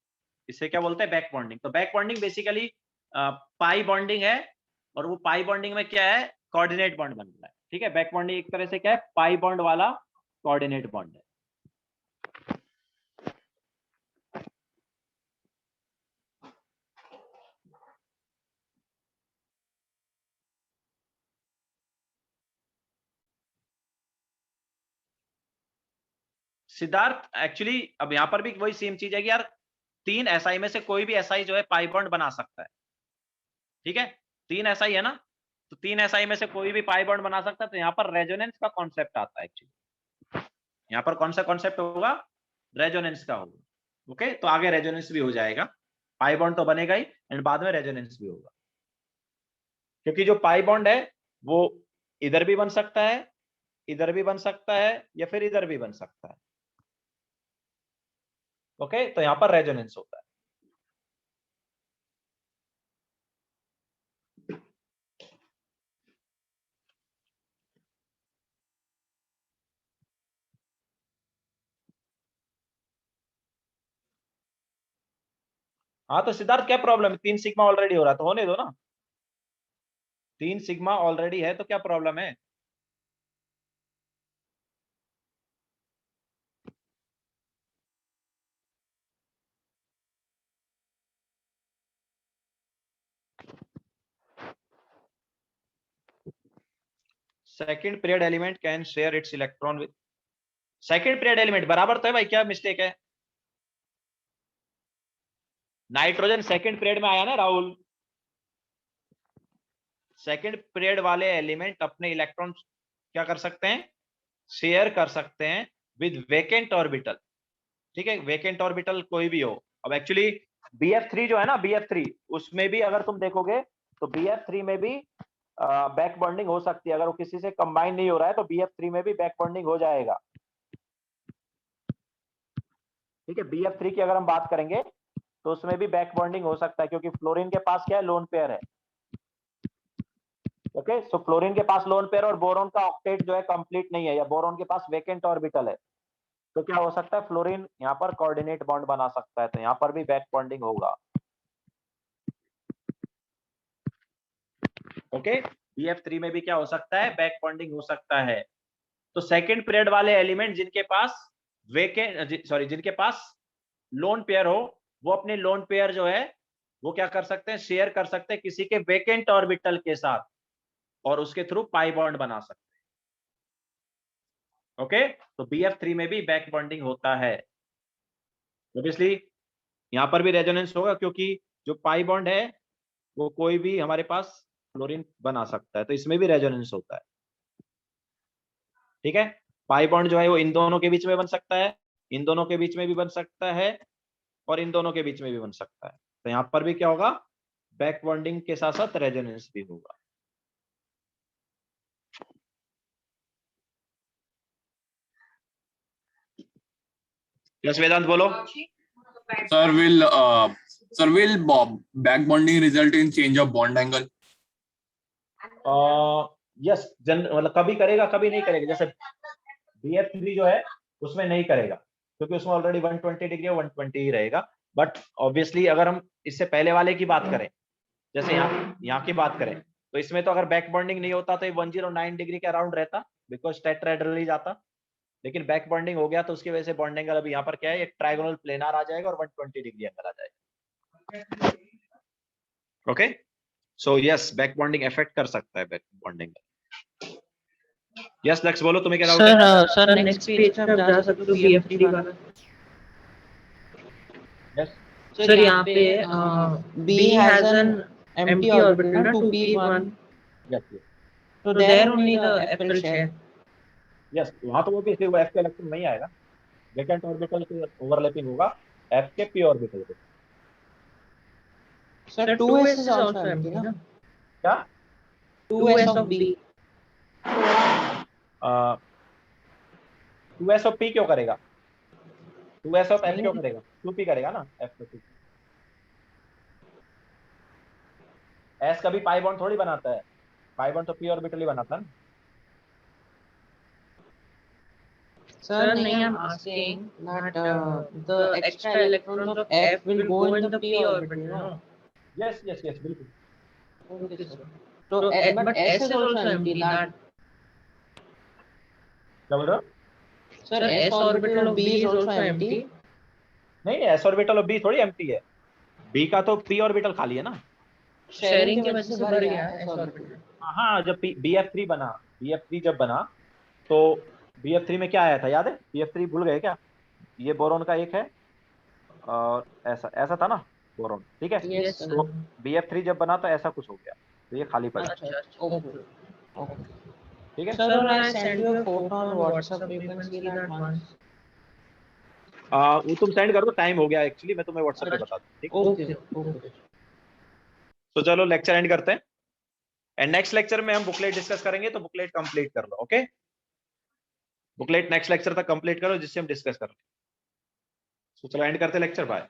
इसे क्या बोलते हैं, बैक बॉन्डिंग। तो back bonding basically pi bonding है, और वो पाई बॉन्डिंग में क्या है, कोऑर्डिनेट बॉन्ड बन रहा है। ठीक है, बैक बॉन्डिंग एक तरह से क्या है, पाई बॉन्ड वाला कोऑर्डिनेट बॉन्ड है। सिद्धार्थ, एक्चुअली अब यहाँ पर भी वही सेम चीज है कि यार 3 SI में से कोई भी SI जो है पाई बॉन्ड बना सकता है। ठीक है, 3 SI है ना, तो 3 SI में से कोई भी पाई बॉन्ड बना सकता है। तो यहाँ पर रेजोनेंस का कॉन्सेप्ट आता है एक्चुअली। यहाँ पर कौन सा कॉन्सेप्ट होगा, रेजोनेंस का होगा। ओके, तो आगे रेजोनेंस भी हो जाएगा, पाई बॉन्ड तो बनेगा ही एंड बाद में रेजोनेंस भी होगा। क्योंकि जो पाई बॉन्ड है वो इधर भी बन सकता है, इधर भी बन सकता है, या फिर इधर भी बन सकता है। ओके, तो यहाँ पर रेजोनेंस होता है। हाँ, तो सिद्धार्थ क्या प्रॉब्लम है, 3 सिग्मा ऑलरेडी हो रहा है तो होने दो ना। 3 सिग्मा ऑलरेडी है तो क्या प्रॉब्लम है? Second period element can share its electron with second period element, बराबर तो है भाई, क्या मिस्टेक है? नाइट्रोजन सेकंड पीरियड में आया ना राहुल। सेकंड पीरियड वाले एलिमेंट अपने इलेक्ट्रॉन क्या कर सकते हैं, शेयर कर सकते हैं विद वेकेंट ऑर्बिटल। ठीक है, वेकेंट ऑर्बिटल कोई भी हो। अब एक्चुअली BF3 जो है ना, BF3 उसमें भी अगर तुम देखोगे तो BF3 में भी बैक बॉन्डिंग हो सकती है। अगर वो किसी से कंबाइन नहीं हो रहा है तो BF3 में भी बैक बॉन्डिंग हो जाएगा। ठीक है, BF3 की अगर हम बात करेंगे तो उसमें भी बैक बॉन्डिंग हो सकता है, क्योंकि फ्लोरीन के पास क्या है, लोन पेयर है। ओके, सो फ्लोरीन के पास लोन पेयर और बोरोन का ऑक्टेट जो है कंप्लीट नहीं है, या बोरोन के पास वेकेंट ऑर्बिटल है, तो क्या हो सकता है, फ्लोरीन यहाँ पर कोऑर्डिनेट बॉन्ड बना सकता है, तो यहाँ पर भी बैक बॉन्डिंग होगा। ओके, BF3 में भी क्या हो सकता है, बैक बॉन्डिंग हो सकता है। तो सेकंड पीरियड वाले एलिमेंट जिनके पास जिनके पास लोन पेयर हो, वो अपने लोन पेयर जो है वो क्या कर सकते हैं, शेयर कर सकते हैं किसी के वेकेंट ऑर्बिटल के साथ, और उसके थ्रू पाई बॉन्ड बना सकते हैं। ओके, तो BF3 में भी बैक बॉन्डिंग होता है। ऑब्वियसली यहाँ पर भी रेजोनेंस होगा, क्योंकि जो पाई बॉन्ड है वो कोई भी हमारे पास फ्लोरीन बना सकता है, तो इसमें भी रेजोनेंस होता है। ठीक है, पाई बॉन्ड जो है वो इन दोनों के बीच में बन सकता है, इन दोनों के बीच में भी बन सकता है, और इन दोनों के बीच में भी बन सकता है। तो यहाँ पर भी क्या होगा, बैक बॉन्डिंग के साथ साथ रेजोनेंस भी होगा। यस वेदांत बोलो। Sir, will back bonding result in change of bond angle? Yes, मतलब कभी करेगा कभी नहीं करेगा। जैसे BF3 जो है उसमें नहीं करेगा, क्योंकि उसमें ऑलरेडी 120 डिग्री 120 ही रहेगा। बट ऑब्वियसली अगर हम इससे पहले वाले की बात करें, जैसे यहाँ की बात करें, तो इसमें तो अगर बैक बॉन्डिंग नहीं होता तो ये 109 डिग्री के अराउंड रहता, बिकॉज टेट्राहेड्रल जाता। लेकिन बैक बॉन्डिंग हो गया तो उसकी वजह से बॉन्ड एंगल अभी यहाँ पर क्या है, एक ट्रायगोनल प्लेनार आ जाएगा और 120 डिग्री एंगल आ जाएगा। Okay, so yes, back bonding effect कर सकता है बैक बॉन्डिंग। यस लक्ष्य बोलो, तुम्हें क्या डाउट है? सर नेक्स्ट पेज पे आप जा सकते हो BF3 वाला। यस सर यहाँ पे B has an empty orbital ना 2p1, yes so there only the F will share. Yes, वहां तो वो भी सिर्फ F के इलेक्ट्रॉन नहीं आएगा, वैकेंट ऑर्बिटल से ओवरलैपिंग होगा F के p ऑर्बिटल पे। Sir 2s is also empty ना? क्या 2s of B? 2s of p क्यों करेगा? 2s ऑफ f क्यों करेगा? 2p करेगा ना, f पे 2p। s कभी पाई बॉन्ड थोड़ी बनाता है, पाई बॉन्ड तो p ऑर्बिटल ही बनाता है ना। Sir, I'm asking that the extra electrons of F will go in the p orbital, no? Yes yes yes बिल्कुल। Okay, sir. So, but S is also empty, that. क्या बोल रहे हो? Sir, S orbital of B is also empty. नहीं s orbital of b थोड़ी empty है, b का तो p ऑर्बिटल खाली है ना। Sharing की वजह से भर गया S orbital. हाँ, जब BF3 बना, BF3 जब बना तो BF3 में क्या आया था याद है? BF3 भूल गए क्या? ये बोरोन का एक है और ऐसा था ना बोरोन, ठीक है। Yes, तो BF3 जब बना तो ऐसा कुछ हो गया, तो ये खाली पड़ा, Okay. ठीक है। Sir, I send you a photo on WhatsApp. You can see that once. वो तुम सेंड कर दो, टाइम हो गया एक्चुअली, मैं तुम्हें व्हाट्सएप पे बता दूं, ठीक। Okay. तो चलो लेक्चर एंड करते हैं, एंड नेक्स्ट लेक्चर में हम बुकलेट डिस्कस करेंगे, तो बुकलेट कंप्लीट कर लो। ओके, बुकलेट नेक्स्ट लेक्चर तक कंप्लीट करो जिससे हम डिस्कस कर लें। तो चलो एंड करते हैं लेक्चर, बाय।